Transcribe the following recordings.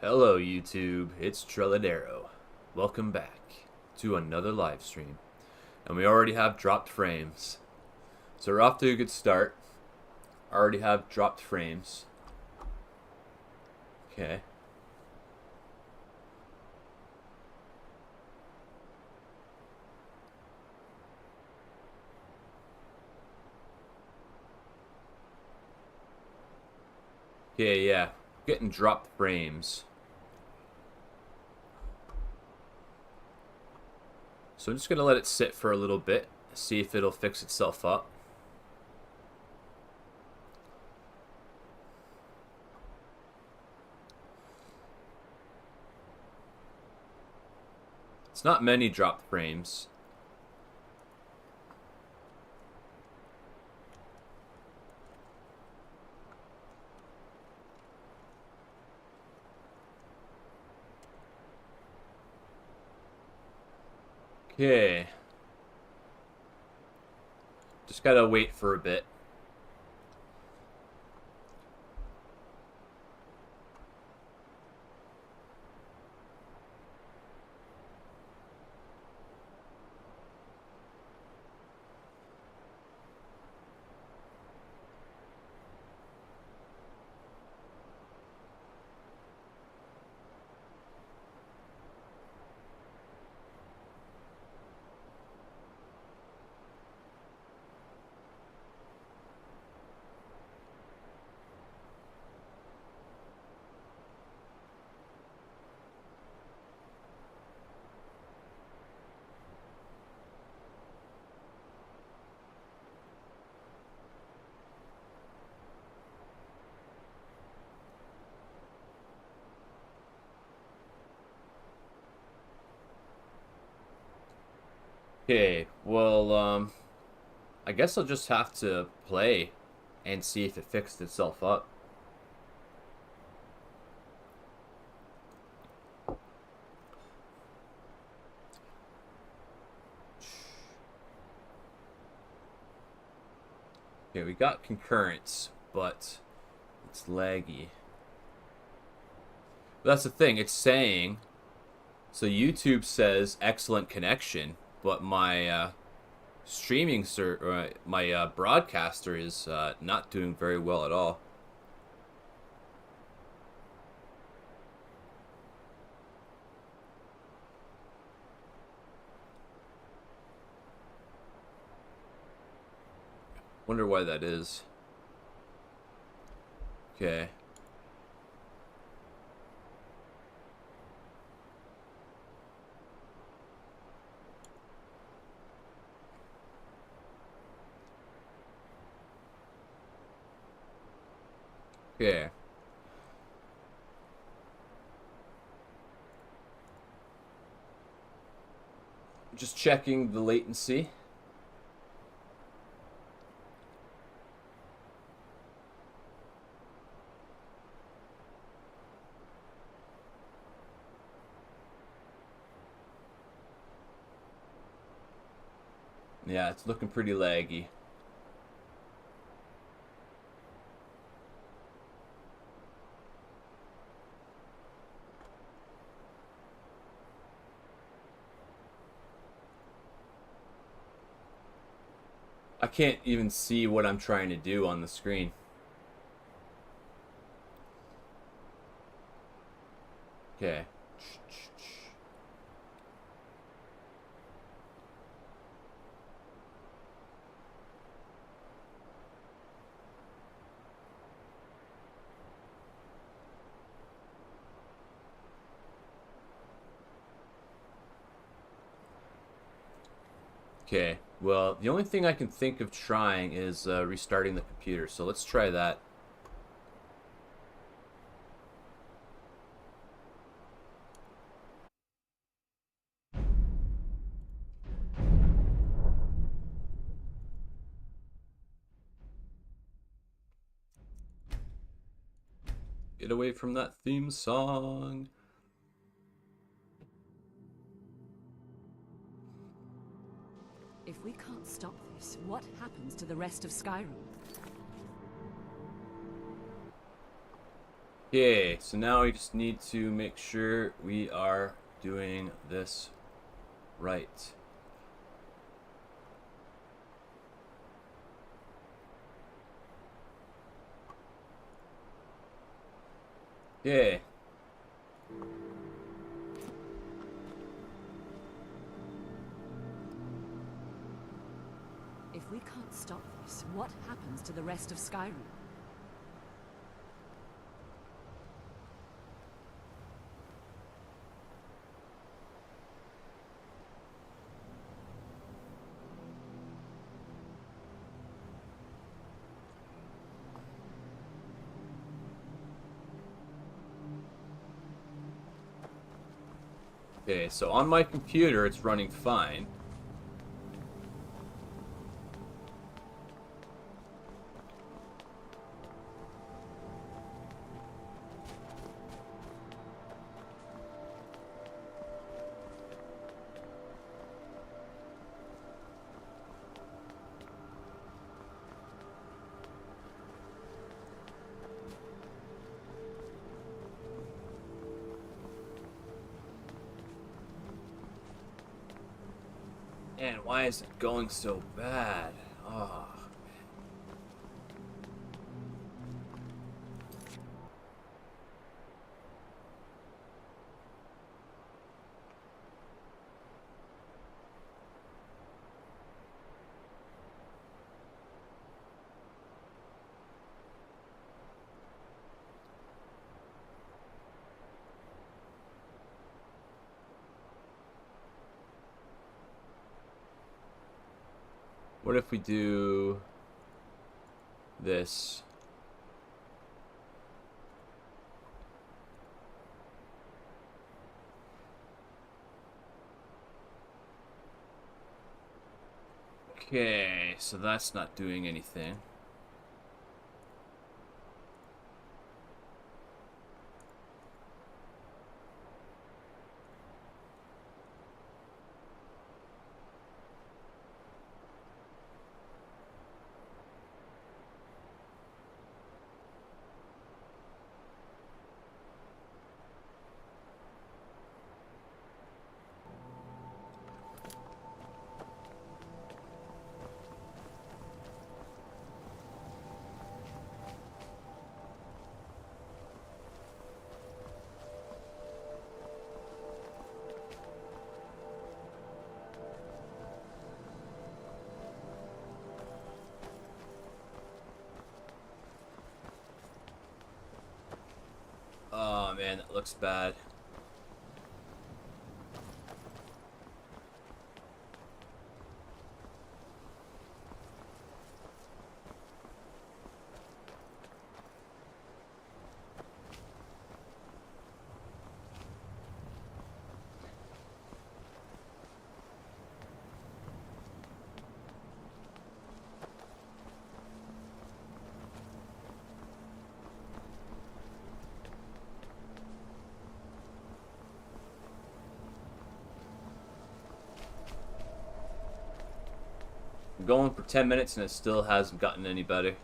Hello YouTube, it's Treladero. Welcome back to another live stream. And we already have dropped frames. So we're off to a good start. Already have dropped frames. Okay. Yeah. Getting dropped frames. So I'm just going to let it sit for a little bit, see if it'll fix itself up. It's not many dropped frames. Okay. Just gotta wait for a bit. Okay, well, I guess I'll just have to play and see if it fixed itself up. Okay, we got concurrence, but it's laggy. But that's the thing, it's saying, so YouTube says excellent connection, but my my broadcaster is not doing very well at all. Wonder why that is. Okay. Okay. Just checking the latency. Yeah, it's looking pretty laggy. I can't even see what I'm trying to do on the screen. Okay. Okay, well, the only thing I can think of trying is restarting the computer, so let's try that. Get away from that theme song. If we can't stop this, what happens to the rest of Skyrim? Okay, so now we just need to make sure we are doing this right. Okay. If we can't stop this, what happens to the rest of Skyrim? Okay, so on my computer it's running fine. Man, why is it going so bad? Oh. What if we do this? Okay, so that's not doing anything. Oh man, that looks bad. I'm going for 10 minutes and it still hasn't gotten any better.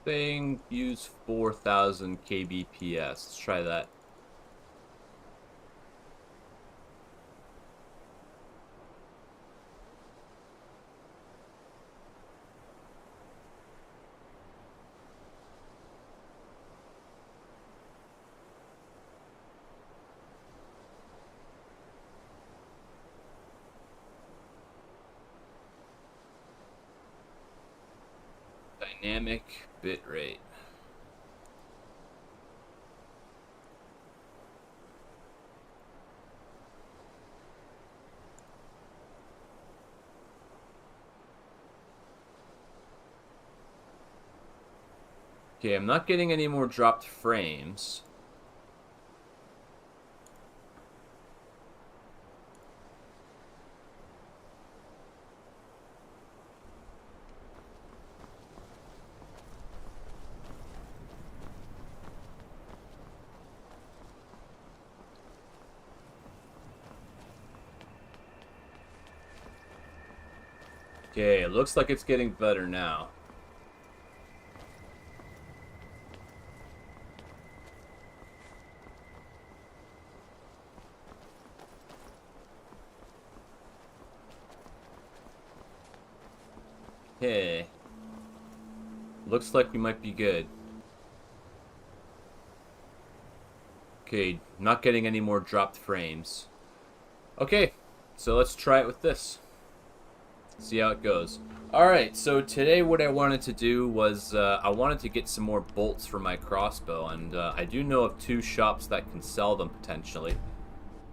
Thing use 4,000 kbps. Let's try that. Dynamic bitrate. Okay, I'm not getting any more dropped frames. Okay, it looks like it's getting better now. Okay. Looks like we might be good. Okay, not getting any more dropped frames. Okay, so let's try it with this. See how it goes. Alright, so today what I wanted to do was I wanted to get some more bolts for my crossbow, and I do know of 2 shops that can sell them potentially.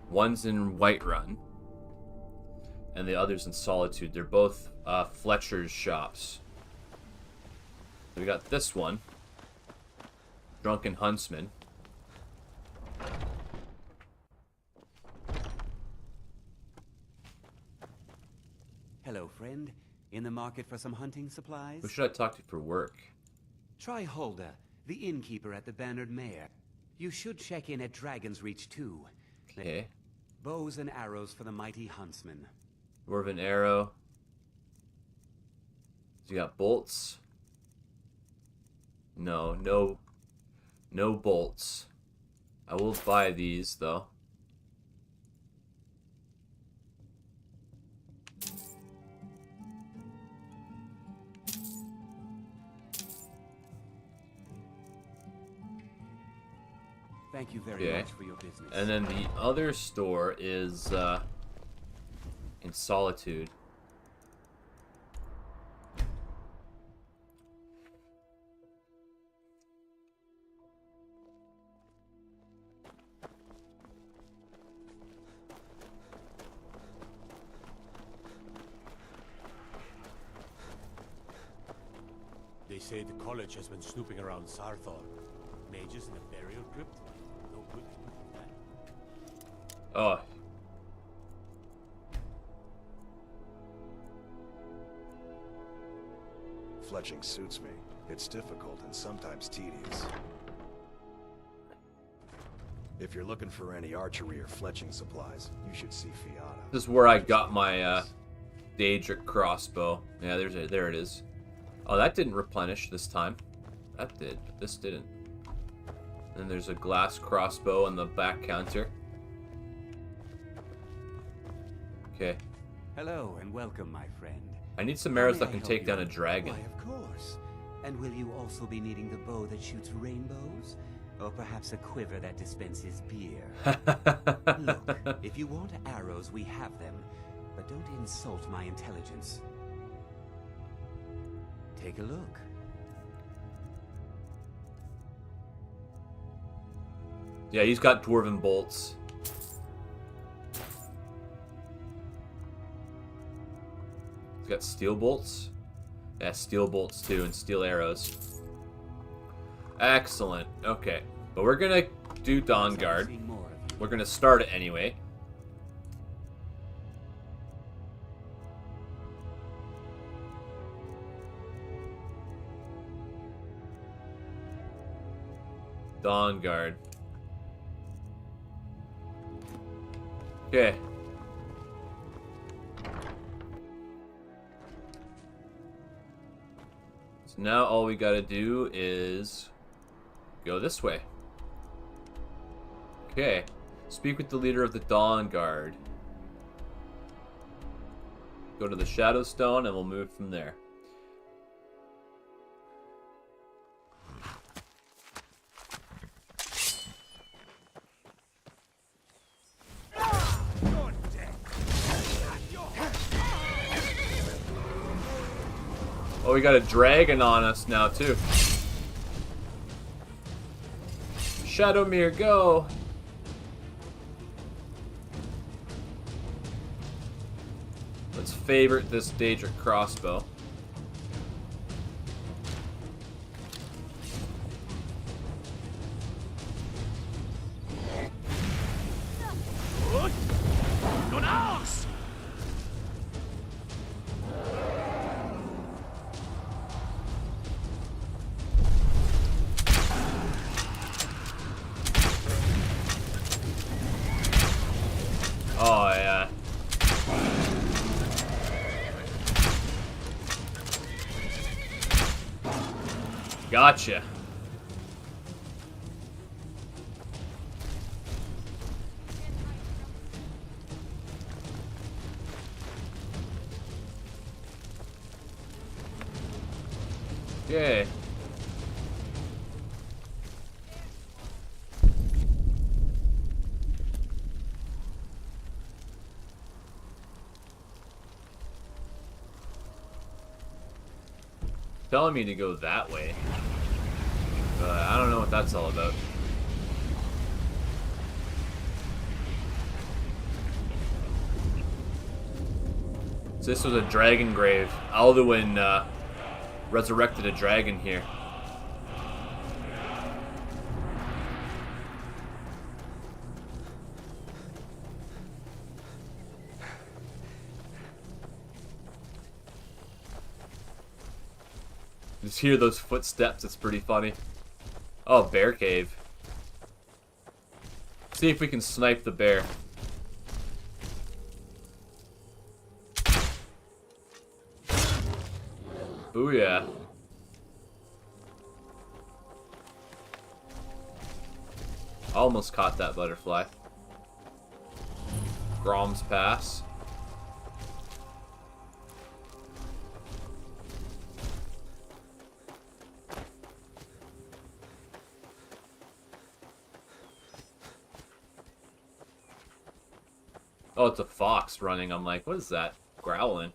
One's in Whiterun, and the other's in Solitude. They're both Fletcher's shops. So we got this one, Drunken Huntsman. Hello, friend. In the market for some hunting supplies? Who should I talk to for work? Try Hulda, the innkeeper at the Bannered Mare. You should check in at Dragon's Reach too. Okay. Bows and arrows for the mighty huntsman. Dwarven arrow. So you got bolts. No bolts. I will buy these though. Thank you very much for your business. And then the other store is in Solitude. They say the college has been snooping around Sarthor. Mages in the burial crypt? No good can do that. Oh. Fletching suits me. It's difficult and sometimes tedious. If you're looking for any archery or fletching supplies, you should see Fiona. This is where I got my daedric crossbow. Yeah, there it is. Oh, that didn't replenish this time. That did, but this didn't. Then there's a glass crossbow on the back counter. Okay. Hello and welcome, my friend. I need some How arrows may that I can help take you? down a dragon. Why, of course. And will you also be needing the bow that shoots rainbows? Or perhaps a quiver that dispenses beer? Look, if you want arrows, we have them. But don't insult my intelligence. Take a look. Yeah, he's got dwarven bolts. He's got steel bolts. Yeah, steel bolts too, and steel arrows. Excellent. Okay, but we're gonna do Dawnguard. We're gonna start it anyway. Dawnguard. Okay. So now all we gotta do is go this way. Okay. Speak with the leader of the Dawnguard. Go to the Shadowstone and we'll move from there. Oh, we got a dragon on us now, too. Shadowmere, go! Let's favorite this daedric crossbow. Gotcha. Okay. Telling me to go that way. But I don't know what that's all about. So this was a dragon grave. Alduin resurrected a dragon here. Just hear those footsteps, it's pretty funny. Oh, bear cave. See if we can snipe the bear. Booyah. Almost caught that butterfly. Grom's pass. Oh, it's a fox running. I'm like, what is that? Growling.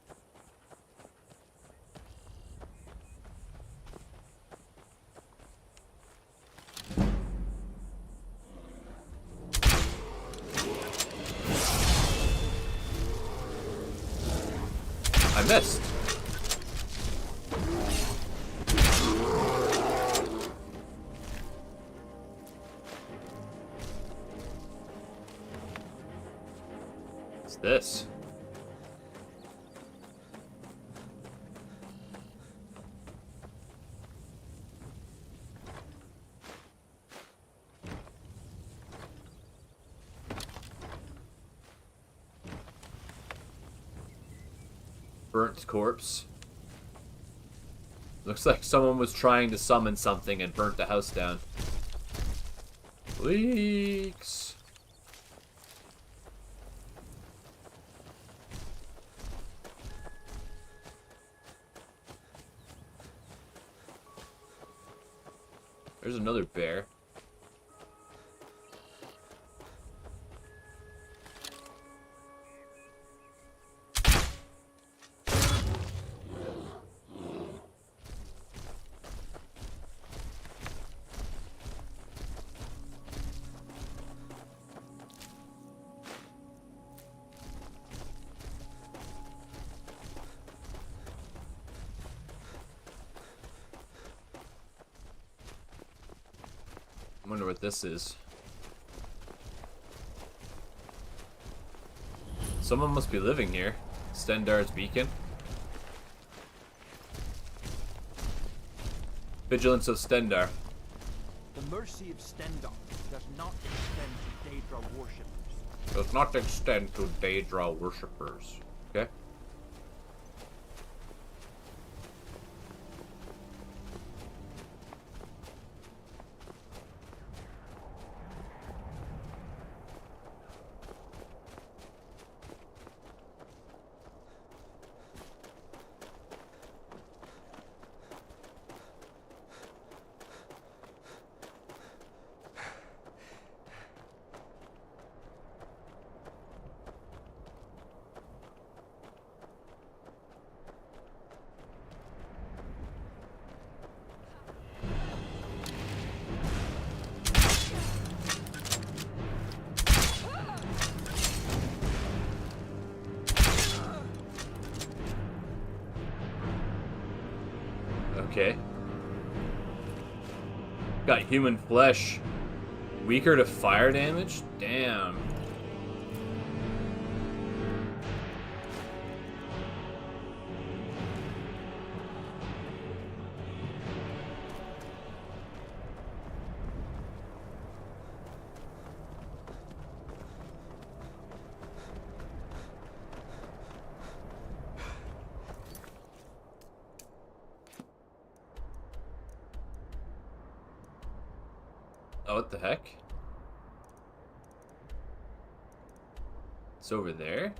I missed. What's this? Burnt corpse. Looks like someone was trying to summon something and burnt the house down. Leaks. There's another bear. I wonder what this is. Someone must be living here. Stendar's beacon. Vigilance of Stendar. The mercy of Stendar does not extend to Daedra worshippers. Does not extend to Daedra worshippers. Okay. Okay. Got human flesh. Weaker to fire damage? Damn. Oh, what the heck? It's over there?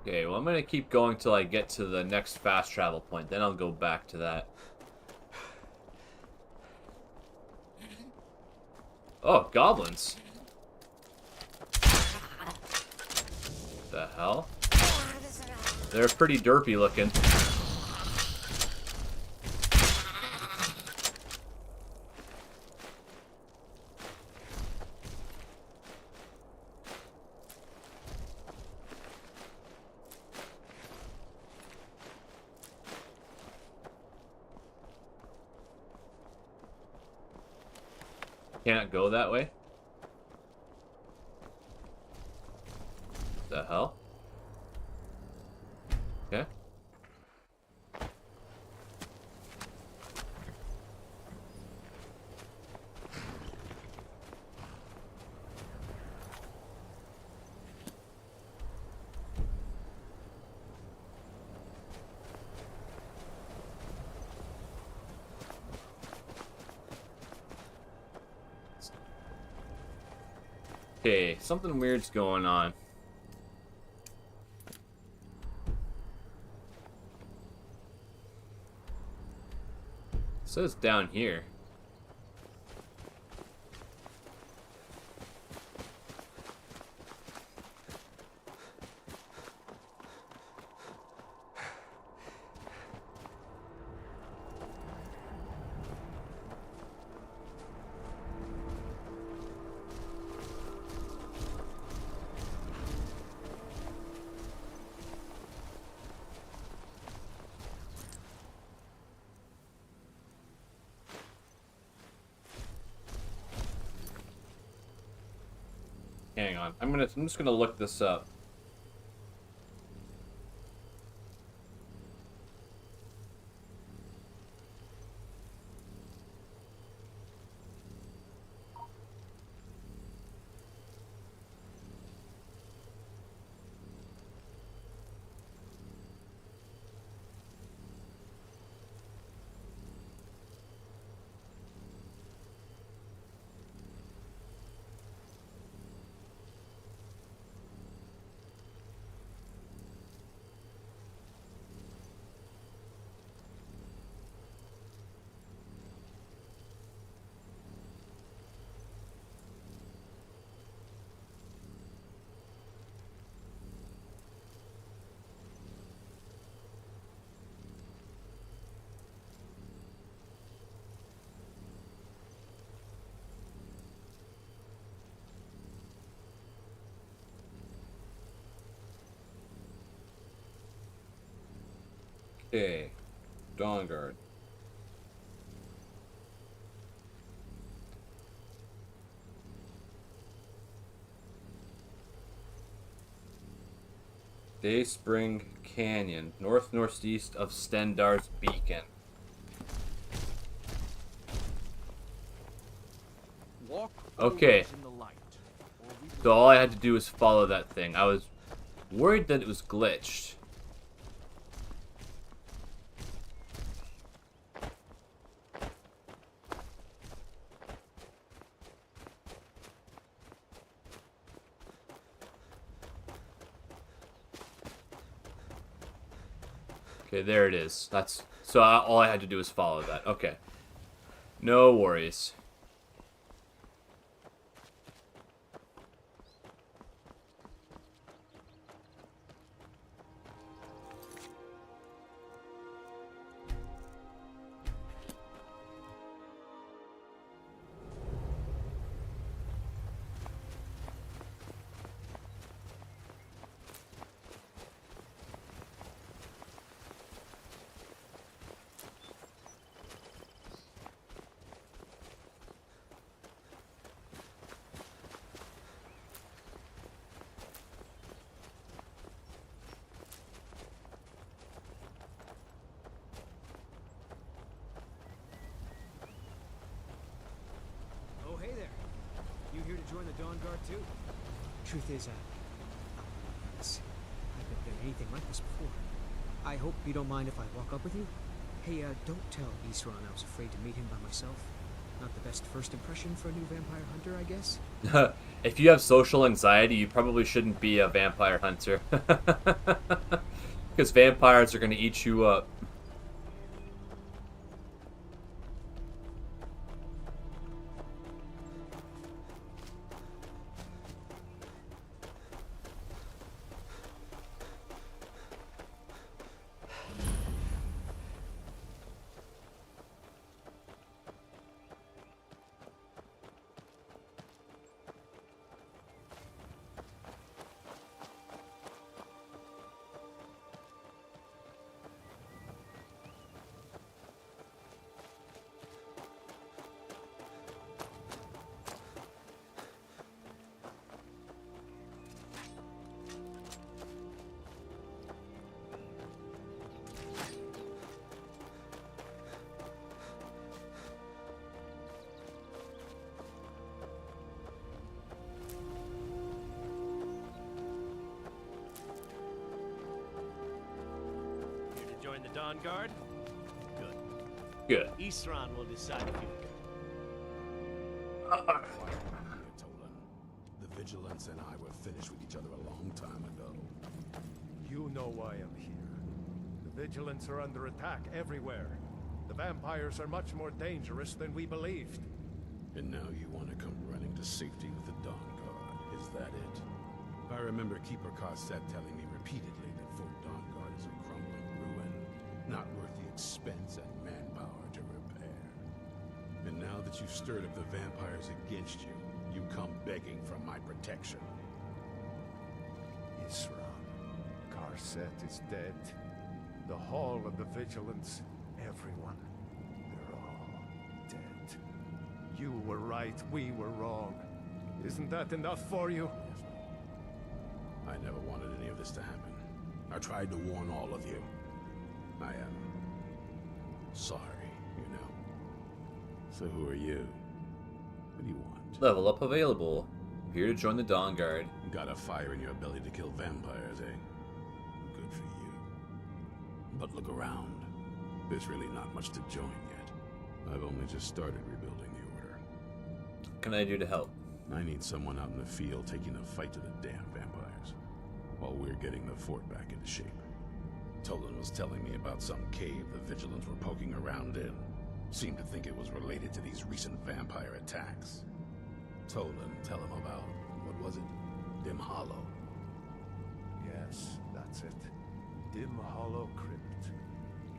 Okay, well, I'm gonna keep going till I get to the next fast travel point. Then I'll go back to that. Oh, goblins. The hell? They're pretty derpy looking. Can't go that way? The hell? Okay. Okay, something weird's going on. It says down here. Hang on. I'm just gonna look this up. Okay, Dawnguard. Dayspring Canyon, northeast of Stendar's Beacon. Walk Okay. always in the light, or we So all I had to do was follow that thing. I was worried that it was glitched. Okay, there it is. That's so all I had to do was follow that. Okay. No worries. Oh, hey there. You here to join the Dawnguard too? Truth is, I've never done anything like this before. I hope you don't mind if I walk up with you? Hey, don't tell Serana I was afraid to meet him by myself. Not the best first impression for a new vampire hunter, I guess. If you have social anxiety, you probably shouldn't be a vampire hunter. Because vampires are going to eat you up. Join the Dawnguard? Good. Good. Isran will decide if you The Vigilance and I were finished with each other a long time ago. You know why I'm here. The Vigilants are under attack everywhere. The vampires are much more dangerous than we believed. And now you want to come running to safety with the Dawnguard. Is that it? I remember Keeper Carset telling me repeatedly that Fort Dawnguard is a crumbling ruin, not worth the expense and manpower to repair. And now that you've stirred up the vampires against you, you come begging for my protection. Isran, Carset is dead. The Hall of the Vigilance, everyone, they're all dead. You were right, we were wrong. Isn't that enough for you? I never wanted any of this to happen. I tried to warn all of you. I am sorry, you know. So who are you? What do you want? Level up available. Here to join the Dawnguard. Got a fire in your belly to kill vampires, eh? Good for you. But look around. There's really not much to join yet. I've only just started rebuilding the Order. What can I do to help? I need someone out in the field taking a fight to the damn vampires, while we're getting the fort back into shape. Tolan was telling me about some cave the Vigilants were poking around in. Seemed to think it was related to these recent vampire attacks. Tolan, tell him about, what was it? Dim Hollow. Yes, that's it. Dim Hollow Crypt.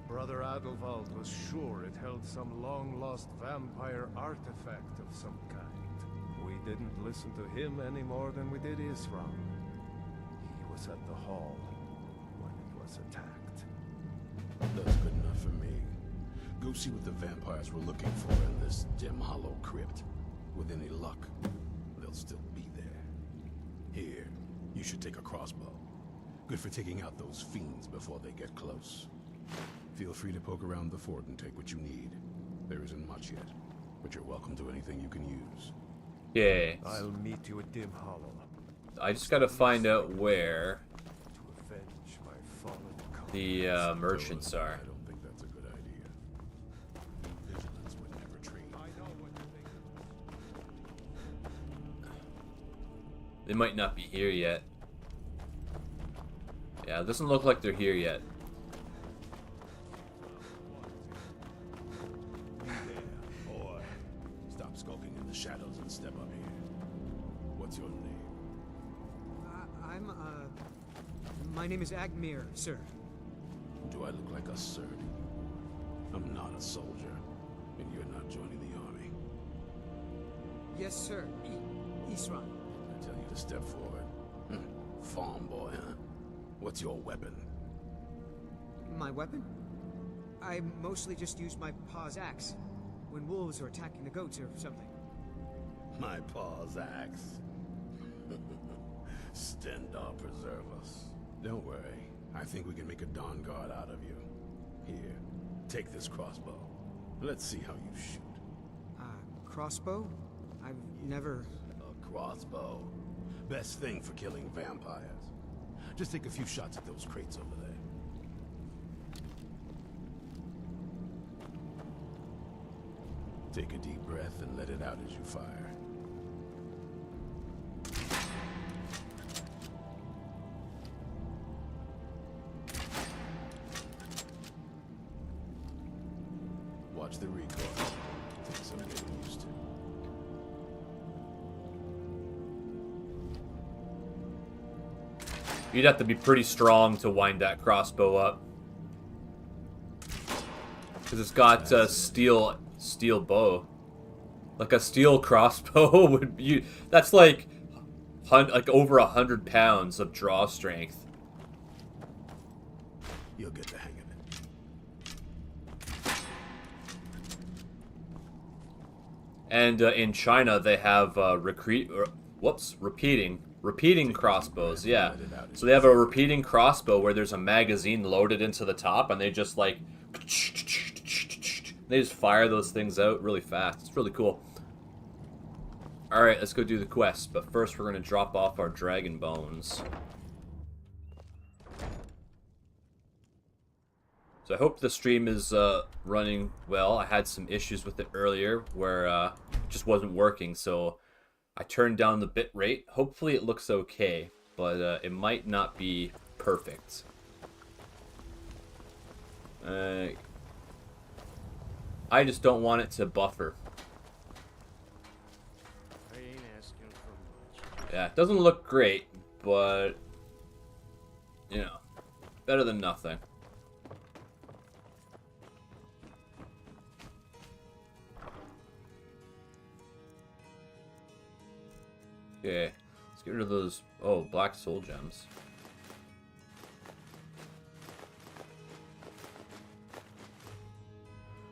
Brother Adelwald was sure it held some long-lost vampire artifact of some kind. We didn't listen to him any more than we did Isran. He was at the hall when it was attacked. That's good enough for me. Go see what the vampires were looking for in this Dim Hollow Crypt. With any luck, they'll still be there. Here, you should take a crossbow. Good for taking out those fiends before they get close. Feel free to poke around the fort and take what you need. There isn't much yet, but you're welcome to anything you can use. Yay. I'll meet you at Dim Hollow. I just gotta find out where To avenge my fallen colleagues. the merchants are. I don't think that's a good idea. Vigilance would never trade. I know what you think. They might not be here yet. Yeah, it doesn't look like they're here yet. Be there, boy. Stop skulking in the shadows and step up here. What's your name? My name is Agmir, sir. Do I look like a sir to you? I'm not a soldier, and you're not joining the army. Yes, sir. Isran. I tell you to step forward. Farm boy, huh? What's your weapon? My weapon? I mostly just use my paw's axe when wolves are attacking the goats or something. My paw's axe. Stendar preserve us. Don't worry. I think we can make a Dawnguard out of you. Here, take this crossbow. Let's see how you shoot. Crossbow? I've never... A crossbow. Best thing for killing vampires. Just take a few shots at those crates over there. Take a deep breath and let it out as you fire. Watch the recoil. Takes some getting used to. You'd have to be pretty strong to wind that crossbow up. Because it's got steel bow. Like a steel crossbow would be... That's like over 100 pounds of draw strength. You'll get the hang of it. And in China, they have repeating crossbows. Yeah, so they have a repeating crossbow where there's a magazine loaded into the top, and they just like they just fire those things out really fast. It's really cool. All right, let's go do the quest. But first, we're gonna drop off our dragon bones. So I hope the stream is running well. I had some issues with it earlier where it just wasn't working, so I turned down the bit rate. Hopefully it looks okay, but it might not be perfect. I just don't want it to buffer. I ain't asking for much. Yeah, it doesn't look great, but you know, better than nothing. Okay, let's get rid of those. Oh, black soul gems.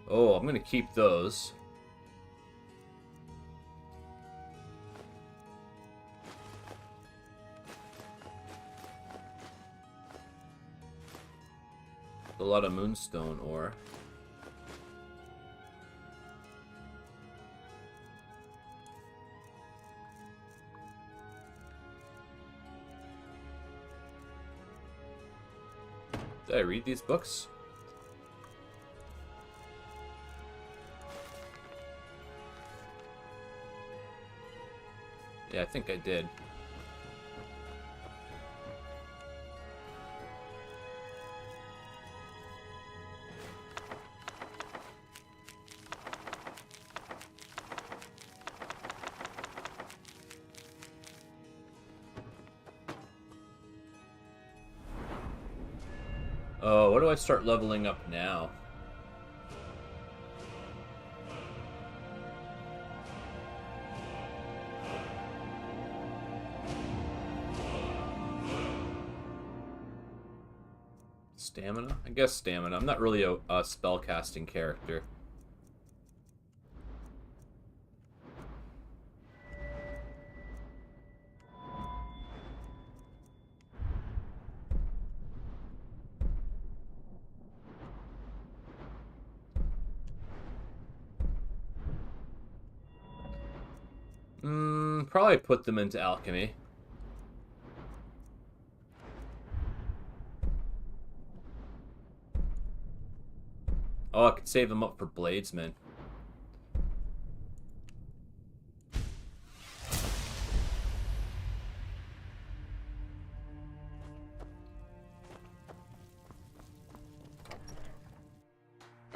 Oh, I'm gonna keep those. A lot of moonstone ore. Did I read these books? Yeah, I think I did. Oh, what do I start leveling up now? Stamina? I guess stamina. I'm not really a spellcasting character. Probably put them into alchemy. Oh, I could save them up for bladesmen.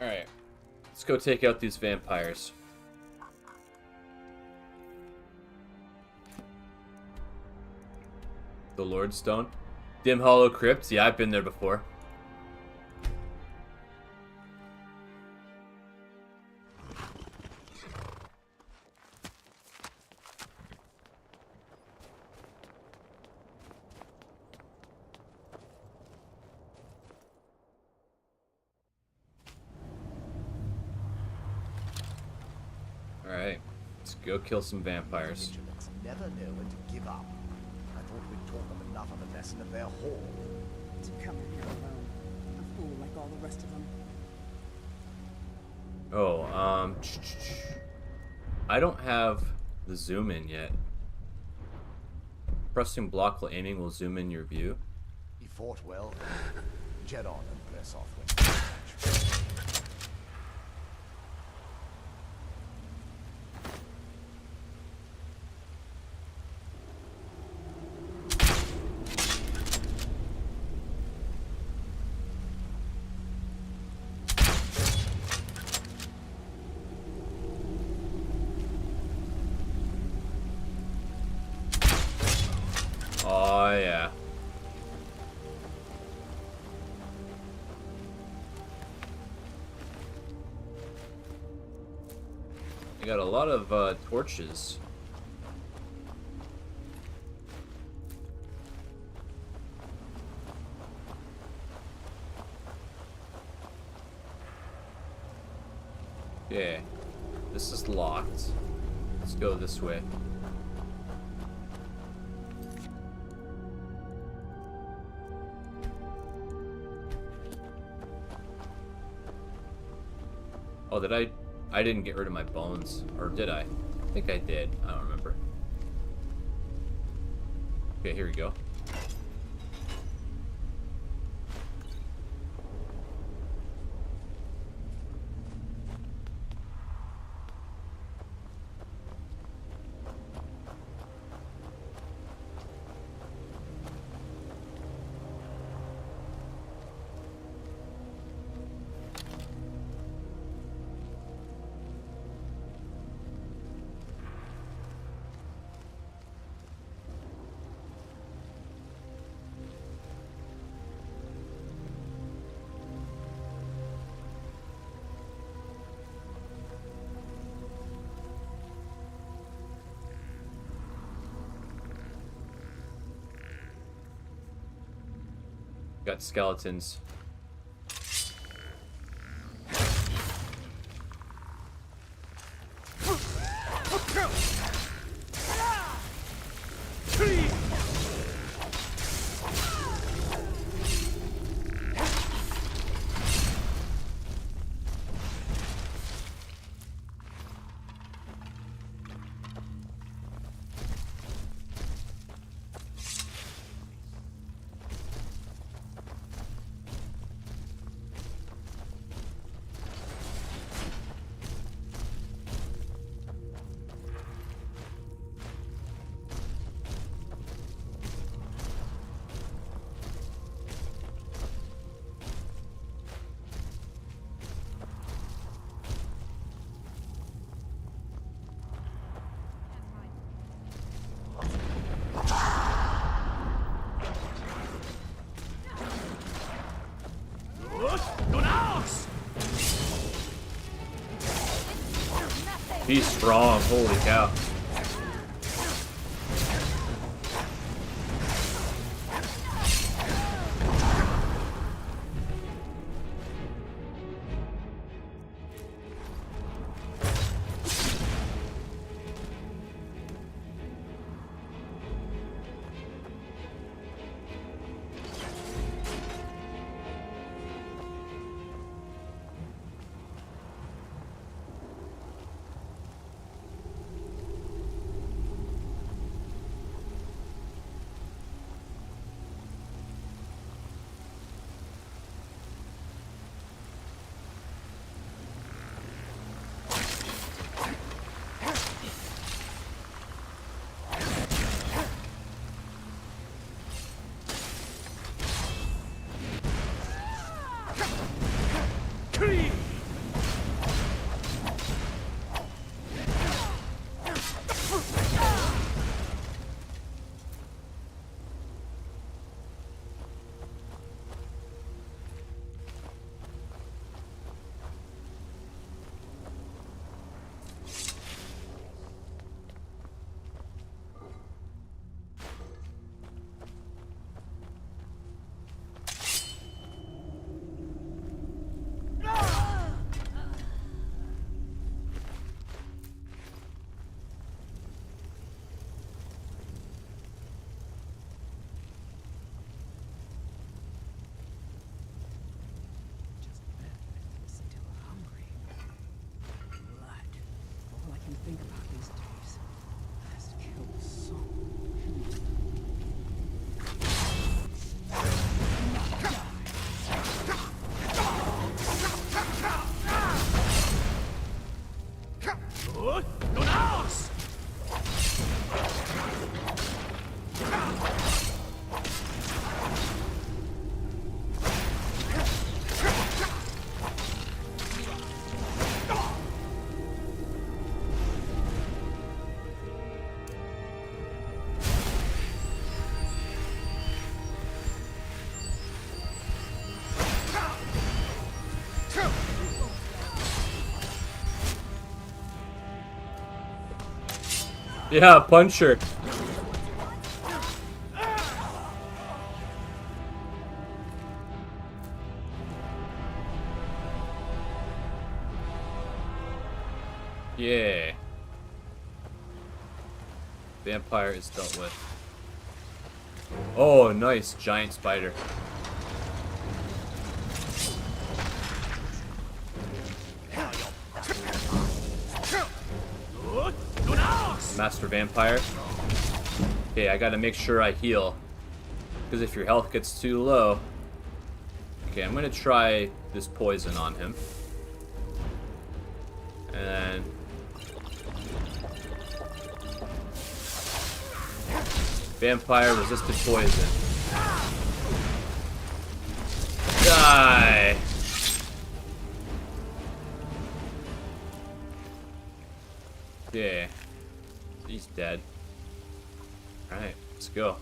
Alright. Let's go take out these vampires. The Lordstone. Dim Hollow Crypts. Yeah, I've been there before. Alright. Let's go kill some vampires. Vigilance never know when to give up. I thought we'd taught them enough of a lesson at their hall. To come in here alone. A fool like all the rest of them. Oh, I don't have the zoom in yet. Pressing block while aiming will zoom in your view. He fought well. Jet on and press off when got a lot of torches. Okay, this is locked. Let's go this way. Oh, did I didn't get rid of my bones. Or did I? I think I did. I don't remember. Okay, here we go. Got skeletons. He's strong, holy cow. Think about these days. Has killed so Yeah, punch her. Yeah. Vampire is dealt with. Oh, nice. Giant spider. Master Vampire. Okay, I gotta make sure I heal. Because if your health gets too low... Okay, I'm gonna try this poison on him. And... Vampire resisted poison. Die! Yeah. He's dead. Alright, let's go.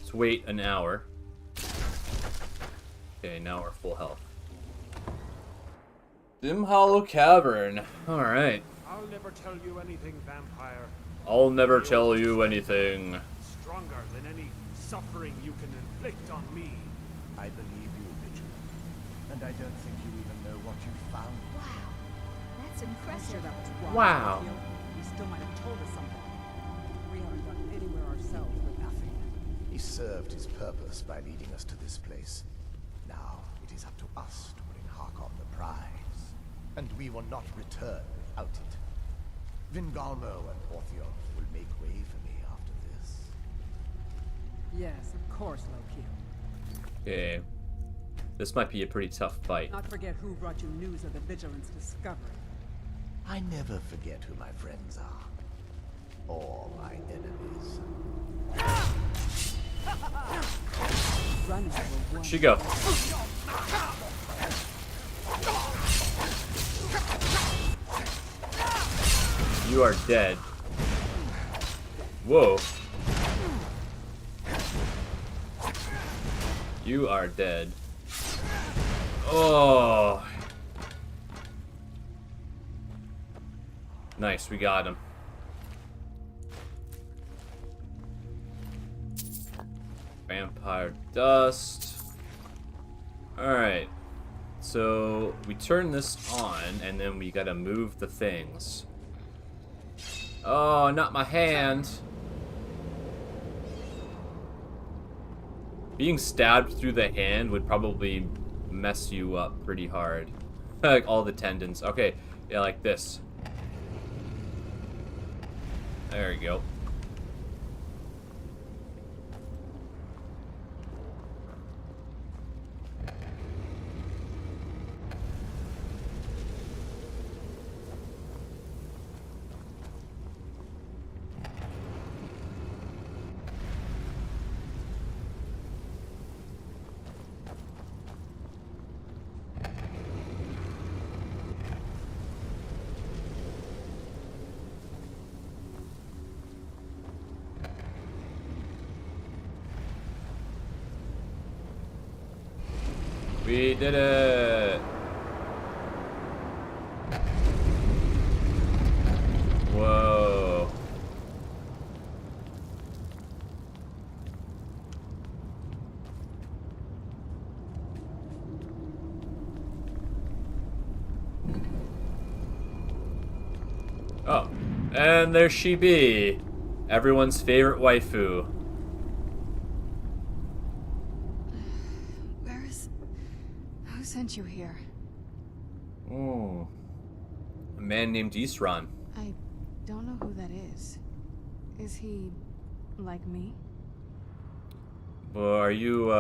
Let's wait an hour. Okay, now we're full health. Dim Hollow Cavern. Alright. I'll never tell you anything, vampire. I'll never tell you anything. Stronger than any suffering you can inflict on me. I believe you, Vigil. And I don't think you even know what you found. Wow, that's impressive. Wow. You still might have told us something. We haven't gotten anywhere ourselves with nothing. He served his purpose by leading us to this place. Now it is up to us to bring Harkon the prize. And we will not return without it. Vingalmo and Orthios will make way for me after this. Yes, of course, Loki. Okay. This might be a pretty tough fight. Not forget who brought you news of the Vigilance discovery. I never forget who my friends are. Or my enemies. Runners were one. Where'd she go? You are dead. Whoa. You are dead. Oh. Nice, we got him. Vampire dust. Alright. So we turn this on and then we gotta move the things. Oh, not my hand. Being stabbed through the hand would probably mess you up pretty hard. Like all the tendons. Okay, yeah, like this. There you go. We did it! Whoa. Oh, and there she be. Everyone's favorite waifu. Sent you here. Oh. A man named Isran. I don't know who that is. Is he like me? Well, are you,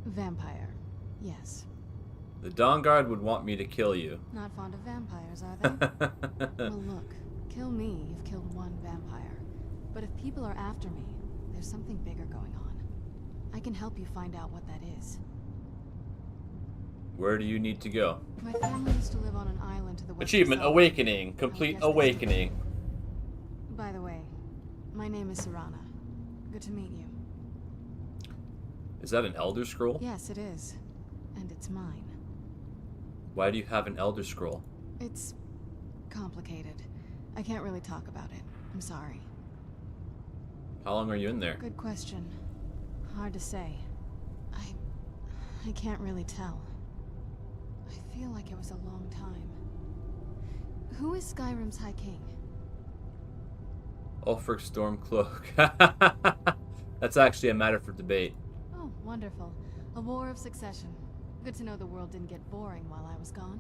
Vampire. Yes. The Dawnguard would want me to kill you. Not fond of vampires, are they? Well, look. Kill me, you've killed one vampire. But if people are after me, there's something bigger going on. I can help you find out what that is. Where do you need to go? My family used to live on an island to the west. Achievement, Awakening. Complete Awakening. By the way, my name is Serana. Good to meet you. Is that an Elder Scroll? Yes, it is. And it's mine. Why do you have an Elder Scroll? It's complicated. I can't really talk about it. I'm sorry. How long are you in there? Good question. Hard to say. I can't really tell. I feel like it was a long time. Who is Skyrim's High King? Ulfric Stormcloak. That's actually a matter for debate. Oh, wonderful. A war of succession. Good to know the world didn't get boring while I was gone.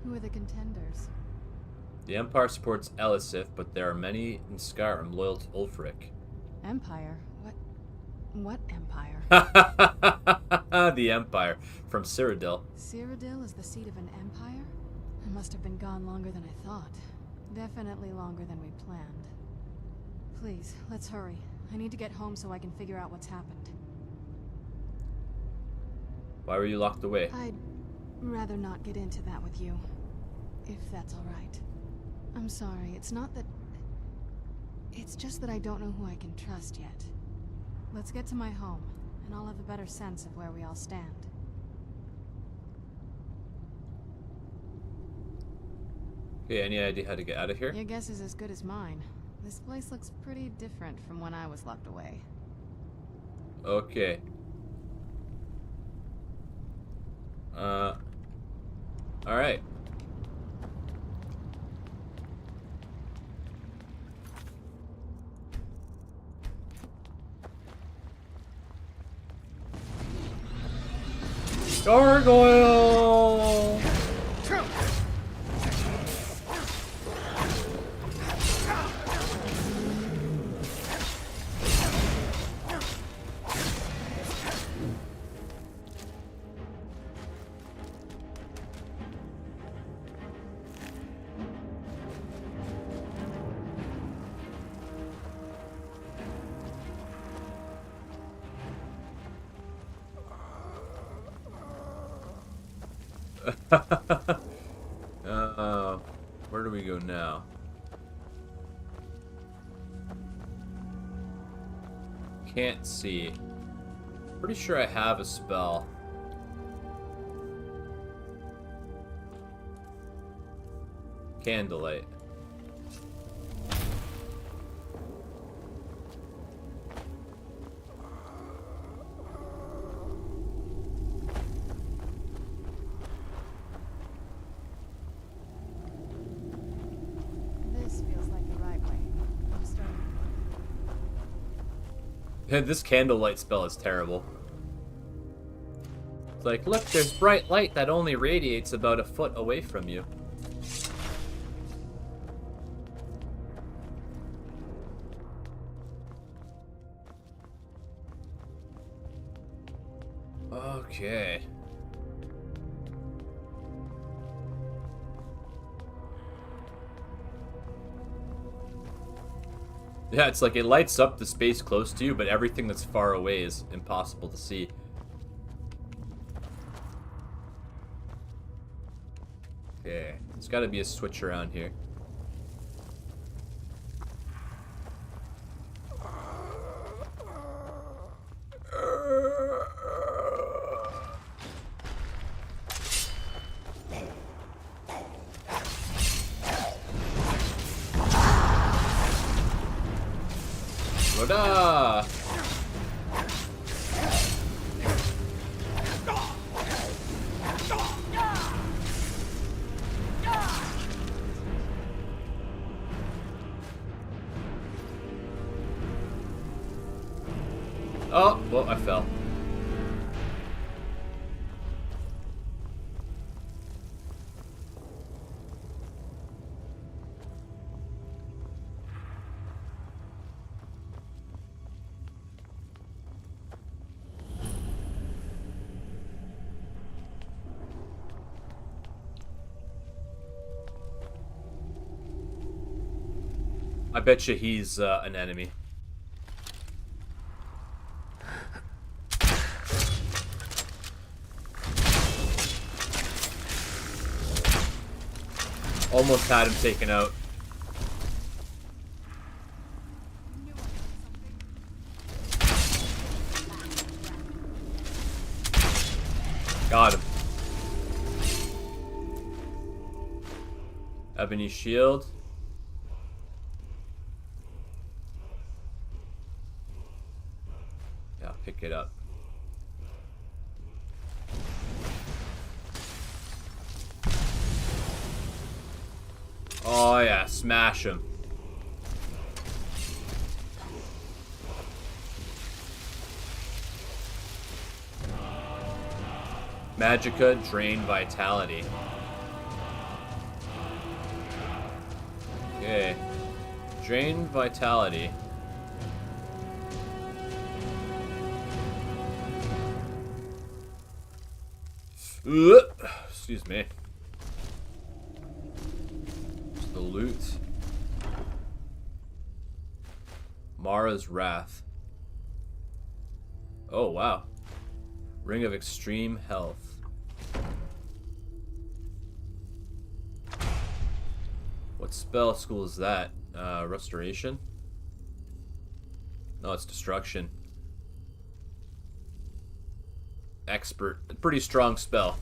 Who are the contenders? The Empire supports Elisif, but there are many in Skyrim loyal to Ulfric. Empire? What empire? The Empire, from Cyrodiil. Cyrodiil is the seat of an empire? I must have been gone longer than I thought. Definitely longer than we planned. Please, let's hurry. I need to get home so I can figure out what's happened. Why were you locked away? I'd rather not get into that with you, if that's all right. I'm sorry, it's not that... It's just that I don't know who I can trust yet. Let's get to my home, and I'll have a better sense of where we all stand. Okay, any idea how to get out of here? Your guess is as good as mine. This place looks pretty different from when I was locked away. Okay. Alright. Gargoyle! Where do we go now? Can't see. Pretty sure I have a spell. Candlelight. This feels like the right way. I'm starting. This candlelight spell is terrible. It's like, look, there's bright light that only radiates about a foot away from you. Okay. Yeah, it's like it lights up the space close to you, but everything that's far away is impossible to see. Okay, there's got to be a switch around here. Loda! Oh, well, I fell. I bet you he's an enemy. Almost had him taken out. Got him. Ebony shield. Oh yeah, smash him. Magicka, drain vitality. Okay. Drain vitality. Excuse me. Just the loot. Mara's Wrath. Oh, wow. Ring of Extreme Health. What spell school is that? Restoration? No, it's Destruction. Expert. A pretty strong spell.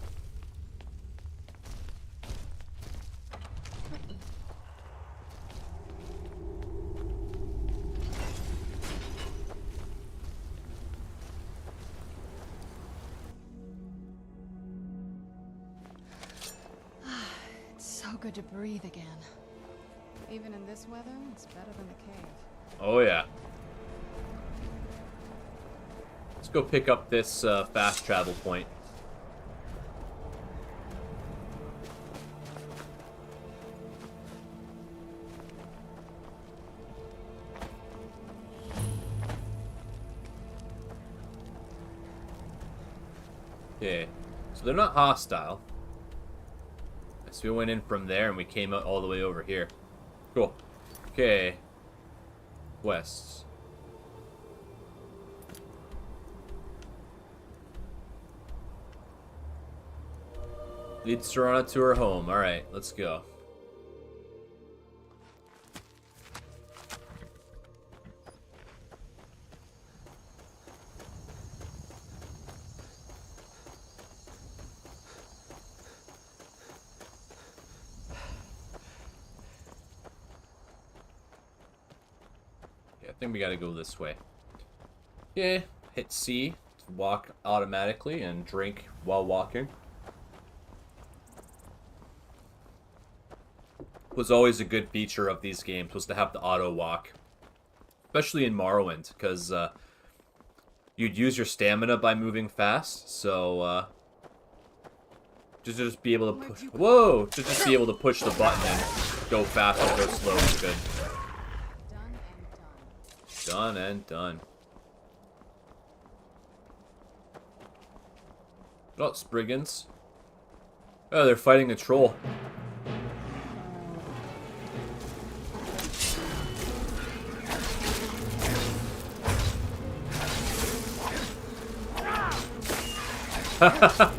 It's so good to breathe again. Even in this weather, it's better than the cave. Oh yeah. Let's go pick up this fast travel point. Okay, so they're not hostile. So we went in from there and we came out all the way over here. Cool. Okay. Quests. Lead Serana to her home. Alright, let's go. I think we gotta go this way. Okay, hit C to walk automatically and drink while walking. Was always a good feature of these games, was to have the auto walk. Especially in Morrowind, because you'd use your stamina by moving fast, so just be able to push. Whoa! To just be able to push the button and go fast or go slow is good. Done and done. Oh, Spriggans. Oh, they're fighting a troll.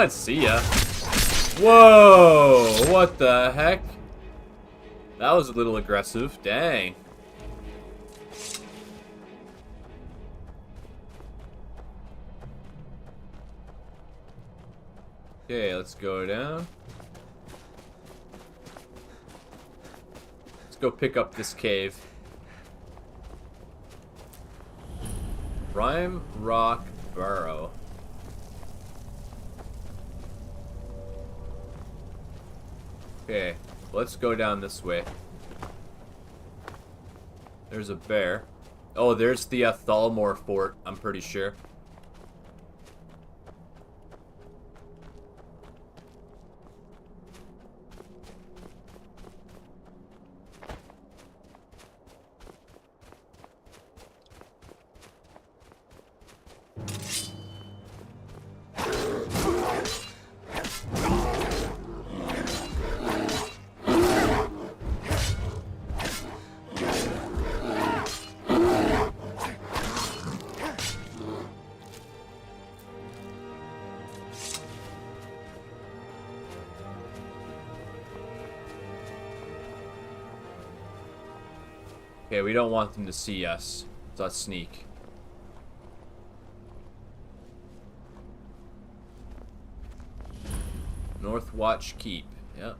See ya. Whoa! What the heck? That was a little aggressive. Dang. Okay, let's go down. Let's go pick up this cave. Rime Rock Burrow. Okay, let's go down this way. There's a bear. Oh, there's the Thalmor fort, I'm pretty sure. Okay, we don't want them to see us. So let's sneak. Northwatch Keep. Yep.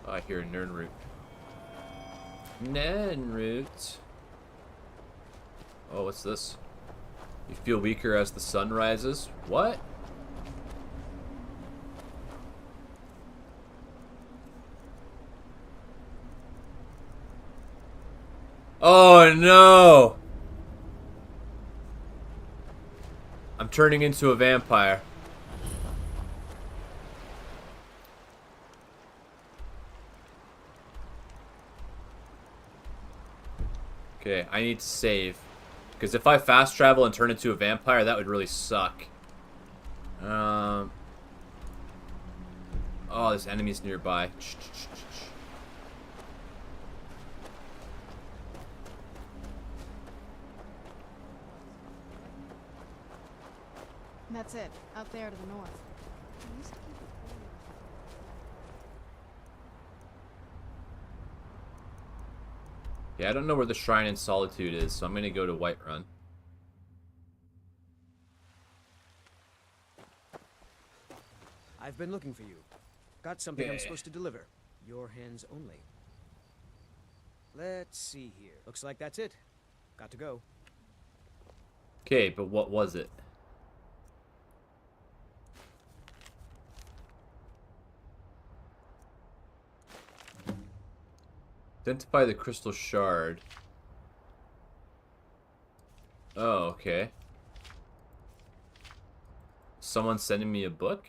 Oh, I hear a Nernroot. Nernroot. Oh, what's this? You feel weaker as the sun rises. What? Oh no! I'm turning into a vampire. Okay, I need to save. Because if I fast travel and turn into a vampire, that would really suck. Oh, there's enemies nearby. That's it. Out there to the north. I used to keep it cold. Yeah, I don't know where the Shrine in Solitude is, so I'm gonna go to Whiterun. I've been looking for you. Got something I'm Yeah. supposed to deliver. Your hands only. Let's see here. Looks like that's it. Got to go. Okay, but what was it? Identify the crystal shard. Oh, okay. Someone sending me a book?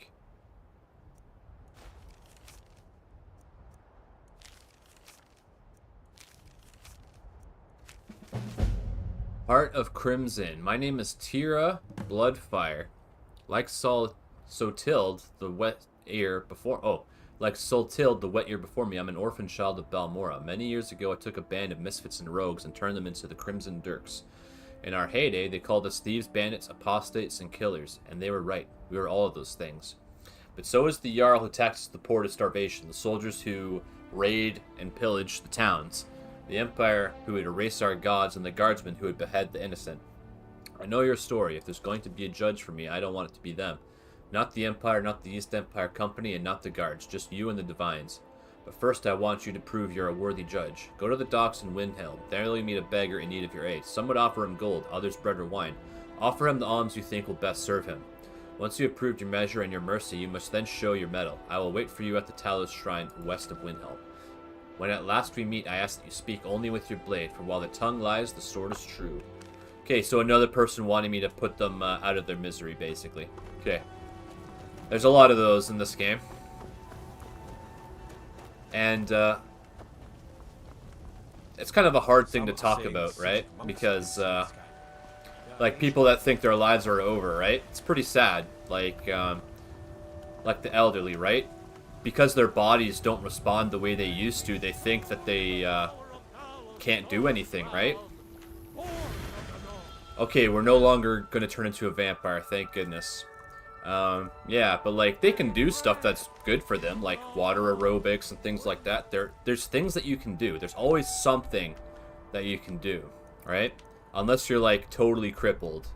Heart of Crimson. My name is Tira Bloodfire. Like Sotilde, the wet ear before... Oh. Like Sotilde, the wet year before me, I'm an orphan child of Balmora. Many years ago, I took a band of misfits and rogues and turned them into the Crimson Dirks. In our heyday, they called us thieves, bandits, apostates, and killers, and they were right. We were all of those things. But so is the Jarl who taxes the poor to starvation, the soldiers who raid and pillage the towns, the Empire who would erase our gods, and the guardsmen who would behead the innocent. I know your story. If there's going to be a judge for me, I don't want it to be them. Not the Empire, not the East Empire Company, and not the guards, just you and the Divines. But first I want you to prove you're a worthy judge. Go to the docks in Windhelm. There you'll meet a beggar in need of your aid. Some would offer him gold, others bread or wine. Offer him the alms you think will best serve him. Once you have proved your measure and your mercy, you must then show your mettle. I will wait for you at the Talos Shrine west of Windhelm. When at last we meet, I ask that you speak only with your blade, for while the tongue lies, the sword is true. Okay, so another person wanting me to put them out of their misery, basically. Okay. There's a lot of those in this game. And, it's kind of a hard thing to talk about, right? Because, like, people that think their lives are over, right? It's pretty sad. Like the elderly, right? Because their bodies don't respond the way they used to, they think that they, can't do anything, right? Okay, we're no longer gonna turn into a vampire, thank goodness. Yeah, but like they can do stuff that's good for them, like water aerobics and things like that. There's things that you can do. There's always something that you can do, right? Unless you're like totally crippled,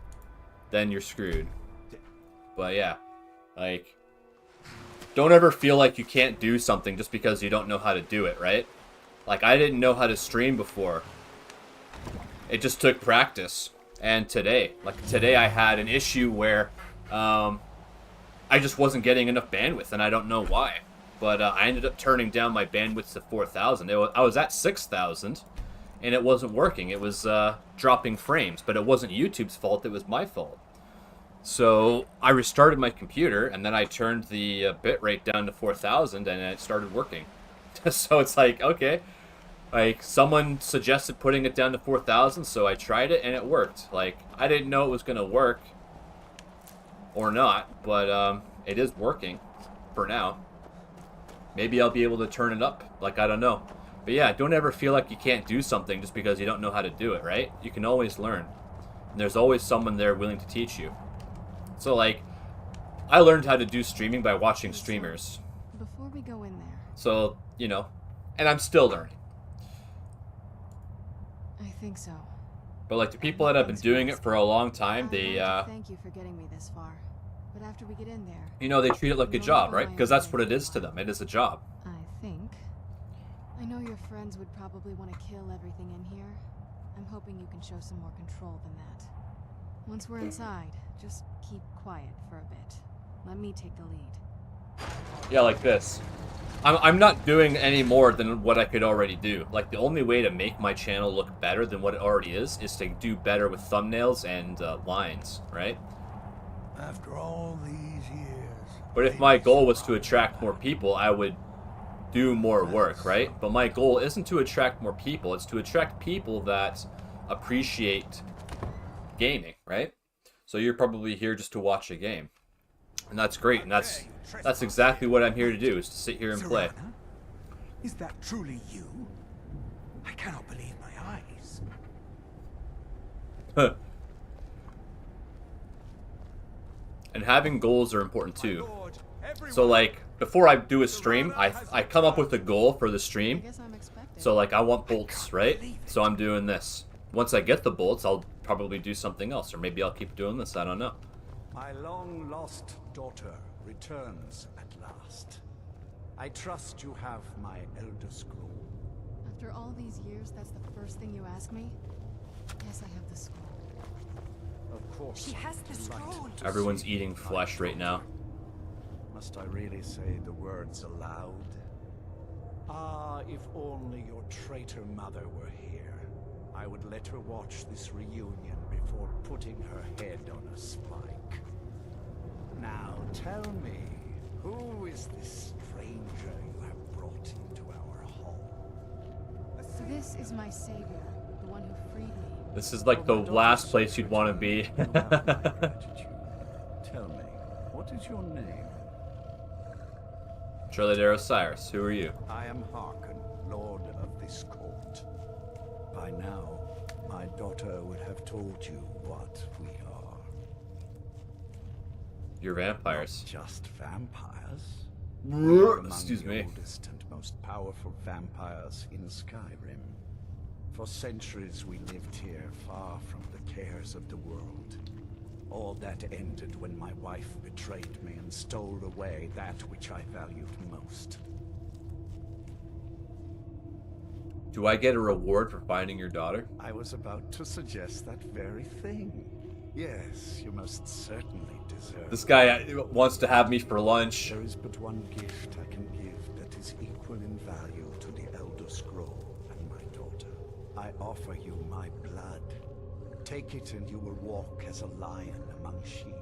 then you're screwed. But yeah, like don't ever feel like you can't do something just because you don't know how to do it, right? Like I didn't know how to stream before. It just took practice. And today I had an issue where I just wasn't getting enough bandwidth, and I don't know why. But I ended up turning down my bandwidth to 4,000. I was at 6,000, and it wasn't working. It was dropping frames, but it wasn't YouTube's fault. It was my fault. So I restarted my computer, and then I turned the bitrate down to 4,000, and it started working. So it's like, okay. Like, someone suggested putting it down to 4,000, so I tried it, and it worked. Like, I didn't know it was going to work. Or not, but it is working for now. Maybe I'll be able to turn it up, like I don't know. But yeah, don't ever feel like you can't do something just because you don't know how to do it, right? You can always learn. And there's always someone there willing to teach you. So like, I learned how to do streaming by watching streamers. Before we go in there, So, you know, and I'm still learning. I think so. But like the people that have been doing it for a long time, they Thank you for getting me this far. But after we get in there, you know, they treat it like a job, right? Because that's what it is to them. It is a job. I think. I know your friends would probably want to kill everything in here. I'm hoping you can show some more control than that. Once we're inside, just keep quiet for a bit. Let me take the lead. Yeah, like this. I'm not doing any more than what I could already do. Like, the only way to make my channel look better than what it already is to do better with thumbnails and lines, right? After all these years... But if my goal was to attract more people, I would do more work, right? But my goal isn't to attract more people. It's to attract people that appreciate gaming, right? So you're probably here just to watch a game. And that's great, and that's exactly what I'm here to do, is to sit here and play. Serana? Is that truly you? I cannot believe my eyes. And having goals are important too. So like, before I do a stream, I come up with a goal for the stream. So like, I want bolts, right? So I'm doing this. Once I get the bolts, I'll probably do something else, or maybe I'll keep doing this, I don't know. My long-lost daughter returns at last. I trust you have my Elder Scroll. After all these years, that's the first thing you ask me? Yes, I have the scroll. Of course. She has the scroll. Everyone's eating flesh right now. Must I really say the words aloud? Ah, if only your traitor mother were here. I would let her watch this reunion before putting her head on a spike. Now tell me, who is this stranger you have brought into our hall? This is my savior, the one who freed me. This is like the last place you'd want to be. Tell me, what is your name? Cyrus, who are you? I am Harkon, Lord of this court. By now, my daughter would have told you what we are. You're vampires. Not just vampires. We're among Excuse the me. oldest and most powerful vampires in Skyrim. For centuries we lived here, far from the cares of the world. All that ended when my wife betrayed me and stole away that which I valued most. Do I get a reward for finding your daughter? I was about to suggest that very thing. Yes, you most certainly deserve. This guy wants to have me for lunch. There is but one gift I can give that is equal in value to the Elder Scroll and my daughter. I offer you my blood. Take it and you will walk as a lion among sheep.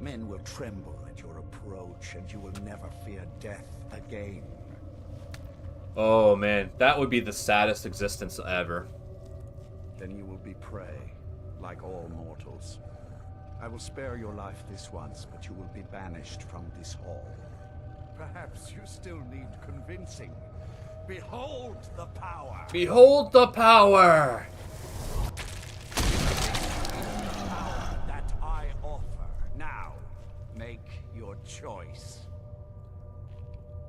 Men will tremble at your approach and you will never fear death again. Oh man, that would be the saddest existence ever. Then you will be prey, like all mortals. I will spare your life this once, but you will be banished from this hall. Perhaps you still need convincing. Behold the power! Behold the power! That I offer. Now, make your choice.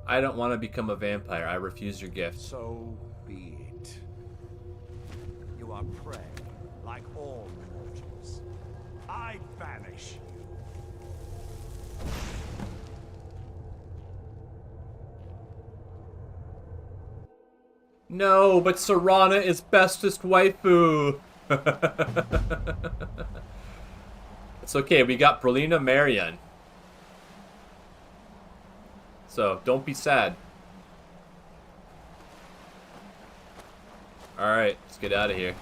I don't want to become a vampire. I refuse your gift. So be it. You are prey, like all mortals. I banish you. No, but Serana is bestest waifu. It's okay, we got Brolina Marion. So, don't be sad. Alright, let's get out of here.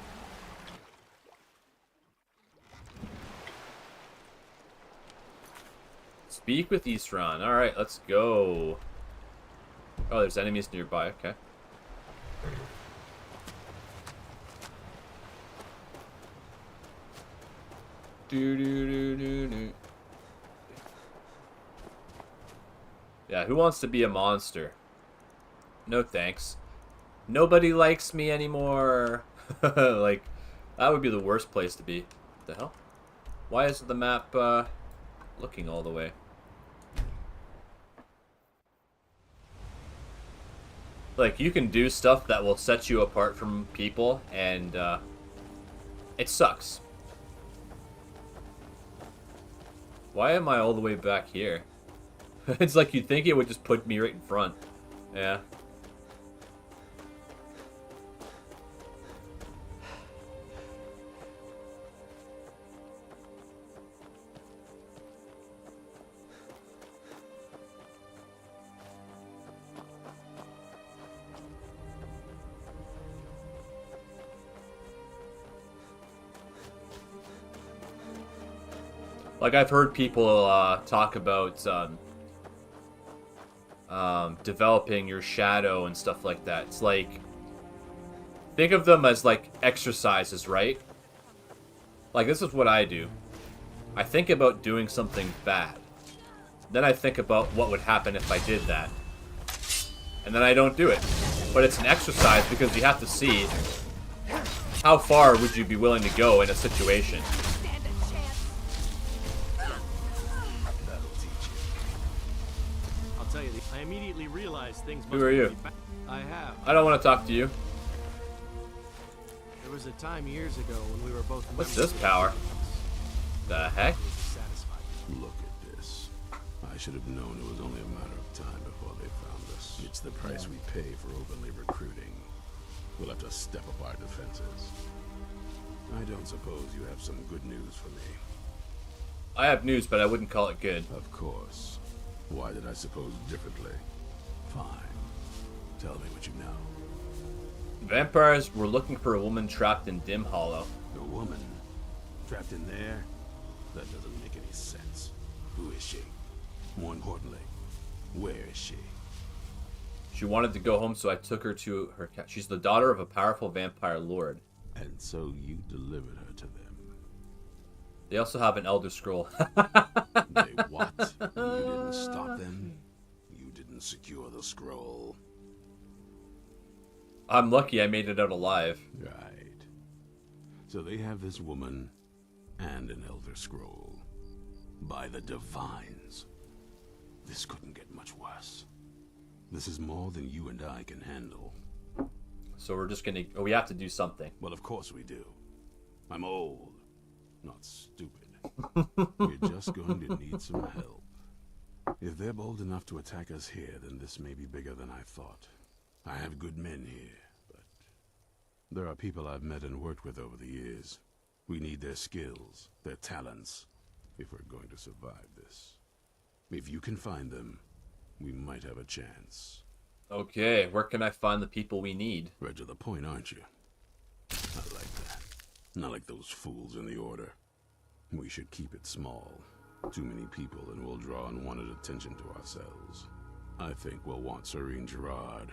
Speak with Eastron. Alright, let's go. Oh, there's enemies nearby, okay. Yeah, who wants to be a monster? No thanks. Nobody likes me anymore. Like, that would be the worst place to be. What the hell? Why is the map looking all the way? Like, you can do stuff that will set you apart from people, and it sucks. Why am I all the way back here? It's like you'd think it would just put me right in front. Yeah. Like, I've heard people talk about developing your shadow and stuff like that. It's like, think of them as like exercises, right? Like, this is what I do. I think about doing something bad. Then I think about what would happen if I did that. And then I don't do it. But it's an exercise because you have to see how far would you be willing to go in a situation. I'll tell you, I immediately realized things must Who are you? be I have. I don't want to talk to you. There was a time years ago when we were both What's this power? The heck? Look at this. I should have known it was only a matter of time before they found us. It's the price we pay for openly recruiting. We'll have to step up our defenses. I don't suppose you have some good news for me. I have news, but I wouldn't call it good. Of course. Why did I suppose differently? Fine. Tell me what you know. Vampires were looking for a woman trapped in Dim Hollow. A woman? Trapped in there? That doesn't make any sense. Who is she? More importantly, where is she? She wanted to go home, so I took her to her cat. She's the daughter of a powerful vampire lord. And so you delivered her to them. They also have an Elder Scroll. They what? You didn't stop them? You didn't secure the scroll? I'm lucky I made it out alive. Right. So they have this woman and an Elder Scroll. By the Divines. This couldn't get much worse. This is more than you and I can handle. So we're just gonna... Oh, we have to do something. Well, of course we do. I'm old. Not stupid. We're just going to need some help. If they're bold enough to attack us here, then this may be bigger than I thought. I have good men here, but there are people I've met and worked with over the years. We need their skills, their talents, if we're going to survive this. If you can find them, we might have a chance. Okay, where can I find the people we need? Right to the point, aren't you? I like that. Not like those fools in the Order. We should keep it small. Too many people and we'll draw unwanted attention to ourselves. I think we'll want Sorine Gerard.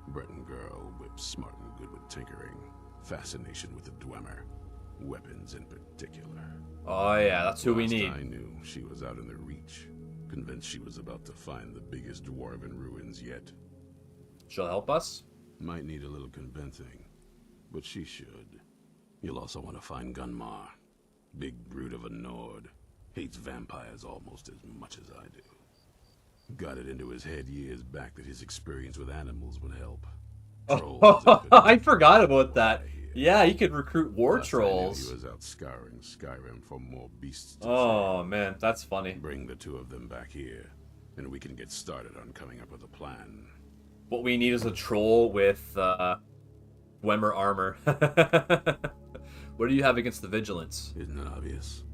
Breton girl, whip smart and good with tinkering. Fascination with the Dwemer. Weapons in particular. Oh yeah, that's who we need. I knew she was out in the Reach. Convinced she was about to find the biggest dwarven ruins yet. She'll help us? Might need a little convincing, but she should. You'll also want to find Gunnar. Big brute of a Nord. Hates vampires almost as much as I do. Got it into his head years back that his experience with animals would help. I forgot about that. Yeah, you could recruit war trolls. He was out scouring Skyrim for more beasts to Oh man, that's funny. Bring the two of them back here, and we can get started on coming up with a plan. What we need is a troll with Dwemer armor. What do you have against the Vigilance? Isn't it obvious?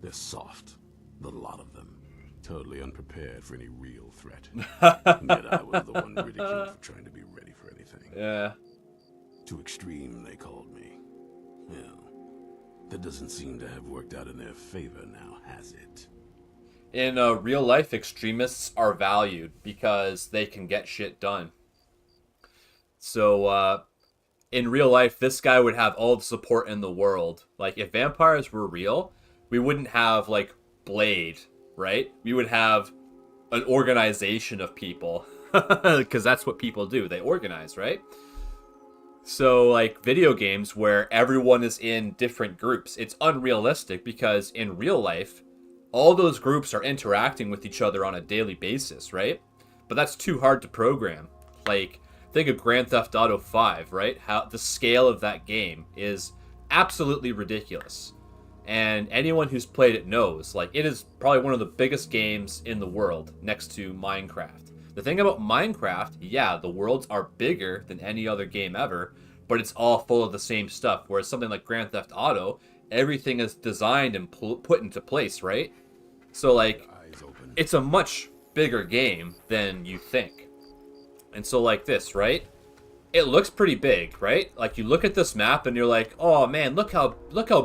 They're soft. The lot of them. Totally unprepared for any real threat. Yet I was the one ridiculed for trying to be ready for anything. Yeah. Too extreme, they called me. Well, that doesn't seem to have worked out in their favor now, has it? In real life, extremists are valued because they can get shit done. So, in real life, this guy would have all the support in the world. Like, if vampires were real, we wouldn't have, like, Blade, right? We would have an organization of people. Because that's what people do. They organize, right? So, like, video games where everyone is in different groups, it's unrealistic because in real life, all those groups are interacting with each other on a daily basis, right? But that's too hard to program. Like, think of Grand Theft Auto 5, right? How the scale of that game is absolutely ridiculous. And anyone who's played it knows, like, it is probably one of the biggest games in the world next to Minecraft. The thing about Minecraft, yeah, the worlds are bigger than any other game ever, but it's all full of the same stuff. Whereas something like Grand Theft Auto, everything is designed and put into place, right? So, like, it's a much bigger game than you think. And so, like this, right? It looks pretty big, right? Like, you look at this map and you're like, oh man, look how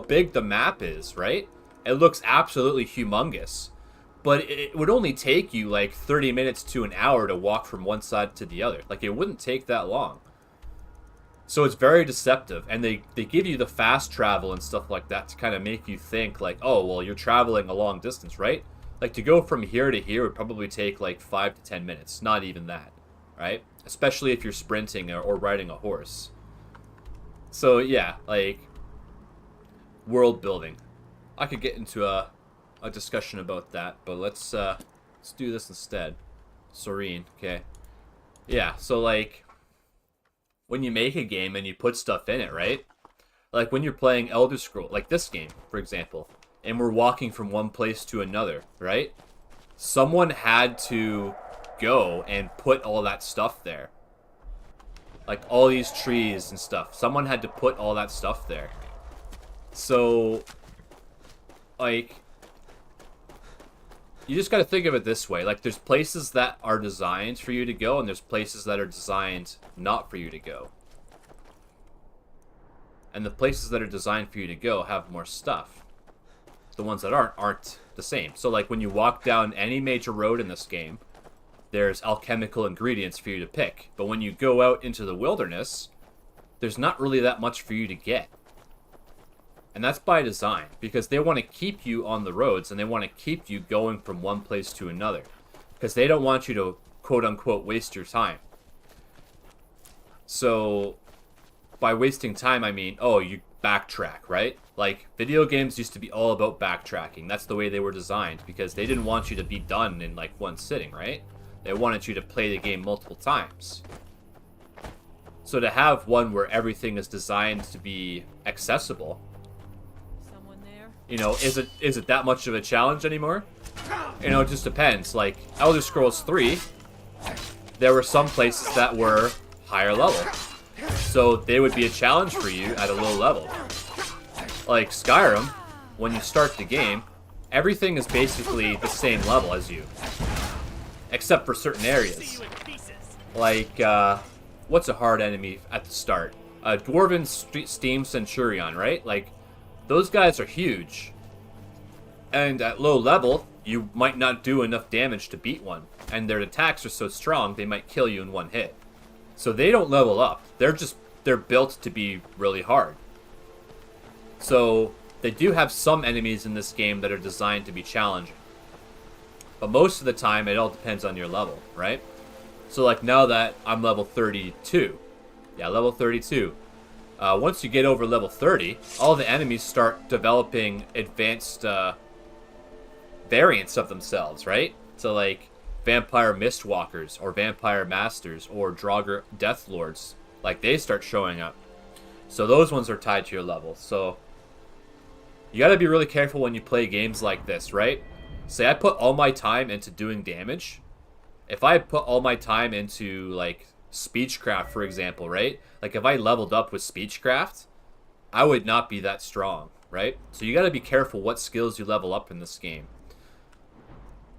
big the map is, right? It looks absolutely humongous. But it would only take you like 30 minutes to an hour to walk from one side to the other. Like, it wouldn't take that long. So it's very deceptive. And they give you the fast travel and stuff like that to kind of make you think like, oh, well, you're traveling a long distance, right? Like, to go from here to here would probably take like 5 to 10 minutes. Not even that, right? Especially if you're sprinting or riding a horse. So, yeah, like, world building. I could get into a discussion about that, but let's do this instead. Sorine, okay. Yeah, so like when you make a game and you put stuff in it, right? Like when you're playing Elder Scrolls, like this game, for example, and we're walking from one place to another, right? Someone had to go and put all that stuff there. Like all these trees and stuff. Someone had to put all that stuff there. So, like, you just got to think of it this way. Like, there's places that are designed for you to go, and there's places that are designed not for you to go. And the places that are designed for you to go have more stuff. The ones that aren't the same. So, like, when you walk down any major road in this game, there's alchemical ingredients for you to pick. But when you go out into the wilderness, there's not really that much for you to get. And that's by design, because they want to keep you on the roads, and they want to keep you going from one place to another. Because they don't want you to, quote-unquote, waste your time. So, by wasting time, I mean, oh, you backtrack, right? Like, video games used to be all about backtracking. That's the way they were designed, because they didn't want you to be done in, like, one sitting, right? They wanted you to play the game multiple times. So to have one where everything is designed to be accessible... You know, is it that much of a challenge anymore? You know, it just depends. Like, Elder Scrolls 3, there were some places that were higher level. So they would be a challenge for you at a low level. Like Skyrim, when you start the game, everything is basically the same level as you. Except for certain areas. Like, what's a hard enemy at the start? A Dwarven Steam Centurion, right? Like, those guys are huge. And at low level, you might not do enough damage to beat one. And their attacks are so strong, they might kill you in one hit. So they don't level up. They're built to be really hard. So they do have some enemies in this game that are designed to be challenging. But most of the time, it all depends on your level, right? So like now that I'm level 32. Yeah, level 32. Once you get over level 30, all the enemies start developing advanced variants of themselves, right? So like vampire mistwalkers or vampire masters or Draugr deathlords, like they start showing up. So those ones are tied to your level. So you got to be really careful when you play games like this, right? Say I put all my time into doing damage. If I put all my time into like Speechcraft, for example, right? Like if I leveled up with Speechcraft, I would not be that strong, right? So you got to be careful what skills you level up in this game.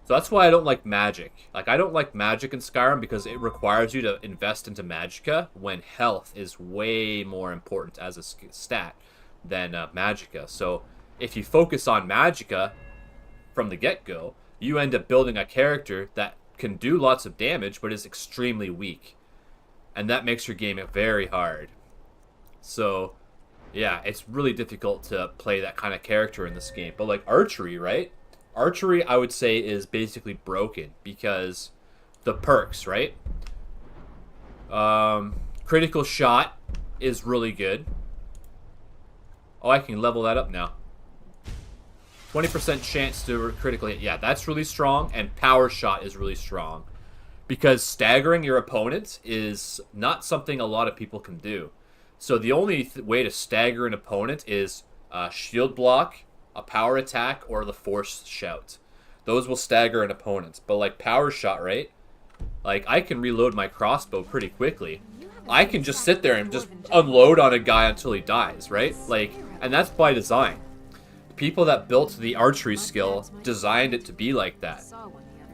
So that's why I don't like magic. Like I don't like magic in Skyrim because it requires you to invest into magicka when health is way more important as a stat than magicka. So if you focus on magicka from the get-go, you end up building a character that can do lots of damage but is extremely weak. And that makes your game very hard. So, yeah, it's really difficult to play that kind of character in this game. But like archery, right? Archery, I would say, is basically broken because the perks, right? Critical shot is really good. Oh, I can level that up now. 20% chance to critically hit. Yeah, that's really strong. And power shot is really strong. Because staggering your opponent is not something a lot of people can do. So the only way to stagger an opponent is a shield block, a power attack, or the force shout. Those will stagger an opponent. But like power shot, right? Like I can reload my crossbow pretty quickly. I can just sit there and just unload on a guy until he dies, right? Like, and that's by design. People that built the archery skill designed it to be like that.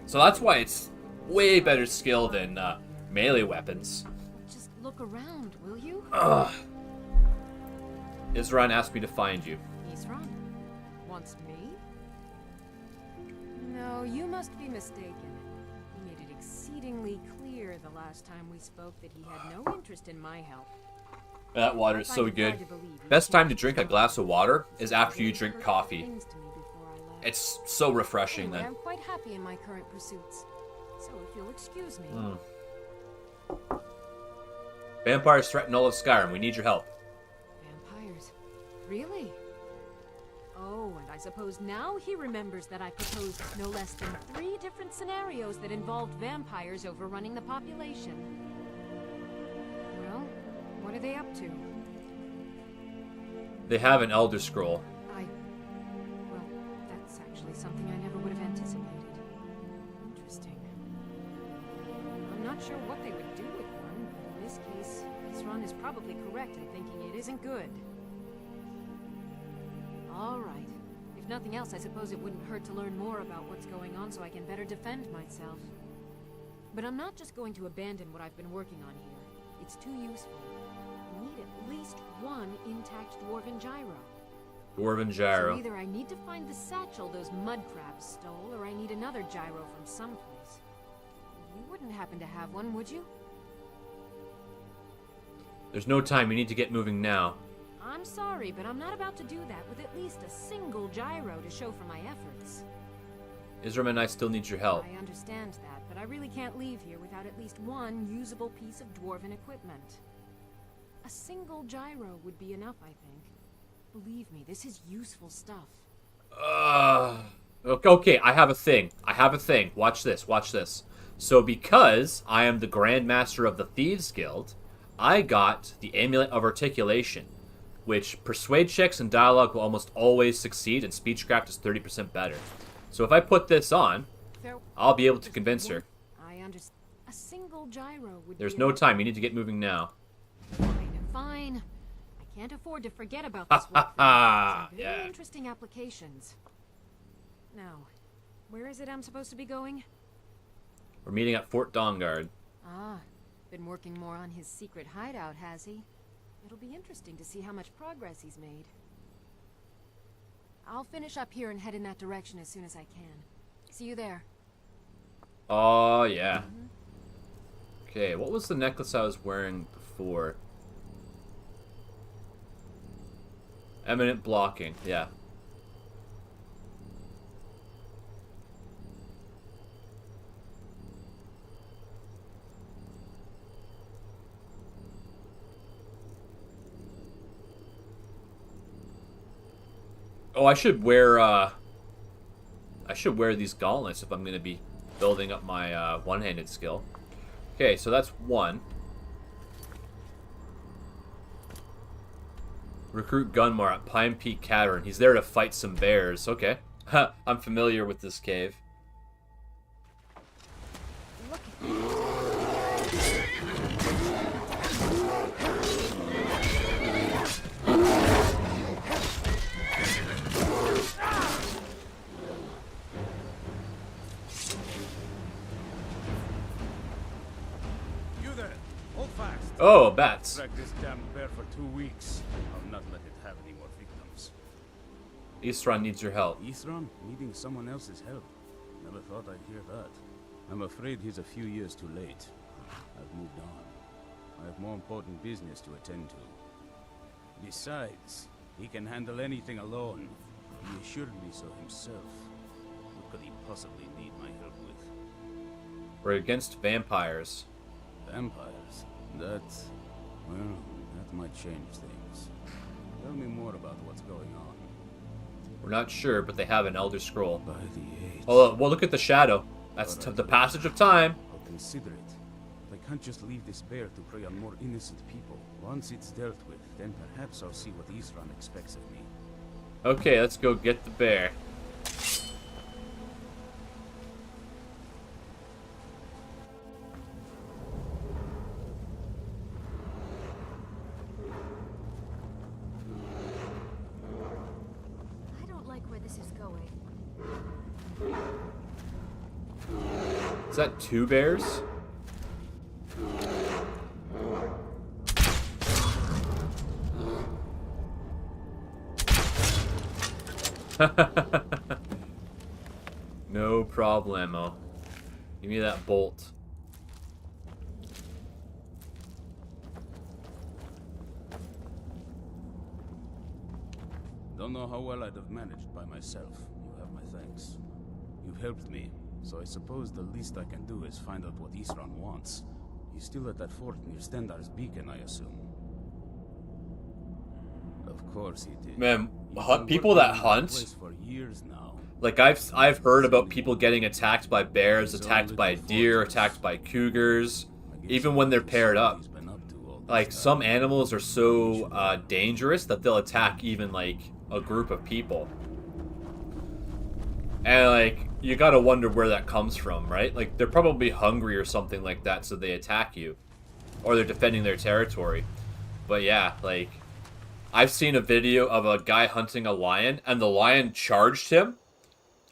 So that's why it's way better skill than melee weapons. Just look around, will you? Isran asked me to find you. Isran? wants me? No, you must be mistaken. He made it exceedingly clear the last time we spoke that he had no interest in my help. That water is so good. Best time to drink a glass of water is after you drink coffee. It's so refreshing Anyway, then. I'm quite happy in my current pursuits. So if you'll excuse me. Vampires threaten all of Skyrim. We need your help. Vampires? Really? Oh, and I suppose now he remembers that I proposed no less than 3 different scenarios that involved vampires overrunning the population. Well, what are they up to? They have an Elder Scroll. Well, that's actually something I never would have anticipated. Interesting. I'm not sure what they would do with one, but in this case, Isran is probably correct in thinking it isn't good. All right. If nothing else, I suppose it wouldn't hurt to learn more about what's going on so I can better defend myself. But I'm not just going to abandon what I've been working on here. It's too useful. I need at least one intact dwarven gyro. Dwarven gyro. So either I need to find the satchel those mud crabs stole, or I need another gyro from someplace. You wouldn't happen to have one, would you? There's no time. You need to get moving now. I'm sorry, but I'm not about to do that with at least a single gyro to show for my efforts. Isram and I still need your help. I understand that, but I really can't leave here without at least one usable piece of dwarven equipment. A single gyro would be enough, I think. Believe me, this is useful stuff. Okay, I have a thing. Watch this, watch this. So because I am the Grand Master of the Thieves Guild, I got the Amulet of Articulation, which persuade checks and dialogue will almost always succeed, and speechcraft is 30% better. So if I put this on, I'll be able to convince her. I understand. A single gyro would There's be no enough. time. You need to get moving now. Fine. I can't afford to forget about this one. Some very interesting applications. Now, where is it I'm supposed to be going? We're meeting at Fort Dawnguard. Ah, been working more on his secret hideout, has he? It'll be interesting to see how much progress he's made. I'll finish up here and head in that direction as soon as I can. See you there. Oh, yeah. Okay, what was the necklace I was wearing before? Eminent blocking, yeah. Oh, I should wear these gauntlets if I'm going to be building up my one-handed skill. Okay, so that's one. Recruit Gunnar at Pine Peak Cavern. He's there to fight some bears. Okay. I'm familiar with this cave. You there! Hold fast! Oh, bats. Drag this damn bear for 2 weeks. I'll not let it have any more victims. Isran needs your help. Isran needing someone else's help. Never thought I'd hear that. I'm afraid he's a few years too late. I've moved on. I have more important business to attend to. Besides, he can handle anything alone. He assured me so himself. What could he possibly need my help with? We're against vampires. Vampires? That might change things. Tell me more about what's going on. We're not sure, but they have an Elder Scroll. By the age. Oh, well, look at the shadow. That's the passage of time. I'll consider it. But I can't just leave this bear to prey on more innocent people. Once it's dealt with, then perhaps I'll see what Isran expects of me. Okay, let's go get the bear. I don't like where this is going. Is that 2 bears? No problemo. Give me that bolt. Don't know how well I'd have managed by myself. You have my thanks. You've helped me, so I suppose the least I can do is find out what Isran wants. He's still at that fort near Stendar's beacon, I assume. Of course he did. Man, people that hunt, for years now. like I've heard about people getting attacked by bears, attacked by deer, attacked by cougars, even when they're paired up. Like some animals are so dangerous that they'll attack even like a group of people. And like you gotta wonder where that comes from, right? Like they're probably hungry or something like that, so they attack you, or they're defending their territory. But yeah, like I've seen a video of a guy hunting a lion, and the lion charged him,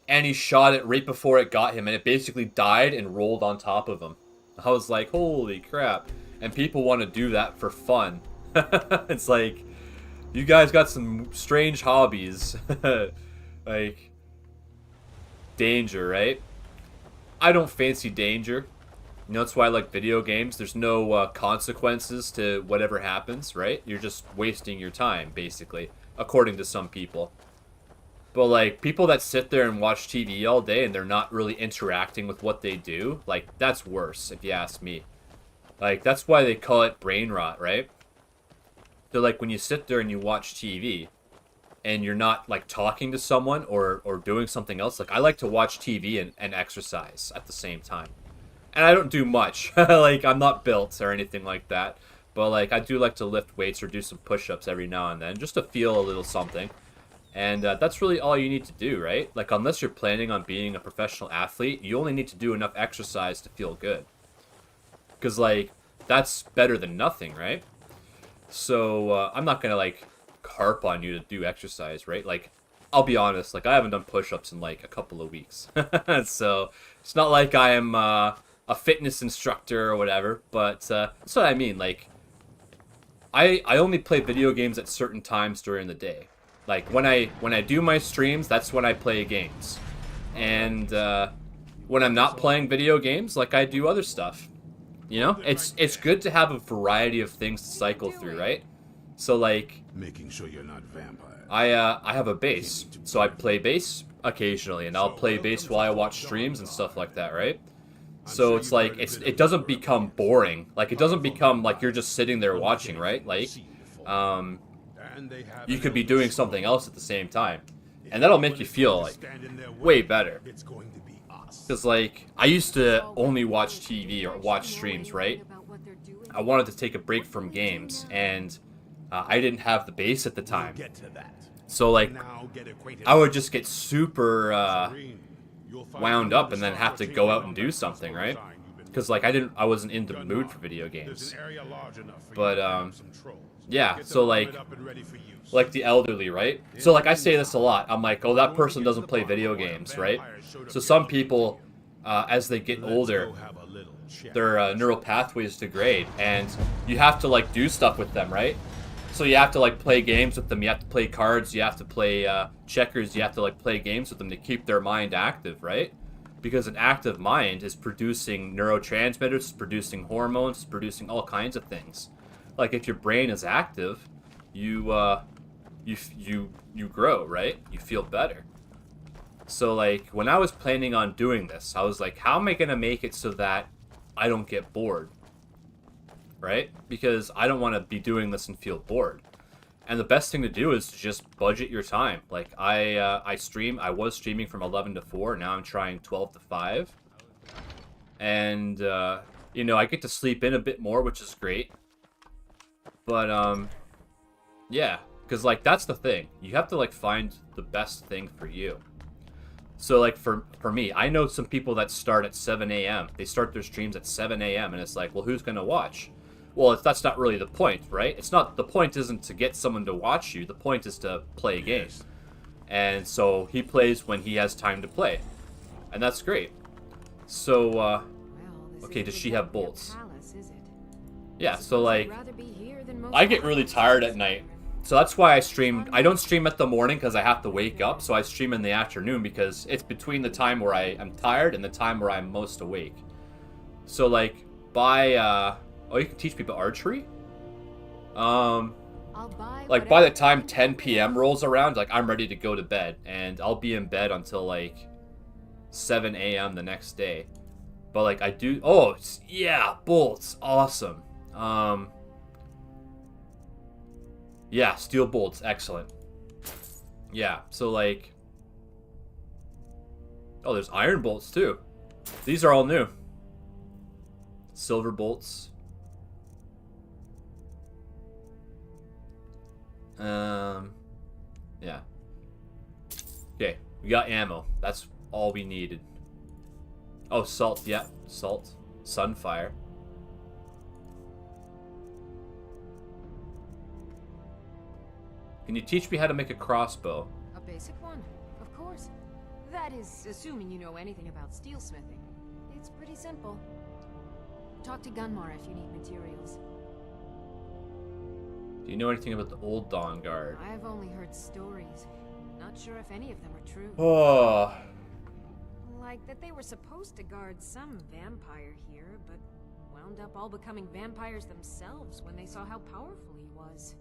and he shot it right before it got him, and it basically died and rolled on top of him. I was like, holy crap. And people want to do that for fun. It's like, you guys got some strange hobbies. Like, danger, right? I don't fancy danger. You know, that's why I like video games. There's no consequences to whatever happens, right? You're just wasting your time, basically, according to some people. But, like, people that sit there and watch TV all day and they're not really interacting with what they do, like, that's worse, if you ask me. Like, that's why they call it brain rot, right? So, like, when you sit there and you watch TV and you're not, like, talking to someone or doing something else, like, I like to watch TV and exercise at the same time. And I don't do much. Like, I'm not built or anything like that. But, like, I do like to lift weights or do some push-ups every now and then just to feel a little something. And that's really all you need to do, right? Like, unless you're planning on being a professional athlete, you only need to do enough exercise to feel good. Because, like, that's better than nothing, right? So, I'm not going to, like, harp on you to do exercise, right? Like, I'll be honest, like, I haven't done push-ups in, like, a couple of weeks. So, it's not like I am a fitness instructor or whatever, but that's what I mean. Like, I only play video games at certain times during the day. Like, when I do my streams, that's when I play games. And when I'm not playing video games, like, I do other stuff. You know, it's good to have a variety of things to cycle through, right? So like, making sure you're not vampire. I have a bass, so I play bass occasionally, and I'll play bass while I watch streams and stuff like that, right? So it's like it doesn't become boring. Like it doesn't become like you're just sitting there watching, right? Like, you could be doing something else at the same time, and that'll make you feel like way better. Because, like, I used to only watch TV or watch streams, right? I wanted to take a break from games, and I didn't have the base at the time. So, like, I would just get super wound up and then have to go out and do something, right? Because, like, I wasn't in the mood for video games. But, yeah, so, like the elderly, right? So, like, I say this a lot. I'm like, oh, that person doesn't play video games, right? So some people, as they get older, their neural pathways degrade, and you have to, like, do stuff with them, right? So you have to, like, play games with them, you have to play cards, you have to play checkers, you have to, like, play games with them to keep their mind active, right? Because an active mind is producing neurotransmitters, it's producing hormones, it's producing all kinds of things. Like, if your brain is active, you grow, right? You feel better. So, like, when I was planning on doing this, I was like, how am I going to make it so that I don't get bored? Right? Because I don't want to be doing this and feel bored. And the best thing to do is to just budget your time. Like, I was streaming from 11 to 4, now I'm trying 12 to 5. And, you know, I get to sleep in a bit more, which is great. But, yeah. Because, like, that's the thing. You have to, like, find the best thing for you. So, like, for me, I know some people that start at 7 a.m. They start their streams at 7 a.m. And it's like, well, who's going to watch? Well, that's not really the point, right? It's not, the point isn't to get someone to watch you. The point is to play a game. And so he plays when he has time to play. And that's great. So, okay, does she have bolts? Yeah, so, like, I get really tired at night. So that's why I stream. I don't stream at the morning because I have to wake up. So I stream in the afternoon because it's between the time where I am tired and the time where I'm most awake. So like by oh, you can teach people archery. Like by the time 10 p.m. rolls around, like I'm ready to go to bed, and I'll be in bed until like 7 a.m. the next day. But like I do. Oh yeah, bolts, awesome. Yeah, steel bolts, excellent. Yeah, so like... Oh, there's iron bolts too. These are all new. Silver bolts. Yeah. Okay, we got ammo. That's all we needed. Oh, salt, yeah, salt. Sunfire. Can you teach me how to make a crossbow? A basic one, of course. That is, assuming you know anything about steelsmithing. It's pretty simple. Talk to Gunnar if you need materials. Do you know anything about the old Dawnguard? I've only heard stories. Not sure if any of them are true. Oh. Like that they were supposed to guard some vampire here, but wound up all becoming vampires themselves when they saw how powerful he was.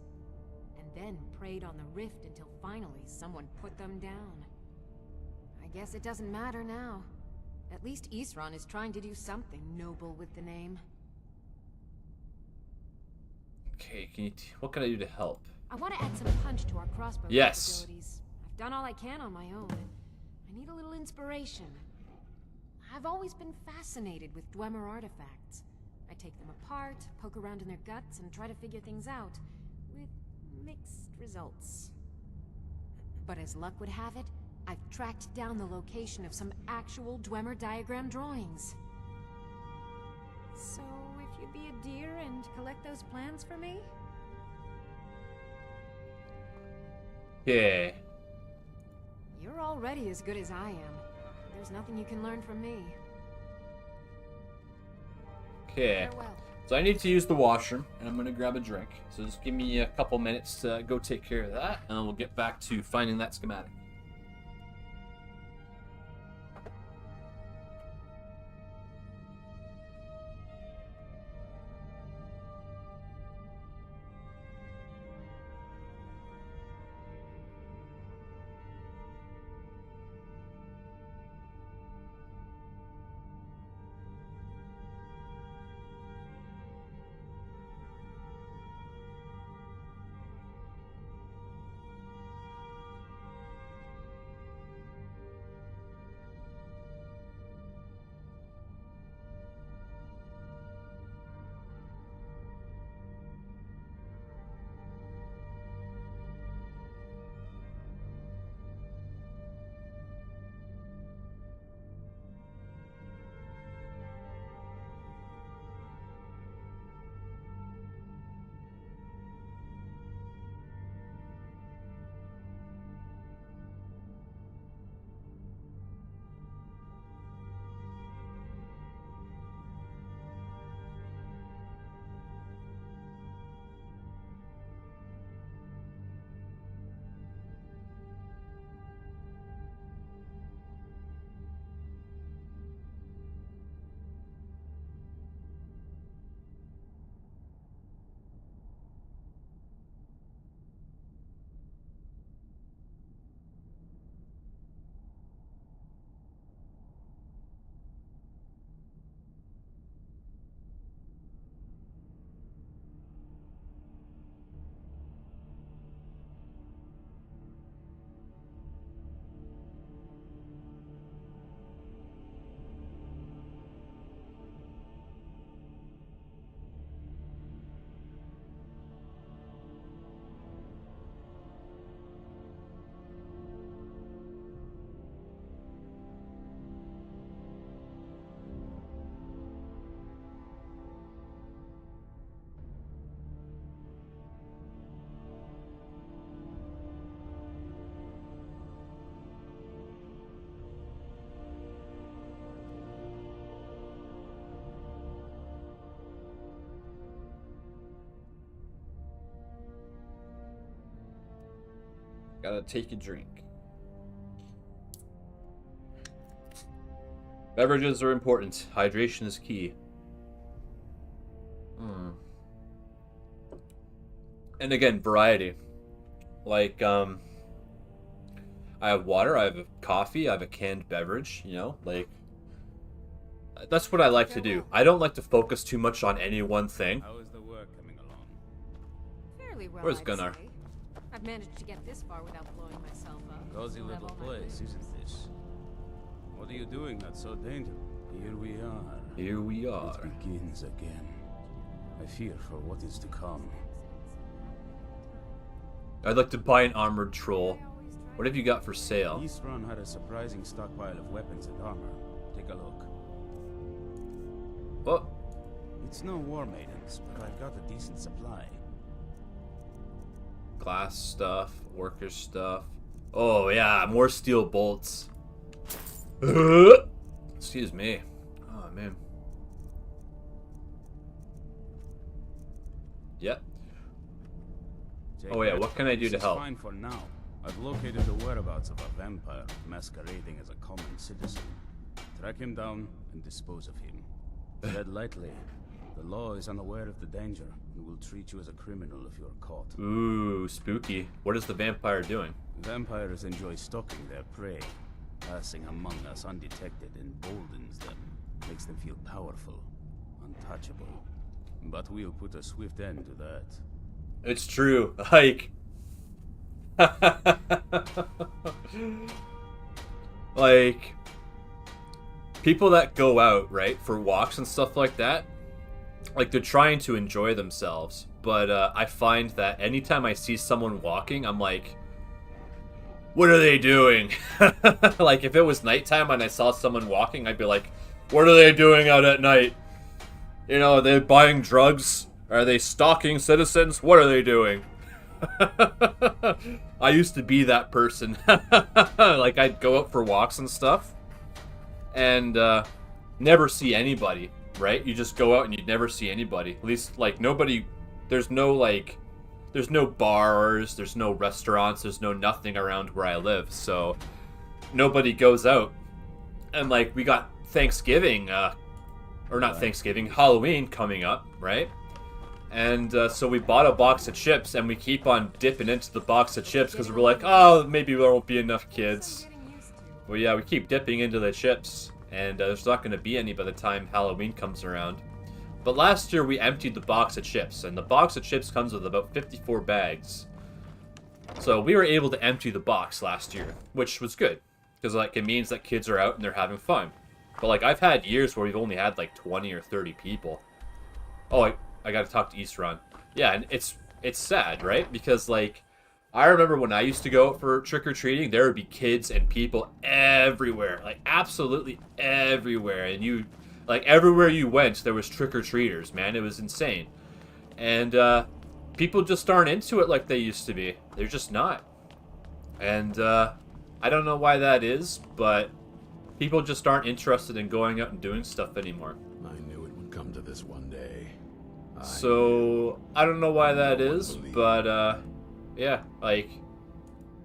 And then preyed on the rift until finally someone put them down. I guess it doesn't matter now. At least Isran is trying to do something noble with the name. Okay, what can I do to help? I want to add some punch to our crossbow capabilities. I've done all I can on my own. I need a little inspiration. I've always been fascinated with Dwemer artifacts. I take them apart, poke around in their guts, and try to figure things out. With mixed results. But as luck would have it, I've tracked down the location of some actual Dwemer diagram drawings. So, if you'd be a dear and collect those plans for me? Yeah. You're already as good as I am. There's nothing you can learn from me. Okay. So I need to use the washroom, and I'm gonna grab a drink. So just give me a couple minutes to go take care of that, and then we'll get back to finding that schematic. Gotta take a drink. Beverages are important. Hydration is key. And again, variety. Like, I have water, I have a coffee, I have a canned beverage, you know? Like, that's what I like to do. I don't like to focus too much on any one thing. How is the work coming along? Fairly well, Where's I'd Gunnar? say. I've managed to get this far without blowing myself up. Cozy Still have little all my place, fingers. isn't this? What are you doing that's so dangerous? Here we are. Here we are. It begins again. I fear for what is to come. I'd like to buy an armored troll. What have you got for sale? Eastron had a surprising stockpile of weapons and armor. Take a look. What? It's no war maidens, but I've got a decent supply. Glass stuff, worker stuff. Oh yeah, more steel bolts. Excuse me. Oh man. Yep. Oh yeah, what can I do to help? Fine for now. I've located the whereabouts of a vampire masquerading as a common citizen. Track him down and dispose of him. Tread lightly. The law is unaware of the danger and will treat you as a criminal if you are caught. Ooh, spooky. What is the vampire doing? Vampires enjoy stalking their prey. Passing among us undetected emboldens them, makes them feel powerful, untouchable. But we'll put a swift end to that. It's true. Like, like, people that go out, right, for walks and stuff like that, like, they're trying to enjoy themselves. But I find that anytime I see someone walking, I'm like, what are they doing? Like, if it was nighttime and I saw someone walking, I'd be like, what are they doing out at night? You know, are they buying drugs? Are they stalking citizens? What are they doing? I used to be that person. Like, I'd go out for walks and stuff and never see anybody, right? You just go out and you'd never see anybody. At least, like, nobody, there's no bars, there's no restaurants, there's no nothing around where I live, so nobody goes out. And, like, we got Thanksgiving, or not Thanksgiving, Halloween coming up, right? And so we bought a box of chips, and we keep on dipping into the box of chips because we're like, oh, maybe there won't be enough kids. Well, yeah, we keep dipping into the chips, and there's not going to be any by the time Halloween comes around. But last year we emptied the box of chips, and the box of chips comes with about 54 bags. So we were able to empty the box last year, which was good, because, like, it means that kids are out and they're having fun. But, like, I've had years where we've only had like 20 or 30 people. Oh, I gotta talk to Eastron. Yeah, and it's sad, right? Because, like, I remember when I used to go out for trick-or-treating, there would be kids and people everywhere. Like, absolutely everywhere. And you, like, everywhere you went, there was trick-or-treaters, man. It was insane. And people just aren't into it like they used to be. They're just not. And I don't know why that is, but people just aren't interested in going out and doing stuff anymore. I knew it would come to this one day. So, I don't know why that is, but, yeah, like...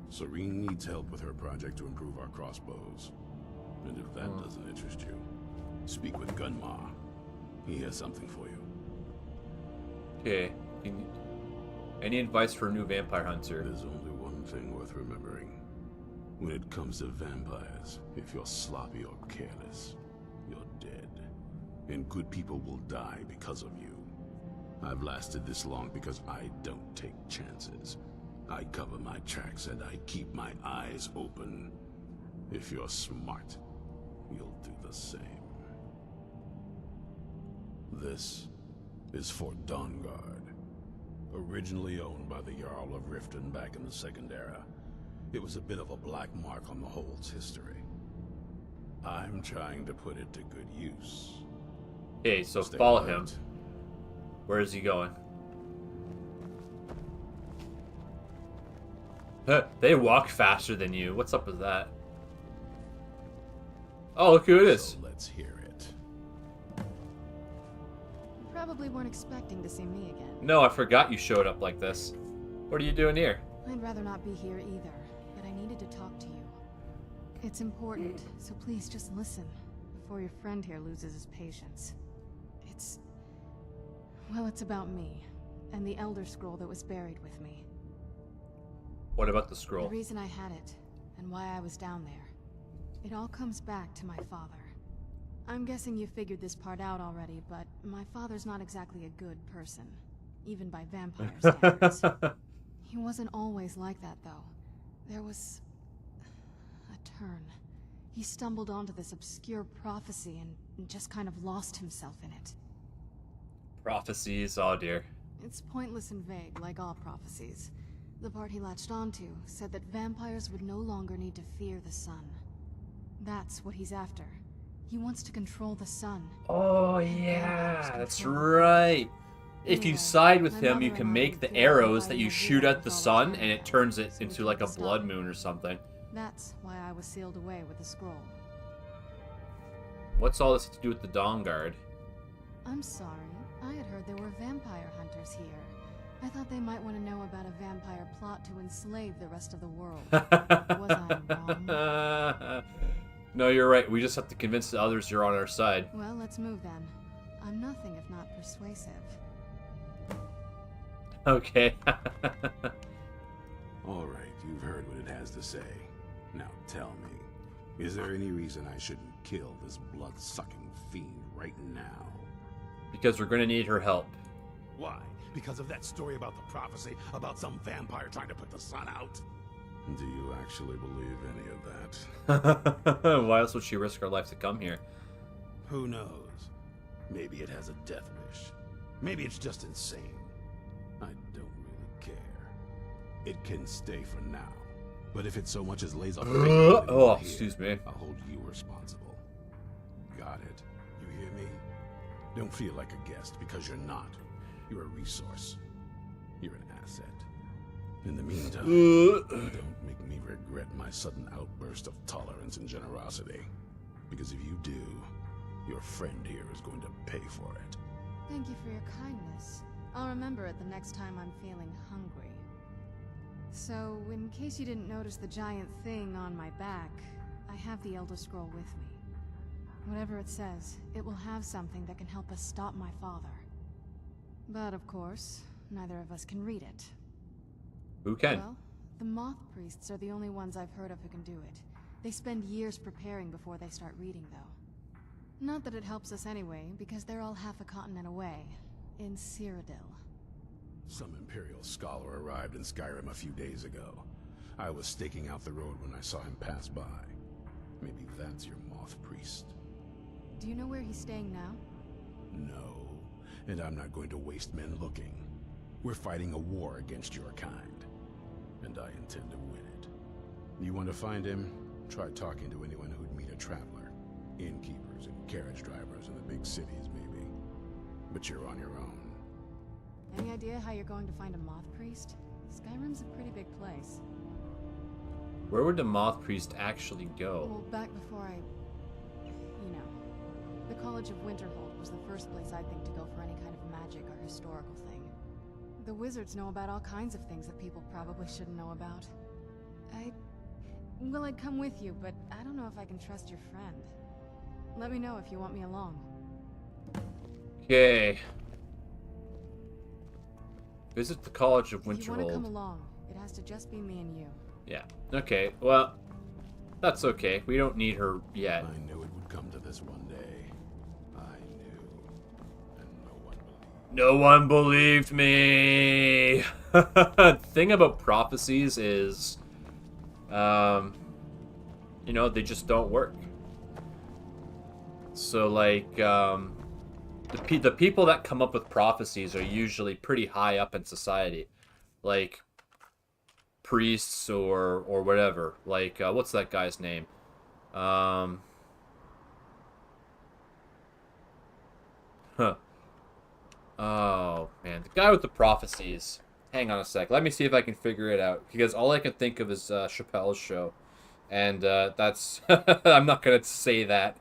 Sorine needs help with her project to improve our crossbows. And if that doesn't interest you, speak with Gunnar. He has something for you. Okay. Any advice for a new vampire hunter? There's only one thing worth remembering. When it comes to vampires, if you're sloppy or careless, you're dead. And good people will die because of you. I've lasted this long because I don't take chances. I cover my tracks and I keep my eyes open. If you're smart, you'll do the same. This is Fort Dawnguard. Originally owned by the Jarl of Riften back in the Second Era, it was a bit of a black mark on the Hold's history. I'm trying to put it to good use. Okay, so Stay follow alert. him. Where is he going? They walk faster than you. What's up with that? Oh, look who it is. So let's hear it. You probably weren't expecting to see me again. No, I forgot you showed up like this. What are you doing here? I'd rather not be here either, but I needed to talk to you. It's important, so please just listen, before your friend here loses his patience. Well, it's about me, and the Elder Scroll that was buried with me. What about the scroll? The reason I had it, and why I was down there. It all comes back to my father. I'm guessing you figured this part out already, but my father's not exactly a good person, even by vampire standards. He wasn't always like that, though. There was a turn. He stumbled onto this obscure prophecy and just kind of lost himself in it. Prophecies, oh dear. It's pointless and vague, like all prophecies. The part he latched onto said that vampires would no longer need to fear the sun. That's what he's after. He wants to control the sun. Oh yeah, that's right. If you side with him, you can make the arrows that you shoot at the sun, and it turns it into like a blood moon or something. That's why I was sealed away with the scroll. What's all this to do with the Dawnguard? I'm sorry. I had heard there were vampire hunters here. I thought they might want to know about a vampire plot to enslave the rest of the world. Was I wrong? No, you're right. We just have to convince the others you're on our side. Well, let's move then. I'm nothing if not persuasive. Okay. All right, you've heard what it has to say. Now tell me, is there any reason I shouldn't kill this blood-sucking fiend right now? Because we're going to need her help. Why? Because of that story about the prophecy about some vampire trying to put the sun out? Do you actually believe any of that? Why else would she risk her life to come here? Who knows? Maybe it has a death wish. Maybe it's just insane. I don't really care. It can stay for now. But if it so much as lays up oh, excuse me. I'll hold you responsible. Got it. You hear me? Don't feel like a guest, because you're not. You're a resource. You're an asset. In the meantime, don't make me regret my sudden outburst of tolerance and generosity. Because if you do, your friend here is going to pay for it. Thank you for your kindness. I'll remember it the next time I'm feeling hungry. So, in case you didn't notice the giant thing on my back, I have the Elder Scroll with me. Whatever it says, it will have something that can help us stop my father. But of course, neither of us can read it. Who can? Well, the moth priests are the only ones I've heard of who can do it. They spend years preparing before they start reading, though. Not that it helps us anyway, because they're all half a continent away, in Cyrodiil. Some Imperial scholar arrived in Skyrim a few days ago. I was staking out the road when I saw him pass by. Maybe that's your moth priest. Do you know where he's staying now? No, and I'm not going to waste men looking. We're fighting a war against your kind, and I intend to win it. You want to find him? Try talking to anyone who'd meet a traveler. Innkeepers and carriage drivers in the big cities, maybe. But you're on your own. Any idea how you're going to find a moth priest? Skyrim's a pretty big place. Where would the moth priest actually go? Well, back before you know. The College of Winterhold was the first place I'd think to go for any kind of magic or historical thing. The wizards know about all kinds of things that people probably shouldn't know about. I'd come with you, but I don't know if I can trust your friend. Let me know if you want me along. Okay. Visit the College of Winterhold. If you want to come along, it has to just be me and you. Yeah. Okay, well, that's okay. We don't need her yet. I knew it would come to this one day. I knew. And no one believed. No one believed me! Thing about prophecies is, you know, they just don't work. So, like, the people that come up with prophecies are usually pretty high up in society. Like, priests or whatever. Like, what's that guy's name? Huh. Oh, man. The guy with the prophecies. Hang on a sec. Let me see if I can figure it out. Because all I can think of is Chappelle's show. And that's... I'm not going to say that.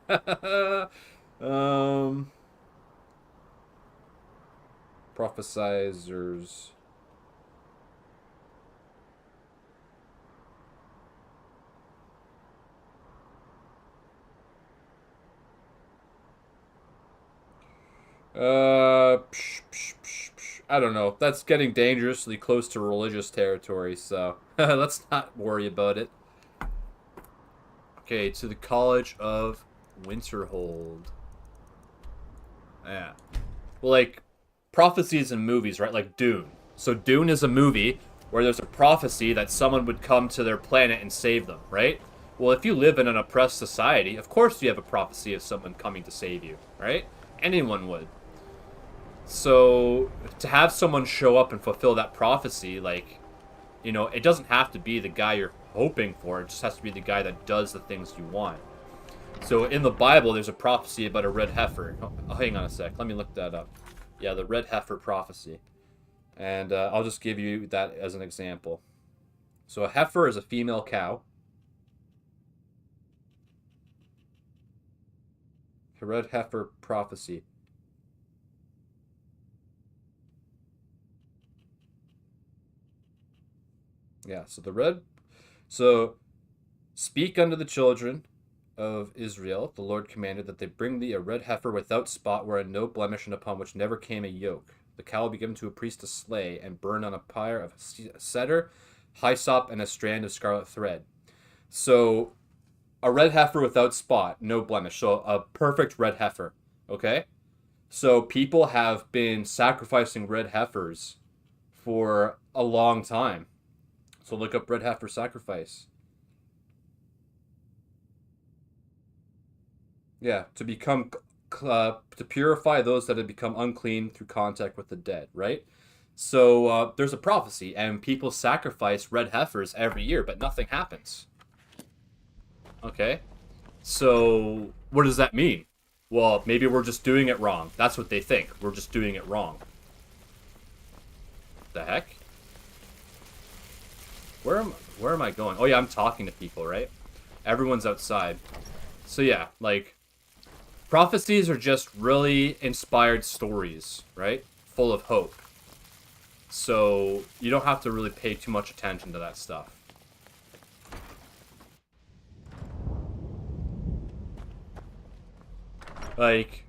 Prophesizers. I don't know. That's getting dangerously close to religious territory, so let's not worry about it. Okay, to the College of Winterhold. Yeah. Well, like, prophecies in movies, right? Like Dune. So Dune is a movie where there's a prophecy that someone would come to their planet and save them, right? Well, if you live in an oppressed society, of course you have a prophecy of someone coming to save you, right? Anyone would. So, to have someone show up and fulfill that prophecy, like, you know, it doesn't have to be the guy you're hoping for. It just has to be the guy that does the things you want. So, in the Bible, there's a prophecy about a red heifer. Oh, hang on a sec. Let me look that up. Yeah, the red heifer prophecy. And I'll just give you that as an example. So, a heifer is a female cow. A red heifer prophecy. Yeah, so speak unto the children of Israel, the Lord commanded that they bring thee a red heifer without spot, wherein no blemish, and upon which never came a yoke. The cow will be given to a priest to slay, and burn on a pyre of cedar, hyssop, and a strand of scarlet thread. So, a red heifer without spot, no blemish. So, a perfect red heifer, okay? So, people have been sacrificing red heifers for a long time. So look up red heifer sacrifice. Yeah, to become, to purify those that have become unclean through contact with the dead, right? So there's a prophecy, and people sacrifice red heifers every year, but nothing happens. Okay? So what does that mean? Well, maybe we're just doing it wrong. That's what they think. We're just doing it wrong. The heck? Where am I going? Oh yeah, I'm talking to people, right? Everyone's outside. So yeah, like, prophecies are just really inspired stories, right? Full of hope. So you don't have to really pay too much attention to that stuff. Like,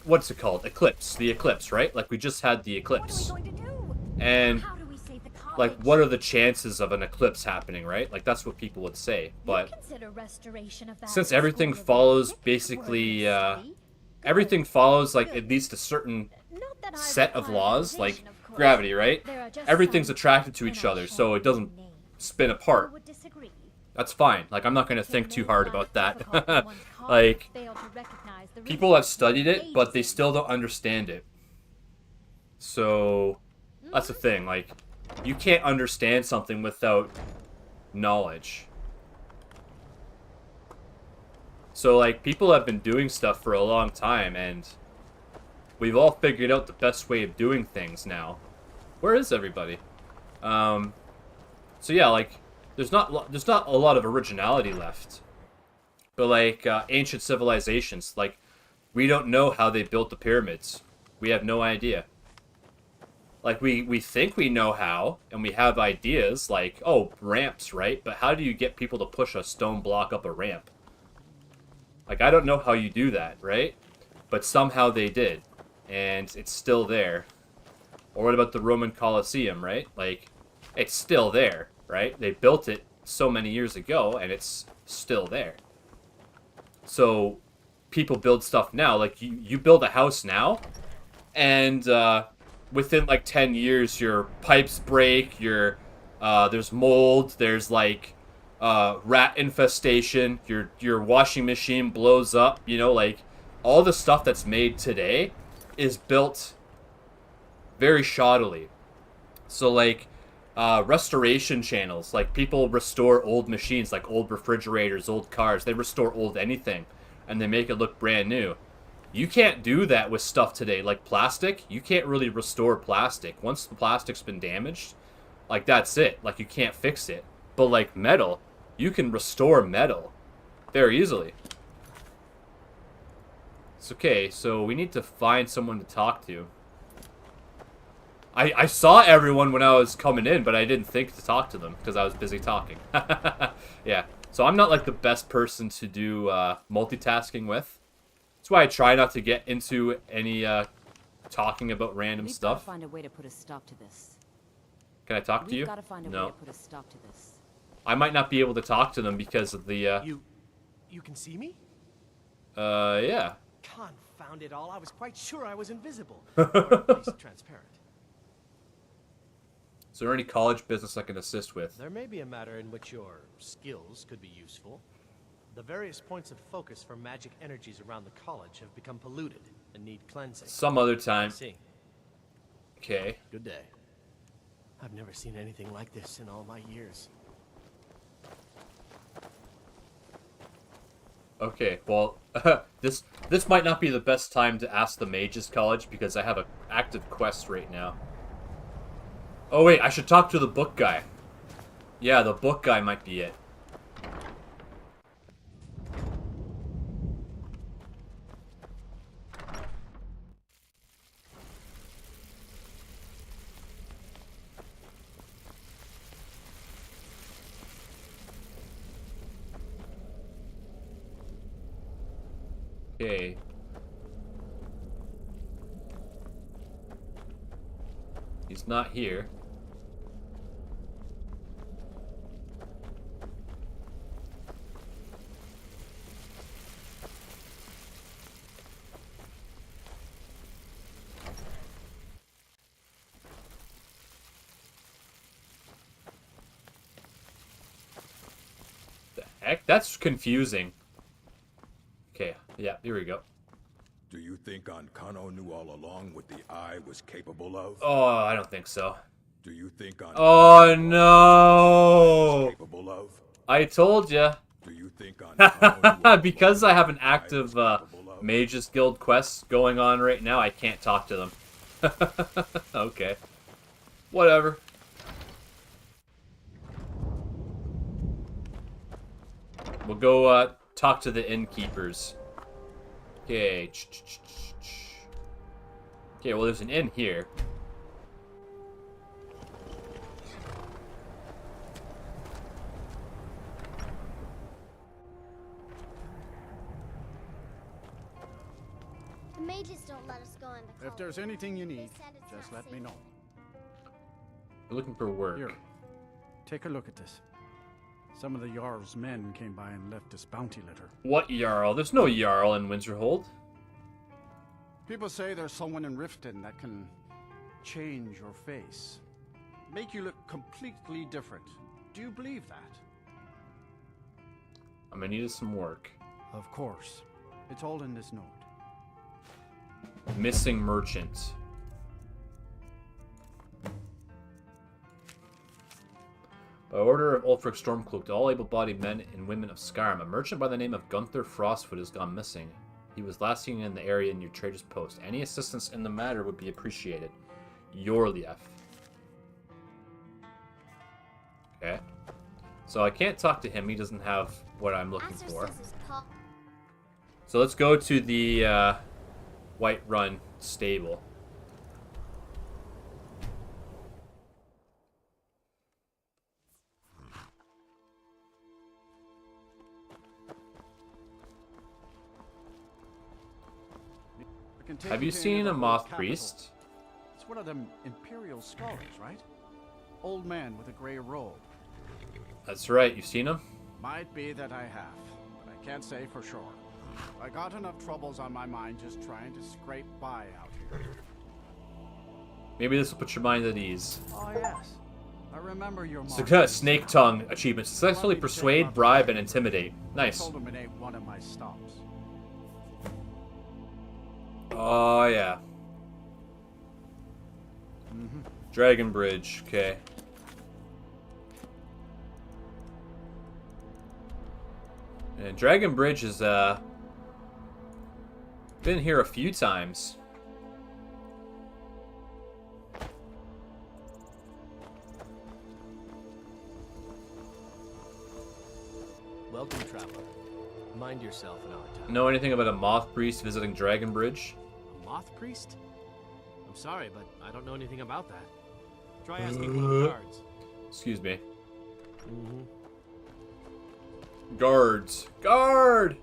what's it called? Eclipse. The eclipse, right? Like, we just had the eclipse. What are we going to do? And, How do we save the college? like, what are the chances of an eclipse happening, right? Like, that's what people would say. But Consider restoration of that since everything follows basically, everything follows, like, at least a certain set of laws, like gravity, right? Everything's attracted to each other, so it doesn't spin apart. That's fine. Like, I'm not going to think too hard about that. Like, people have studied it, but they still don't understand it. So, that's the thing. Like, you can't understand something without knowledge. So, like, people have been doing stuff for a long time, and we've all figured out the best way of doing things now. Where is everybody? So yeah, like, there's not a lot of originality left. But like ancient civilizations, like, we don't know how they built the pyramids. We have no idea. Like, we think we know how, and we have ideas like, oh, ramps, right? But how do you get people to push a stone block up a ramp? Like, I don't know how you do that, right? But somehow they did, and it's still there. Or what about the Roman Colosseum, right? Like, it's still there, right? They built it so many years ago, and it's still there. So, people build stuff now. Like, you build a house now, and within, like, 10 years, your pipes break, there's mold, there's, like, rat infestation, your washing machine blows up, you know, like, all the stuff that's made today is built very shoddily. So, like, restoration channels, like, people restore old machines, like old refrigerators, old cars, they restore old anything, and they make it look brand new. You can't do that with stuff today, like plastic. You can't really restore plastic. Once the plastic's been damaged, like, that's it. Like, you can't fix it. But, like, metal, you can restore metal very easily. It's okay, so we need to find someone to talk to. I saw everyone when I was coming in, but I didn't think to talk to them because I was busy talking. Yeah, so I'm not, like, the best person to do multitasking with. That's why I try not to get into any talking about random We've stuff. Gotta find a way to put a stop to this. Can I talk to you? We've gotta find a way No. to put a stop to this. I might not be able to talk to them because of the. You can see me? Yeah. Confound it all! I was quite sure I was invisible, or at least transparent. Is there any college business I can assist with? There may be a matter in which your skills could be useful. The various points of focus for magic energies around the college have become polluted and need cleansing. Some other time. I see. Okay. Good day. I've never seen anything like this in all my years. Okay, well, this might not be the best time to ask the Mages College because I have an active quest right now. Oh wait, I should talk to the book guy. Yeah, the book guy might be it. Okay. He's not here. The heck? That's confusing. Okay, yeah, here we go. Do you think Ankano knew all along what the Eye was capable of? Oh, I don't think so. Do you think Ankano Oh no! was capable of? I told ya. Do you think Ankano because I have an active Mages Guild quest going on right now, I can't talk to them. Okay. Whatever. We'll go talk to the innkeepers. Okay. Okay, well there's an inn here. The mages don't let us go in the If there's anything you need, just let me know. We're looking for work. Here, take a look at this. Some of the Jarl's men came by and left this bounty letter. What Jarl? There's no Jarl in Windsorhold. People say there's someone in Riften that can change your face. Make you look completely different. Do you believe that? I'm gonna need some work. Of course. It's all in this note. Missing merchant. By order of Ulfric Stormcloak, to all able-bodied men and women of Skyrim, a merchant by the name of Gunther Frostfoot has gone missing. He was last seen in the area near Trader's Post. Any assistance in the matter would be appreciated. Yorlief. Okay. So I can't talk to him. He doesn't have what I'm looking for. So let's go to the Whiterun stable. Have you seen a moth priest? It's one of them Imperial scholars, right? Old man with a grey robe. That's right. You've seen him? Might be that I have, but I can't say for sure. I got enough troubles on my mind just trying to scrape by out here. Maybe this will put your mind at ease. Oh yes, I remember your Snake Tongue achievement. Successfully persuade, bribe, and intimidate. Nice. I told him it ain't one of my stops. Oh, yeah. Dragon Bridge, okay. And Dragon Bridge has been here a few times. Welcome, traveler. Mind yourself in our time. Know anything about a moth priest visiting Dragon Bridge? A moth priest? I'm sorry, but I don't know anything about that. Try asking one of the guards. Excuse me. Guards. Guard!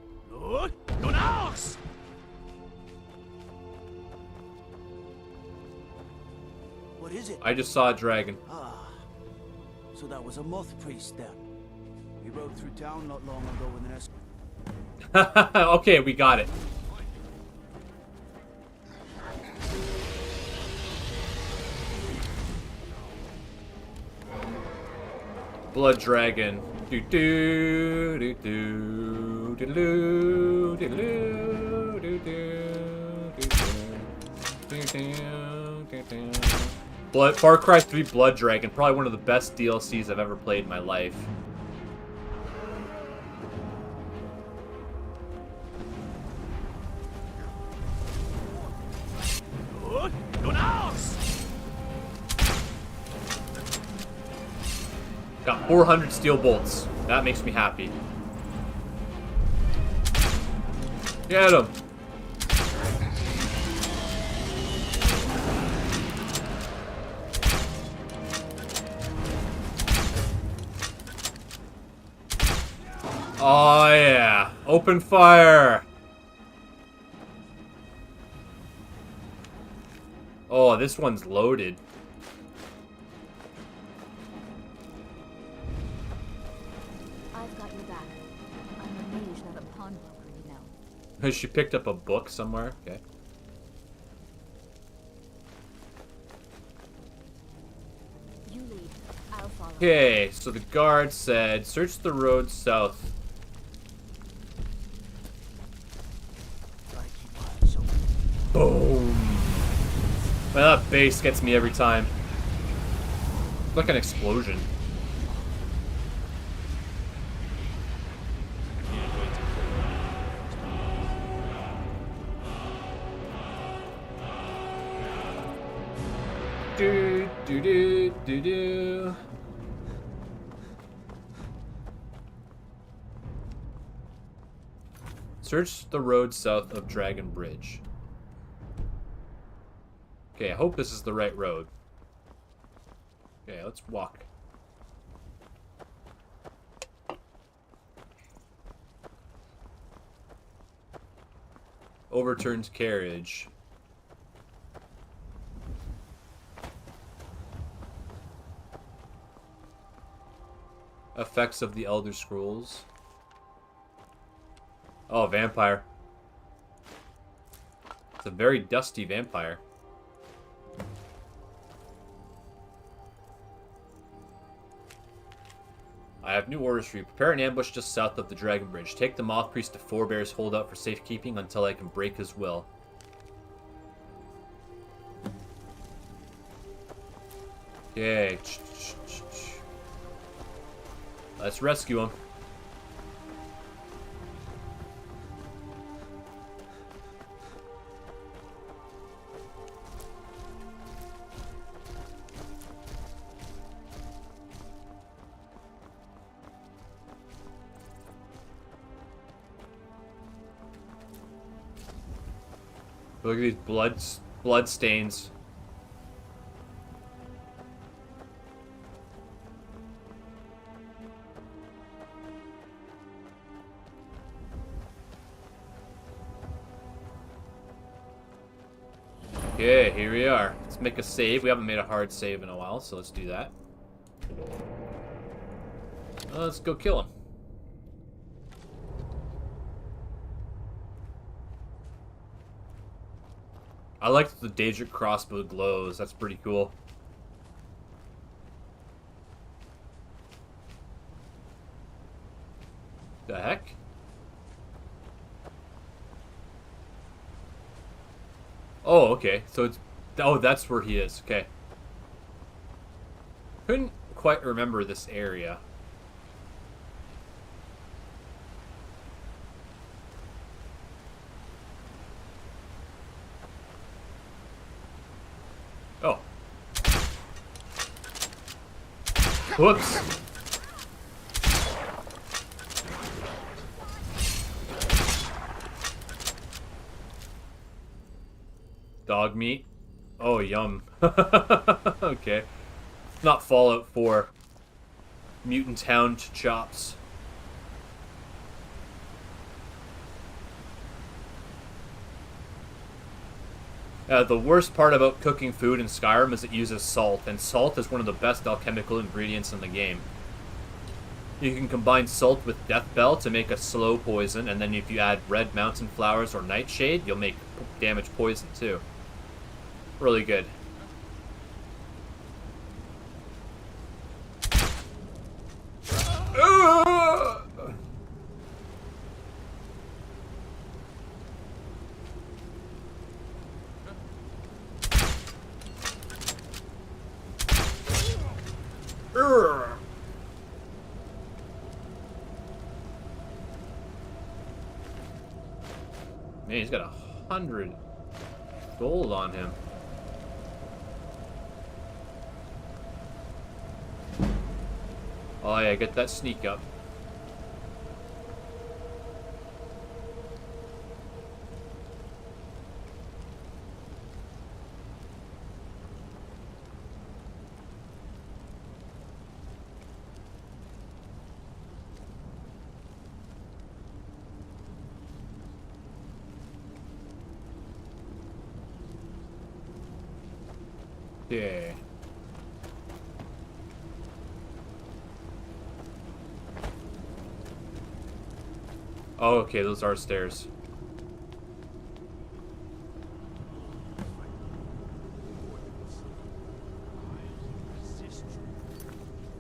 is it? I just saw a dragon. Ah, so that was a moth priest then. He rode through town not long ago with an escort. Okay, we got it. Blood dragon. Do do do do do do do do do do. Blood Far Cry 3 Blood Dragon, probably one of the best DLCs I've ever played in my life. Got 400 steel bolts. That makes me happy. Get him. Oh yeah. Open fire. Oh, this one's loaded. She picked up a book somewhere. Okay. You lead. I'll follow. Okay, so the guard said, search the road south. Boom. Man, that bass gets me every time. It's like an explosion. Do do do do do. Search the road south of Dragon Bridge. Okay, I hope this is the right road. Okay, let's walk. Overturned carriage. Effects of the Elder Scrolls. Oh, vampire. It's a very dusty vampire. I have new orders for you. Prepare an ambush just south of the Dragon Bridge. Take the Moth Priest to Forebear's holdout for safekeeping until I can break his will. Okay. Let's rescue him. Look at these blood stains. Okay, here we are. Let's make a save. We haven't made a hard save in a while, so let's do that. Let's go kill him. I like that the daedric crossbow glows. That's pretty cool. The heck? Oh, okay. So it's... Oh, that's where he is. Okay. Couldn't quite remember this area. Oh. Whoops. Dog meat. Oh, yum. Okay. Not Fallout 4. Mutant hound chops. The worst part about cooking food in Skyrim is it uses salt, and salt is one of the best alchemical ingredients in the game. You can combine salt with death bell to make a slow poison, and then if you add red mountain flowers or nightshade, you'll make damage poison too. Really good. Man, he's got 100 gold on him. Oh yeah, get that sneak up. Yeah. Oh, okay, those are stairs.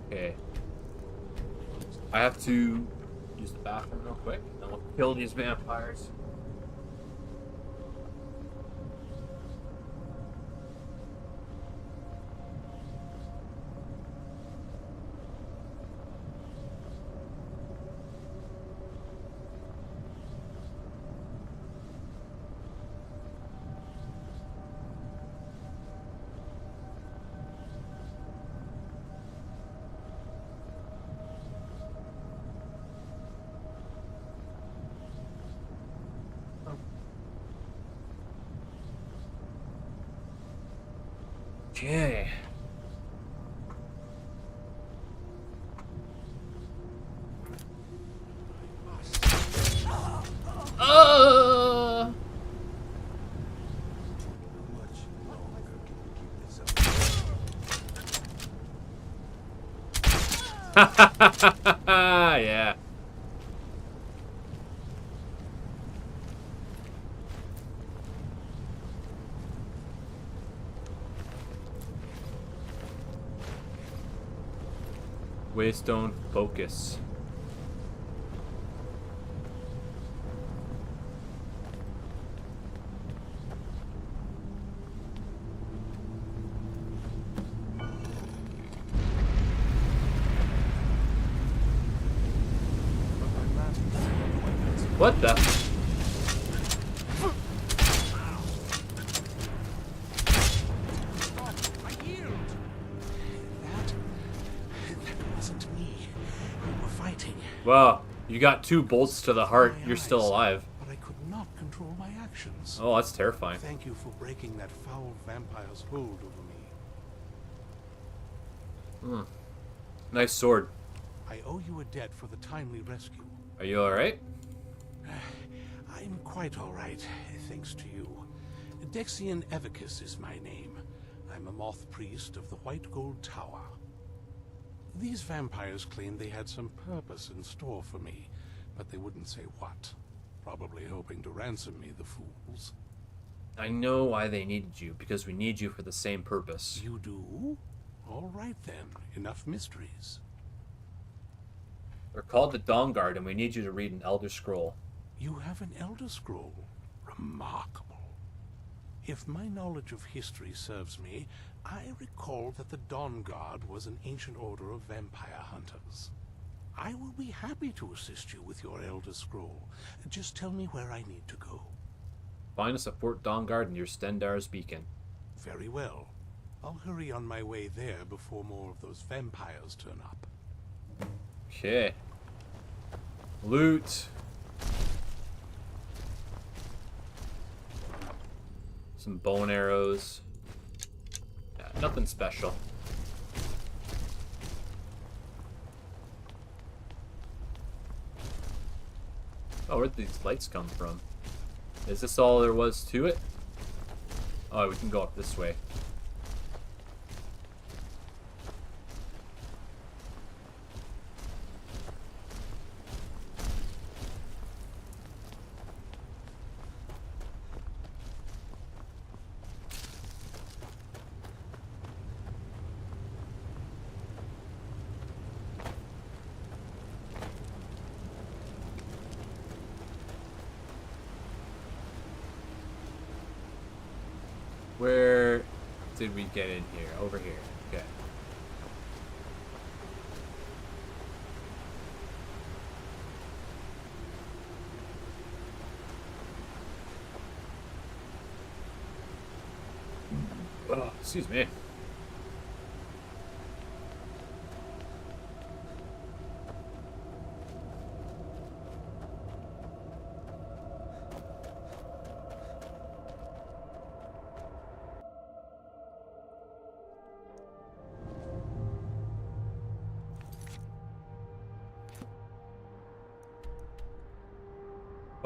Okay. I have to use the bathroom real quick, and then we'll kill these vampires. Okay. Yeah. Waystone focus. What the? Wow, you got 2 bolts to the heart. You're still alive. But I could not control my actions. Oh, that's terrifying. Thank you for breaking that foul vampire's hold over me. Nice sword. I owe you a debt for the timely rescue. Are you alright? I'm quite alright, thanks to you. Dexian Evicus is my name. I'm a moth priest of the White Gold Tower. These vampires claimed they had some purpose in store for me, but they wouldn't say what. Probably hoping to ransom me, the fools. I know why they needed you, because we need you for the same purpose. You do? All right then, enough mysteries. They're called the Dawnguard, and we need you to read an Elder Scroll. You have an Elder Scroll? Remarkable. If my knowledge of history serves me, I recall that the Dawnguard was an ancient order of vampire hunters. I will be happy to assist you with your Elder Scroll. Just tell me where I need to go. Find us at Fort Dawnguard near Stendarr's Beacon. Very well. I'll hurry on my way there before more of those vampires turn up. Okay. Loot. Some bow and arrows. Yeah, nothing special. Oh, where'd these lights come from? Is this all there was to it? Oh, we can go up this way. Where did we get in here? Over here. Okay. Oh, excuse me.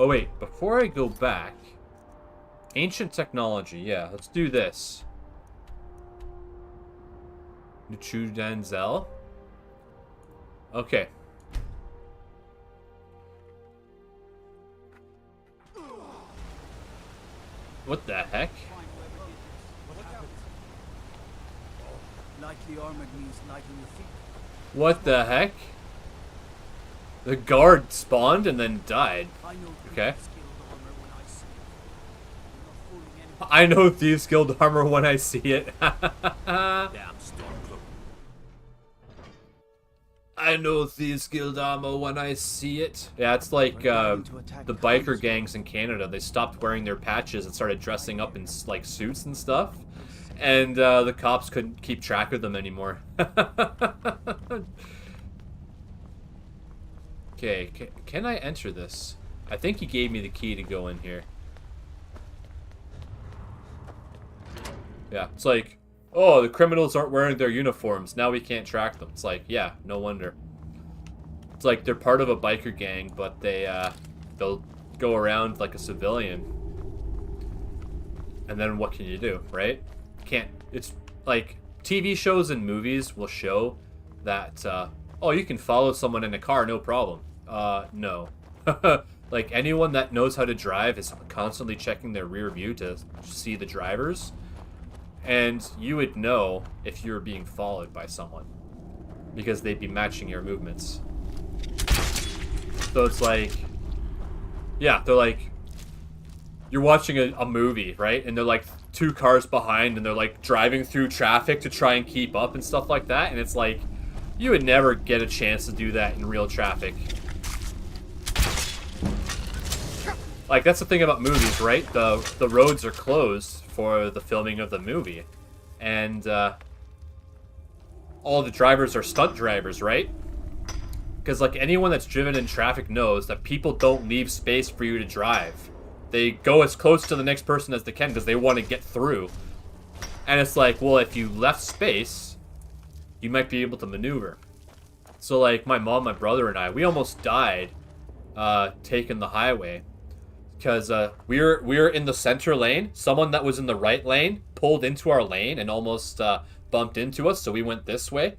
Oh wait, before I go back, ancient technology, yeah, let's do this. Nuchu Denzel. Okay. What the heck? Lightly armored means light on your feet. What the heck? The guard spawned and then died. Okay. I know Thieves Guild armor when I see it. I know Thieves Guild armor when I see it. Yeah, it's like the biker gangs in Canada. They stopped wearing their patches and started dressing up in like suits and stuff. And the cops couldn't keep track of them anymore. Okay, can I enter this? I think he gave me the key to go in here. Yeah, it's like, oh, the criminals aren't wearing their uniforms. Now we can't track them. It's like, yeah, no wonder. It's like they're part of a biker gang, but they'll go around like a civilian. And then what can you do, right? Can't. It's like TV shows and movies will show that, oh, you can follow someone in a car, no problem. No. Like, anyone that knows how to drive is constantly checking their rear view to see the drivers. And you would know if you were being followed by someone. Because they'd be matching your movements. So it's like... Yeah, they're like... You're watching a movie, right? And they're like 2 cars behind, and they're like driving through traffic to try and keep up and stuff like that. And it's like... You would never get a chance to do that in real traffic. Like, that's the thing about movies, right? The roads are closed for the filming of the movie. And, all the drivers are stunt drivers, right? Because, like, anyone that's driven in traffic knows that people don't leave space for you to drive. They go as close to the next person as they can because they want to get through. And it's like, well, if you left space, you might be able to maneuver. So, like, my mom, my brother, and I, we almost died taking the highway. Because we were in the center lane. Someone that was in the right lane pulled into our lane and almost bumped into us, so we went this way.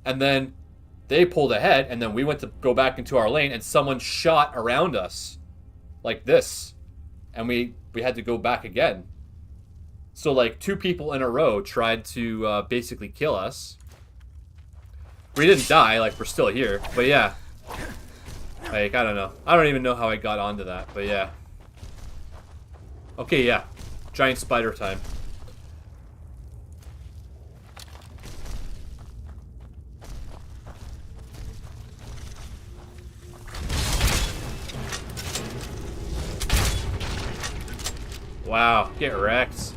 And then they pulled ahead, and then we went to go back into our lane, and someone shot around us. Like this. And we had to go back again. So, like, 2 people in a row tried to basically kill us. We didn't die, like, we're still here. But, yeah. Like, I don't know. I don't even know how I got onto that, but yeah. Okay, yeah. Giant spider time. Wow, get wrecked.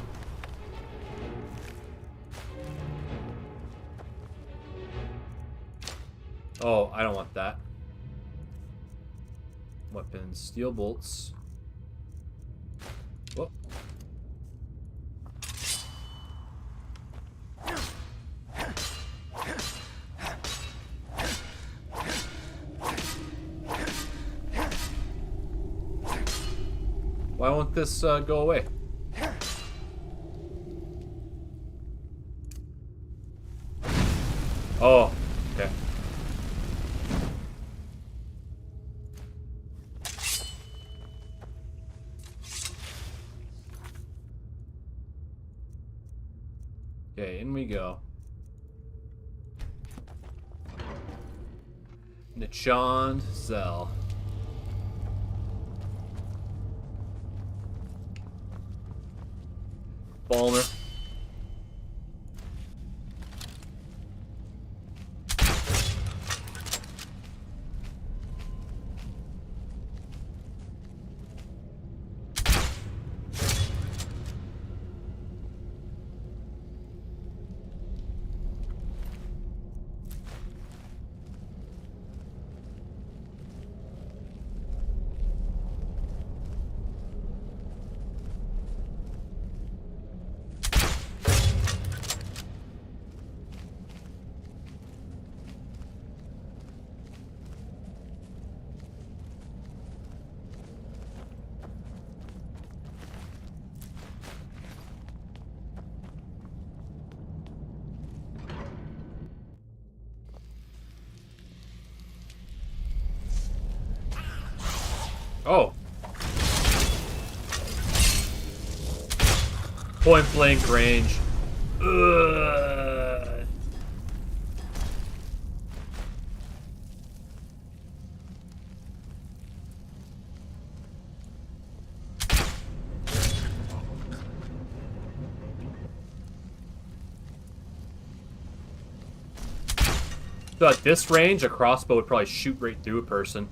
Oh, I don't want that. Weapons, steel bolts. Whoa. Why won't this go away? Okay, in we go. Nichand Zell. Balmer. Oh. Point blank range. Ugh. So at this range, a crossbow would probably shoot right through a person.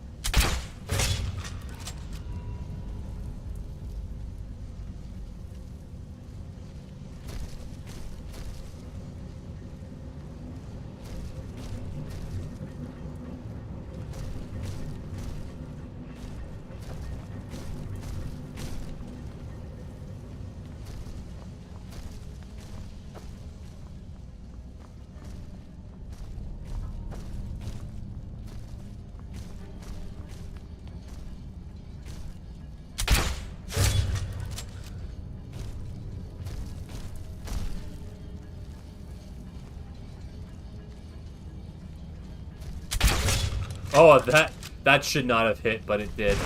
Oh, that should not have hit, but it did.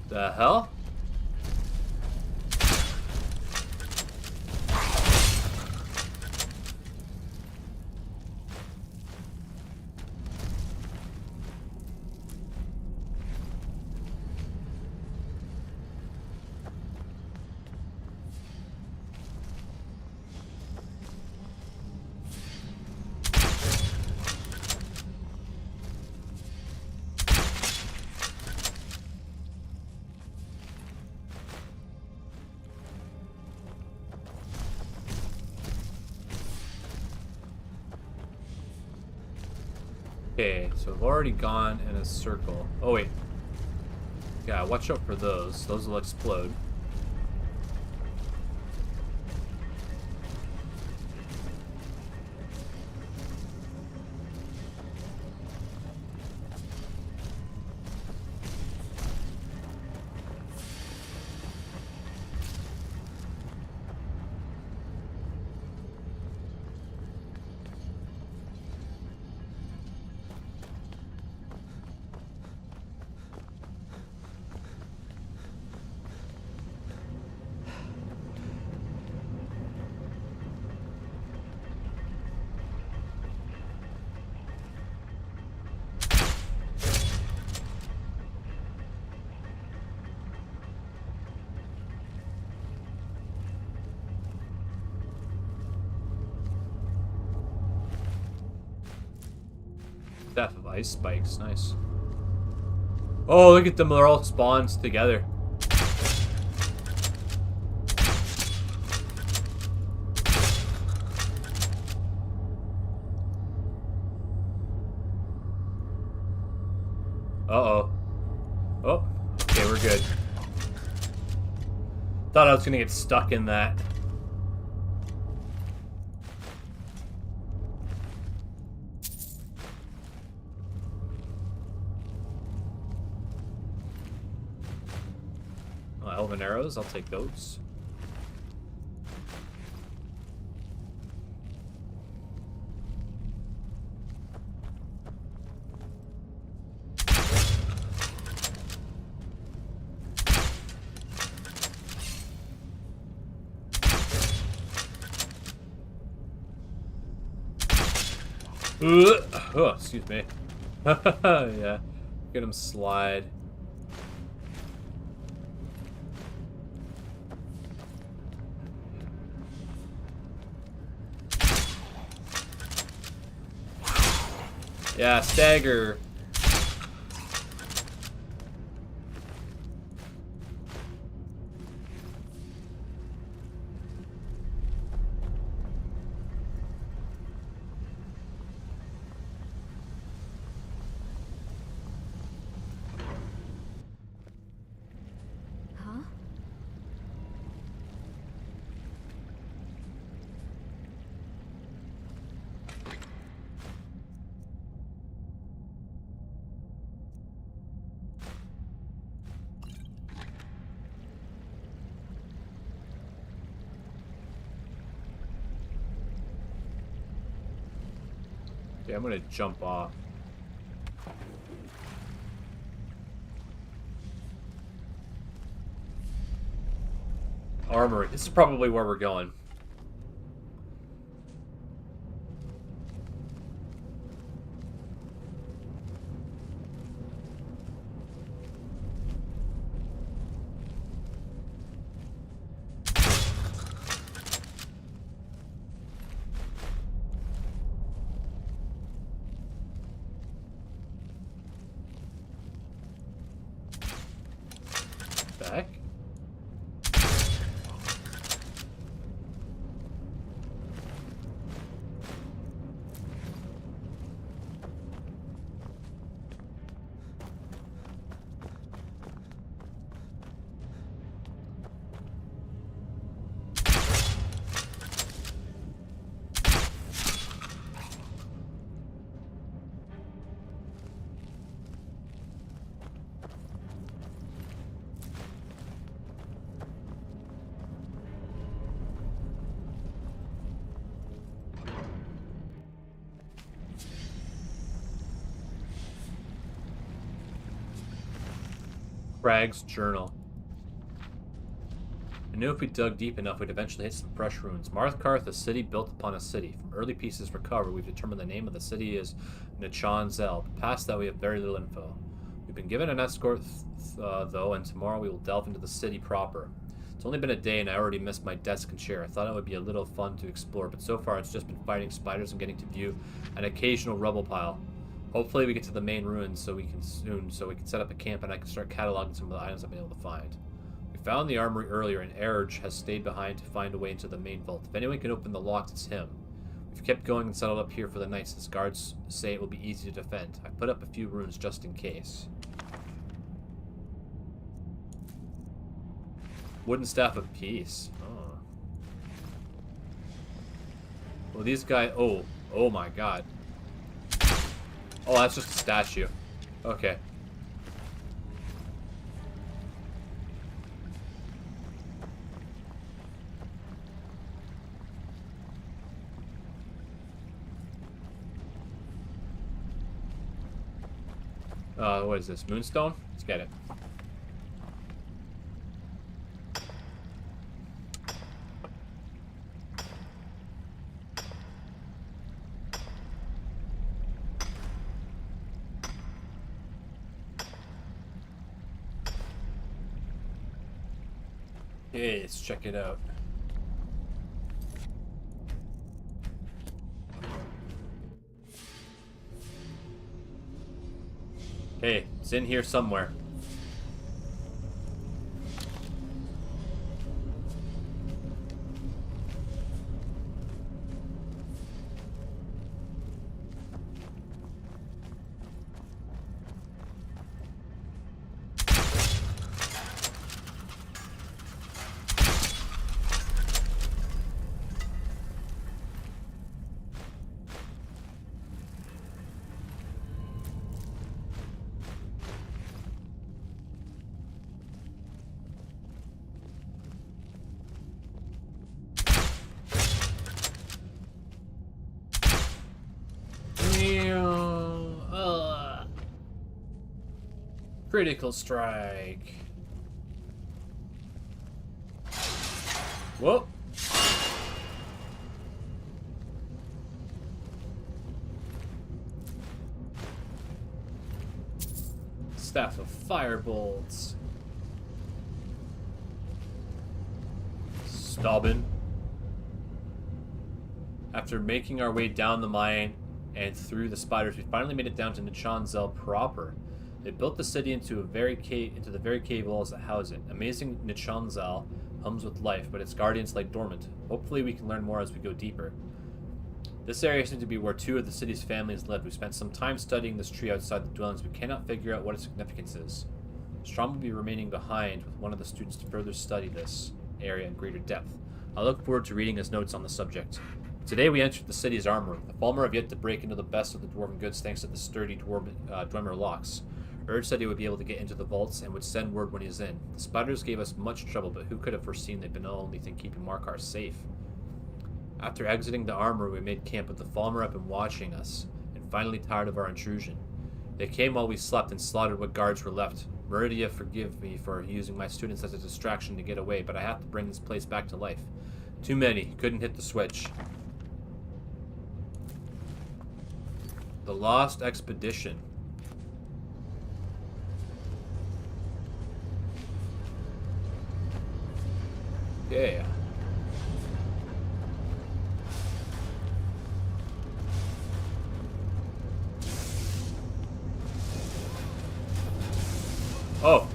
The hell? Okay, so I've already gone in a circle. Oh, wait. Yeah, watch out for those. Those will explode. Staff of ice spikes, nice. Oh, look at them, they're all spawned together. Uh-oh. Oh, okay, we're good. Thought I was gonna get stuck in that. Elven arrows, I'll take those. Oh, excuse me. Yeah. Get him slide. Yeah, stagger. Huh? Yeah, I'm gonna jump off. Armory. This is probably where we're going. Back. Craig's journal. I knew if we dug deep enough, we'd eventually hit some fresh ruins. Marthkarth, a city built upon a city. From early pieces recovered, we've determined the name of the city is Nachan Zel. Past that, we have very little info. We've been given an escort, though, and tomorrow we will delve into the city proper. It's only been a day, and I already missed my desk and chair. I thought it would be a little fun to explore, but so far it's just been fighting spiders and getting to view an occasional rubble pile. Hopefully we get to the main ruins so we can set up a camp and I can start cataloging some of the items I've been able to find. We found the armory earlier and Erge has stayed behind to find a way into the main vault. If anyone can open the locks, it's him. We've kept going and settled up here for the night since guards say it will be easy to defend. I've put up a few runes just in case. Wooden staff of peace. Oh. Well, these guys... Oh my god. Oh, that's just a statue. Okay. What is this? Moonstone? Let's get it. Okay, let's check it out. Okay, it's in here somewhere. Critical strike. Whoa. staff of firebolts. Staubin. After making our way down the mine and through the spiders, we finally made it down to Nichanzel proper. They built the city into the very cave walls that house it. Amazing Nichanzel hums with life, but its guardians lie dormant. Hopefully we can learn more as we go deeper. This area seems to be where two of the city's families live. We spent some time studying this tree outside the dwellings. We cannot figure out what its significance is. Strom will be remaining behind with one of the students to further study this area in greater depth. I look forward to reading his notes on the subject. Today we entered the city's armor. The Falmer have yet to break into the best of the dwarven goods thanks to the sturdy Dwemer locks. Urge said he would be able to get into the vaults and would send word when he's in. The spiders gave us much trouble, but who could have foreseen they'd been the only thing keeping Markarth safe? After exiting the armor, we made camp with the Falmer up and watching us, and finally tired of our intrusion. They came while we slept and slaughtered what guards were left. Meridia, forgive me for using my students as a distraction to get away, but I have to bring this place back to life. Too many. Couldn't hit the switch. The Lost Expedition. Yeah. Oh.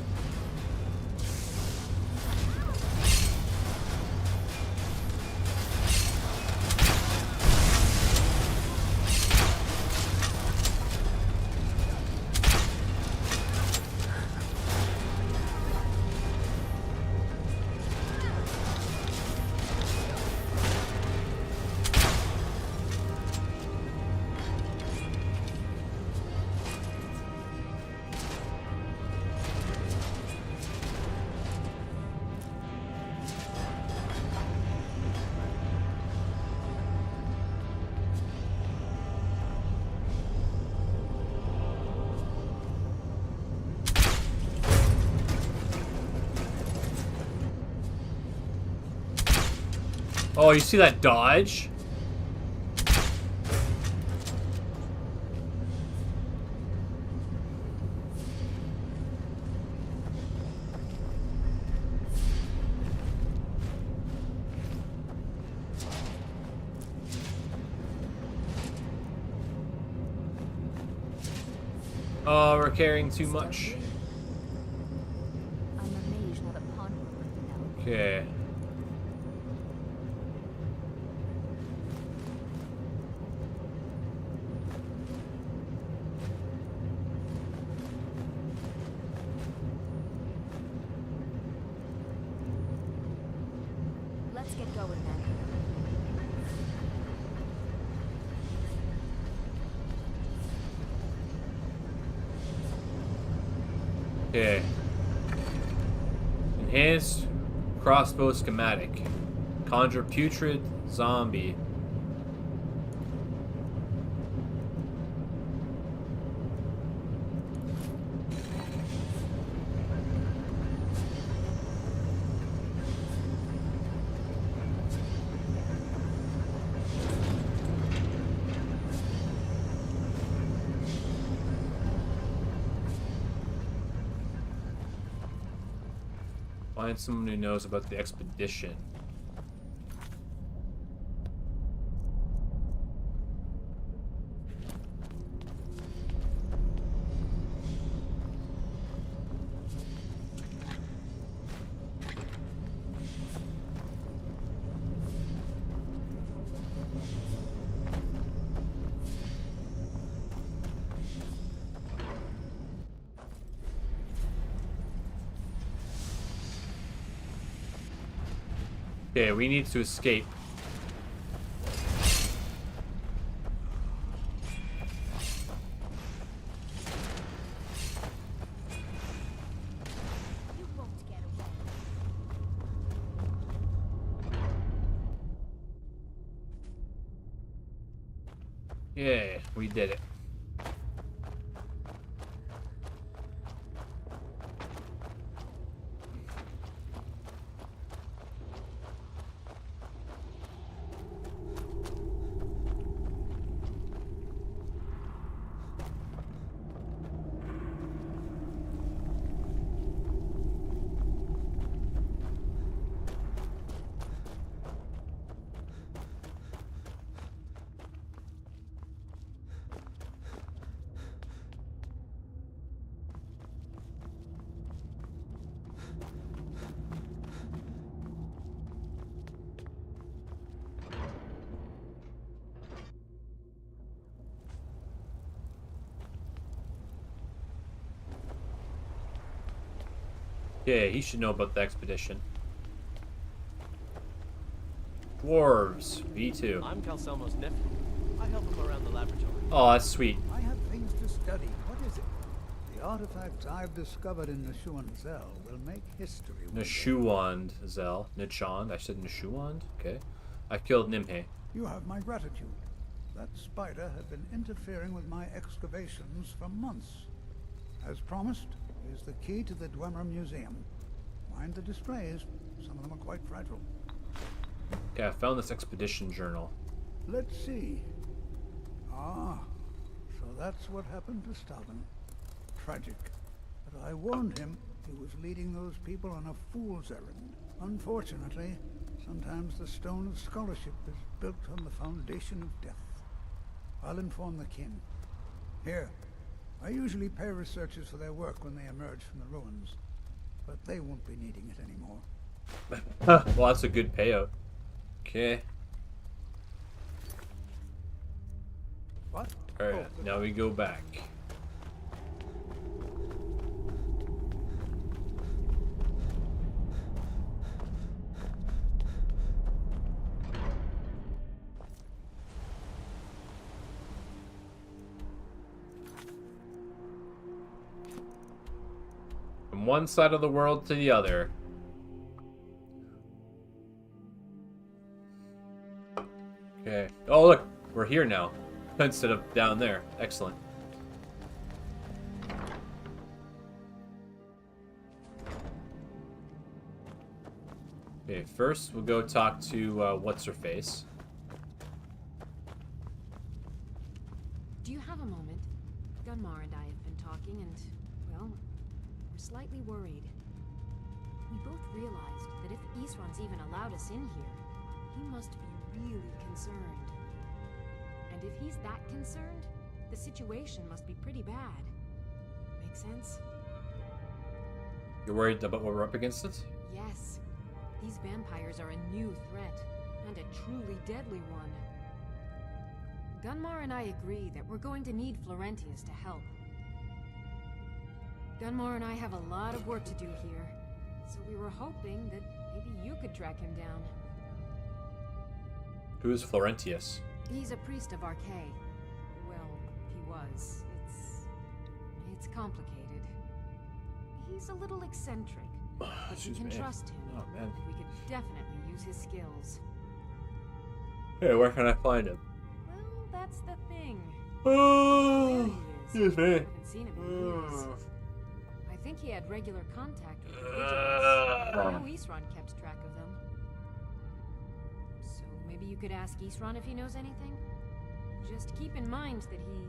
Oh, you see that dodge? Oh, we're carrying too much. Okay. Let's get going then. Okay. Enhanced crossbow schematic. Conjure putrid zombie. Find someone who knows about the expedition. Okay, we need to escape. You won't get away. Yeah, we did it. Yeah, he should know about the expedition. Dwarves, V2. I'm Calcelmo's nephew. I help him around the laboratory. Oh, that's sweet. I have things to study. What is it? The artifacts I've discovered in Nishuan Zell will make history. Nishuan Zell. Nichand. I said Nishuan? Okay. I killed Nimhe. You have my gratitude. That spider had been interfering with my excavations for months. As promised, here's the key to the Dwemer Museum. Mind the displays. Some of them are quite fragile. Okay, I found this expedition journal. Let's see. Ah, so that's what happened to Stalin. Tragic. But I warned him he was leading those people on a fool's errand. Unfortunately, sometimes the stone of scholarship is built on the foundation of death. I'll inform the king. Here, I usually pay researchers for their work when they emerge from the ruins, but they won't be needing it anymore. Well, that's a good payout. Okay. What? Alright, now we go back. From one side of the world to the other. Okay. Oh, look. We're here now. Instead of down there. Excellent. Okay, first we'll go talk to, what's-her-face. Do you have a moment? Gunnar and I have been talking and, well, we're slightly worried. We both realized that if Isran's even allowed us in here, he must be really concerned. And if he's that concerned, the situation must be pretty bad. Make sense? You're worried about what we're up against it? Yes. These vampires are a new threat, and a truly deadly one. Gunnar and I agree that we're going to need Florentius to help. Gunnar and I have a lot of work to do here, so we were hoping that maybe you could track him down. Who is Florentius? He's a priest of Archay. Well, he was. It's complicated. He's a little eccentric, but we can trust him. Oh, man. We could definitely use his skills. Hey, where can I find him? Well, that's the thing. Oh, there he is. excuse me. I haven't seen him in years. I think he had regular contact with the vigilants. I know Isran kept track of them. So maybe you could ask Isran if he knows anything? Just keep in mind that he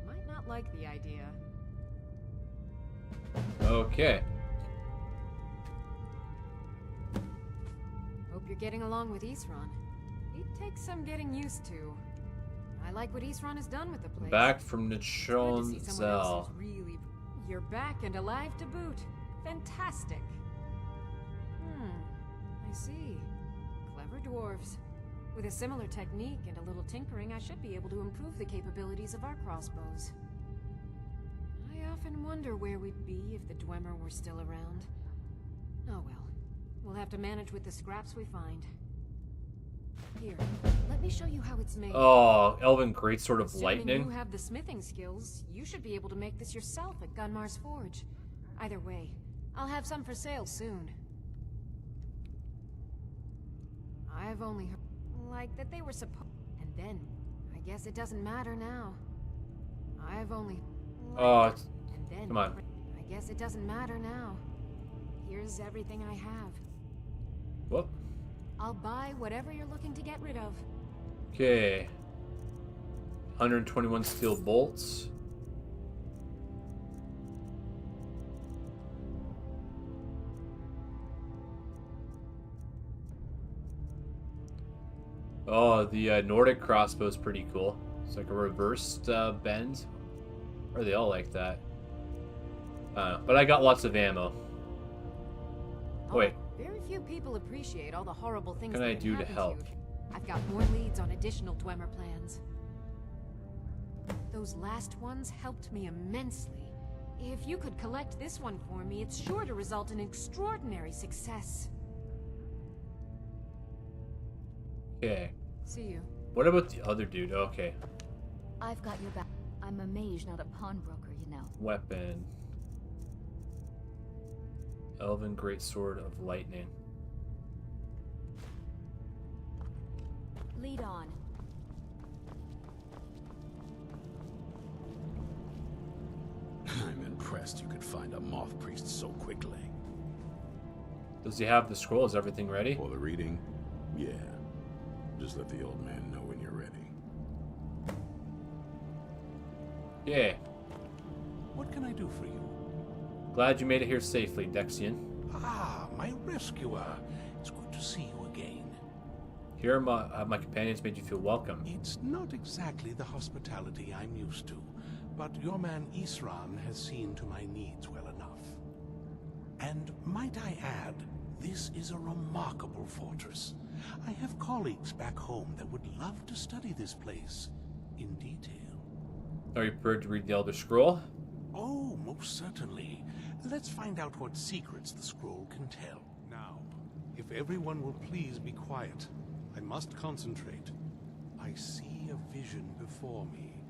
might not like the idea. Okay. Hope you're getting along with Isran. It takes some getting used to. I like what Isran has done with the place. Back from It's good to see Nichon someone else Zell. who's really... You're back and alive to boot. Fantastic. I see. Clever dwarves. With a similar technique and a little tinkering, I should be able to improve the capabilities of our crossbows. I often wonder where we'd be if the Dwemer were still around. Oh well. We'll have to manage with the scraps we find. Here, let me show you how it's made. Oh, Elven Greatsword of Assuming Lightning. you have the smithing skills, you should be able to make this yourself at Gunmar's Forge. Either way, I'll have some for sale soon. I've only heard, like, that they were supposed... And then, I guess it doesn't matter now. I've only... Oh, and then, come on. I guess it doesn't matter now. Here's everything I have. Whoop. I'll buy whatever you're looking to get rid of. Okay. 121 steel bolts. Oh, the Nordic crossbow is pretty cool. It's like a reversed bend. Or are they all like that? I don't know. But I got lots of ammo. Oh, wait. Very few people appreciate all the horrible things What can that I have do to happened help? you. I've got more leads on additional Dwemer plans. Those last ones helped me immensely. If you could collect this one for me, it's sure to result in extraordinary success. Okay. See you. What about the other dude? Okay. I've got your back. I'm a mage, not a pawnbroker, you know. Weapon. Elven Greatsword of Lightning. Lead on. I'm impressed you could find a moth priest so quickly. Does he have the scroll? Is everything ready? For the reading? Yeah. Just let the old man know when you're ready. Yeah. What can I do for you? Glad you made it here safely, Dexian. Ah, my rescuer. It's good to see you again. Here have my companions made you feel welcome. It's not exactly the hospitality I'm used to, but your man Isran has seen to my needs well enough. And might I add, this is a remarkable fortress. I have colleagues back home that would love to study this place in detail. Are you prepared to read the Elder Scroll? Oh, most certainly. Let's find out what secrets the scroll can tell. Now, if everyone will please be quiet, I must concentrate. I see a vision before me.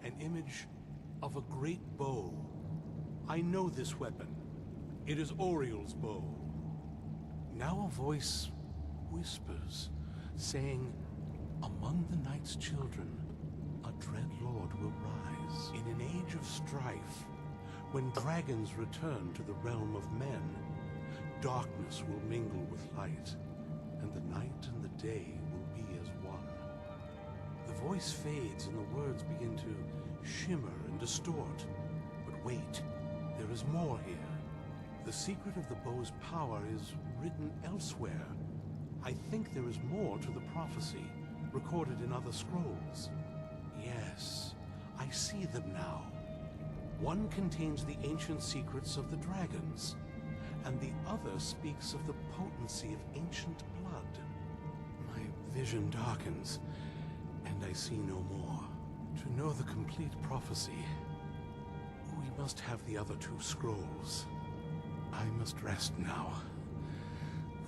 An image of a great bow. I know this weapon. It is Oriel's bow. Now a voice whispers, saying, among the night's children, a dread lord will rise. In an age of strife, when dragons return to the realm of men, darkness will mingle with light, and the night and the day will be as one. The voice fades and the words begin to shimmer and distort. But wait, there is more here. The secret of the bow's power is written elsewhere. I think there is more to the prophecy, recorded in other scrolls. Yes, I see them now. One contains the ancient secrets of the dragons, and the other speaks of the potency of ancient blood. My vision darkens, and I see no more. To know the complete prophecy, we must have the other two scrolls. I must rest now.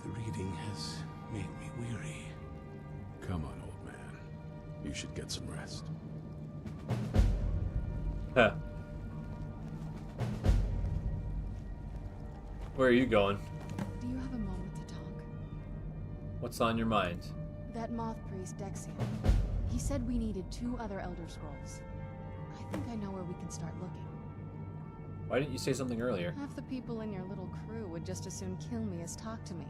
The reading has made me weary. Come on, old man. You should get some rest. Huh. Where are you going? Do you have a moment to talk? What's on your mind? That moth priest, Dexian. He said we needed 2 other Elder Scrolls. I think I know where we can start looking. Why didn't you say something earlier? Half the people in your little crew would just as soon kill me as talk to me.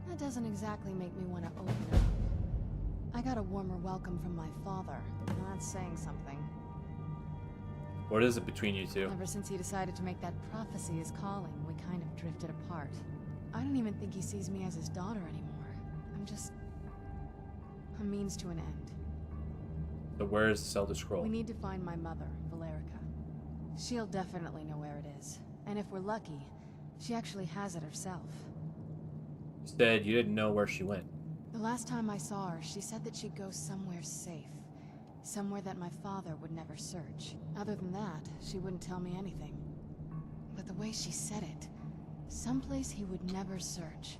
That doesn't exactly make me want to open up. I got a warmer welcome from my father. That's saying something. What is it between you two? Ever since he decided to make that prophecy his calling, we kind of drifted apart. I don't even think he sees me as his daughter anymore. I'm just a means to an end. So where is the Elder Scroll? We need to find my mother, Valerica. She'll definitely know where it is. And if we're lucky, she actually has it herself. You said you didn't know where she went. The last time I saw her, she said that she'd go somewhere safe. Somewhere that my father would never search. Other than that, she wouldn't tell me anything. But the way she said it, someplace he would never search.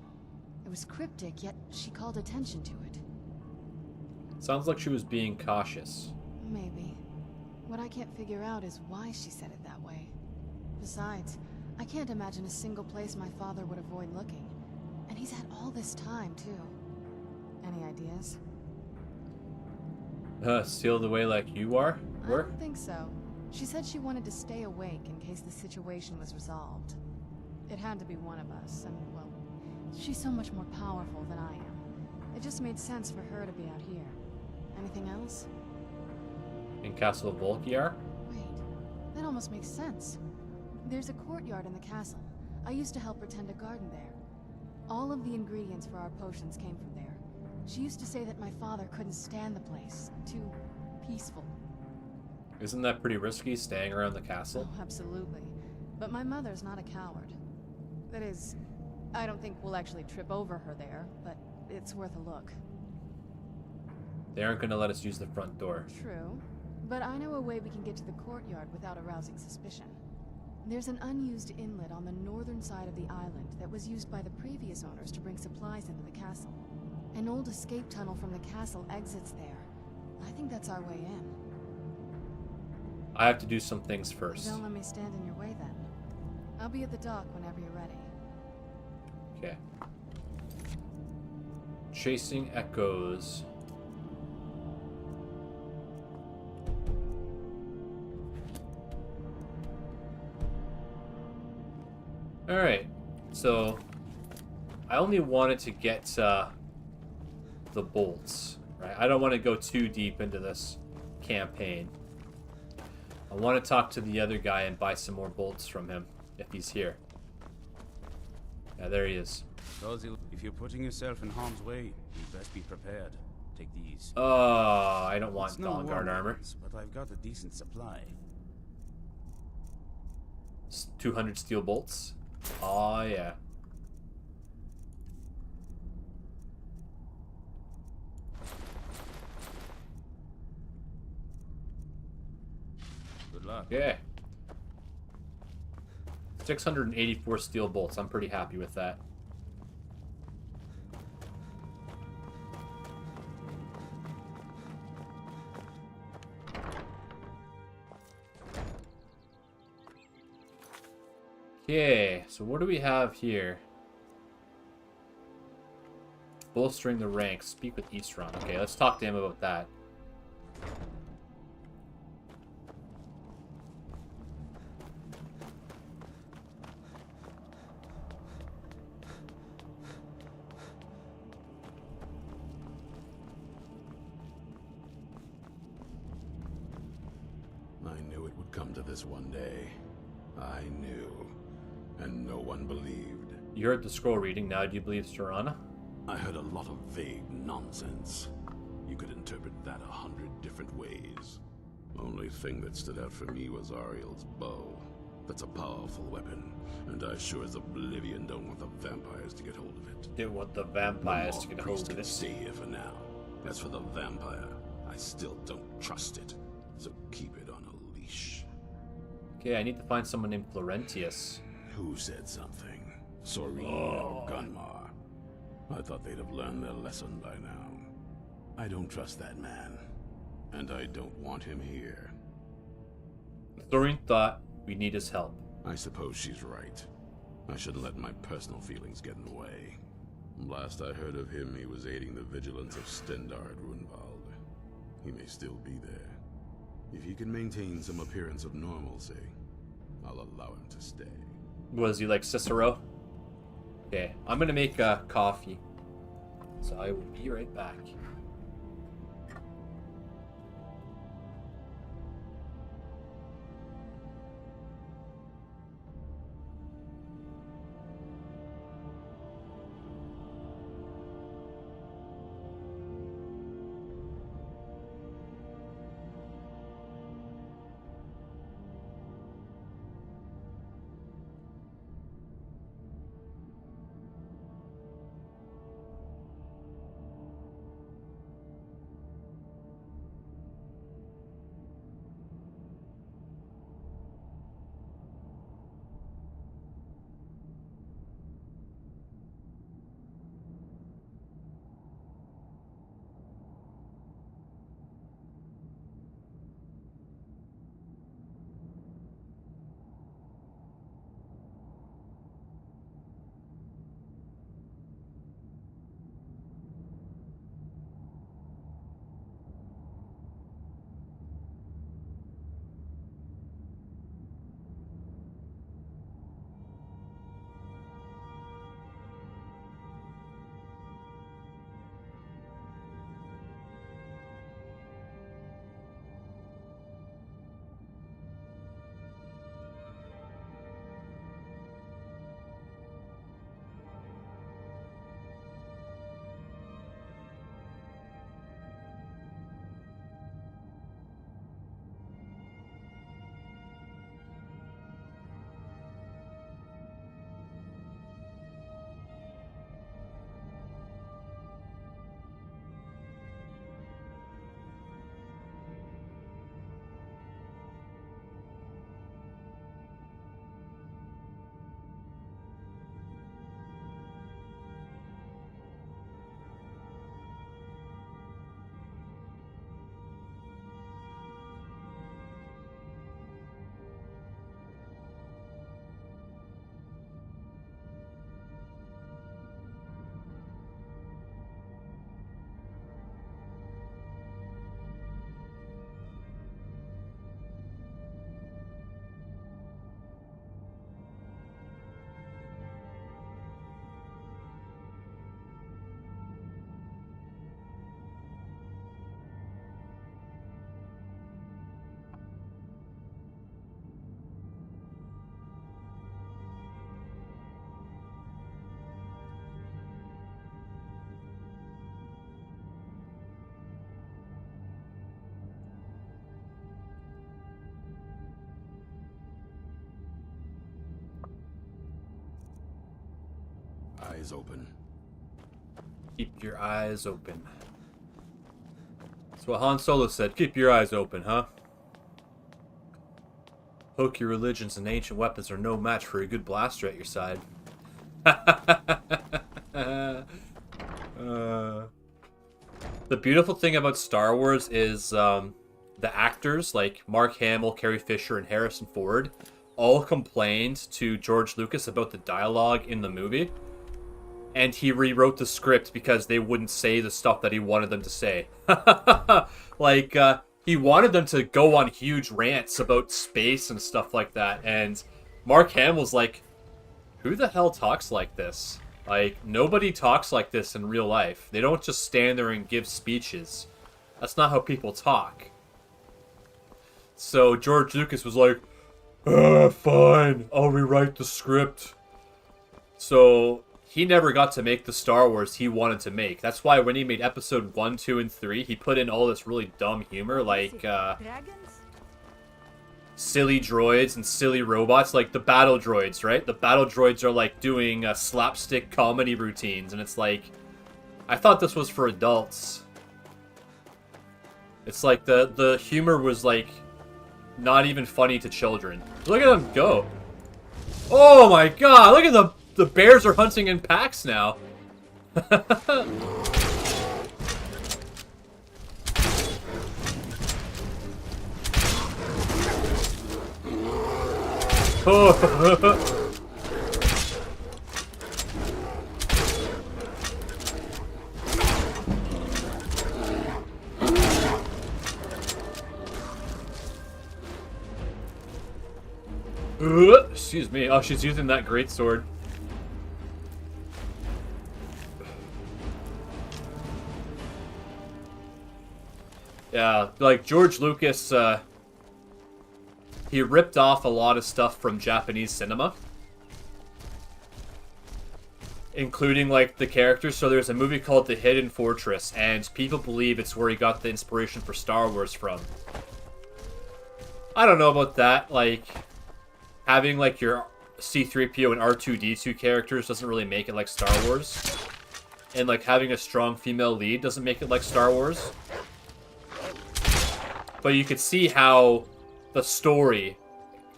It was cryptic, yet she called attention to it. Sounds like she was being cautious. Maybe. What I can't figure out is why she said it that way. Besides, I can't imagine a single place my father would avoid looking. And he's had all this time, too. Any ideas? Sealed away like you are? I don't think so. She said she wanted to stay awake in case the situation was resolved. It had to be one of us, and, well, she's so much more powerful than I am. It just made sense for her to be out here. Anything else? In Castle Volkiar? Wait, that almost makes sense. There's a courtyard in the castle. I used to help her tend a garden there. All of the ingredients for our potions came from there. She used to say that my father couldn't stand the place. Too peaceful. Isn't that pretty risky, staying around the castle? Oh, absolutely. But my mother's not a coward. That is, I don't think we'll actually trip over her there, but it's worth a look. They aren't going to let us use the front door. True. But I know a way we can get to the courtyard without arousing suspicion. There's an unused inlet on the northern side of the island that was used by the previous owners to bring supplies into the castle. An old escape tunnel from the castle exits there. I think that's our way in. I have to do some things first. Don't let me stand in your way then. I'll be at the dock whenever you're ready. Okay. Chasing echoes. Alright, so I only wanted to get the bolts, right? I don't want to go too deep into this campaign. I want to talk to the other guy and buy some more bolts from him, if he's here. Yeah, there he is. If you're putting yourself in harm's way, you best be prepared. Take these. I don't want It's no Dawnguard war armor. weapons, but I've got a decent supply. 200 steel bolts. Oh yeah. Good luck. Yeah. 684 steel bolts. I'm pretty happy with that. Okay, so what do we have here? Bolstering the ranks. Speak with Eastron. Okay, let's talk to him about that. I knew it would come to this one day. I knew. And no one believed. You heard the scroll reading, now do you believe Serana? I heard a lot of vague nonsense. You could interpret that 100 different ways. Only thing that stood out for me was Ariel's bow. That's a powerful weapon, and I sure as oblivion don't want the vampires to get hold of it. They want the vampires to get hold of it. Stay here for now. As for the vampire, I still don't trust it. So keep it on a leash. Okay, I need to find someone named Florentius. Who said something? Sorine and Gunnar. I thought they'd have learned their lesson by now. I don't trust that man. And I don't want him here. Sorine thought we need his help. I suppose she's right. I shouldn't let my personal feelings get in the way. Last I heard of him, he was aiding the vigilance of Stendard Runwald. He may still be there. If he can maintain some appearance of normalcy, I'll allow him to stay. Was he like Cicero? Okay, I'm gonna make coffee. So I will be right back. eyes open. Keep your eyes open. That's what Han Solo said. Keep your eyes open, huh? Hokey religions and ancient weapons are no match for a good blaster at your side. The beautiful thing about Star Wars is the actors like Mark Hamill, Carrie Fisher, and Harrison Ford all complained to George Lucas about the dialogue in the movie. And he rewrote the script because they wouldn't say the stuff that he wanted them to say. Like, he wanted them to go on huge rants about space and stuff like that. And Mark Hamill's like, who the hell talks like this? Like, nobody talks like this in real life. They don't just stand there and give speeches. That's not how people talk. So George Lucas was like, fine, I'll rewrite the script. So he never got to make the Star Wars he wanted to make. That's why when he made episode 1, 2, and 3, he put in all this really dumb humor, like, silly droids and silly robots, like the battle droids, right? The battle droids are like doing slapstick comedy routines, and it's like, I thought this was for adults. It's like the humor was like not even funny to children. Look at them go. Oh my god, look at the bears are hunting in packs now. Excuse me. Oh, she's using that greatsword. Yeah, like George Lucas, he ripped off a lot of stuff from Japanese cinema, including like the characters. So there's a movie called The Hidden Fortress, and people believe it's where he got the inspiration for Star Wars from. I don't know about that. Like, having like your C-3PO and R2-D2 characters doesn't really make it like Star Wars. And like having a strong female lead doesn't make it like Star Wars. But you could see how the story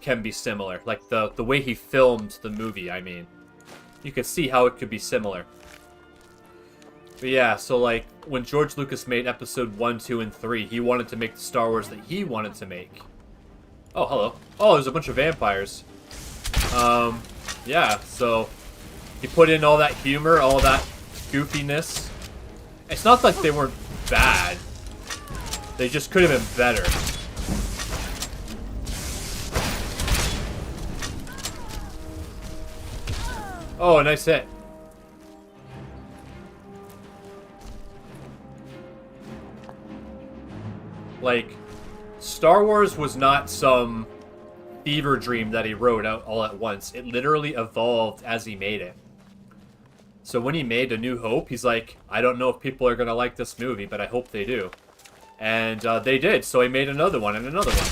can be similar. Like the way he filmed the movie, I mean. You could see how it could be similar. But yeah, so like when George Lucas made episode 1, 2, and 3, he wanted to make the Star Wars that he wanted to make. Oh, hello. Oh, there's a bunch of vampires. Yeah, so he put in all that humor, all that goofiness. It's not like they weren't bad. They just could have been better. Oh, nice hit. Like, Star Wars was not some fever dream that he wrote out all at once. It literally evolved as he made it. So when he made A New Hope, he's like, I don't know if people are going to like this movie, but I hope they do. And they did, so he made another one and another one.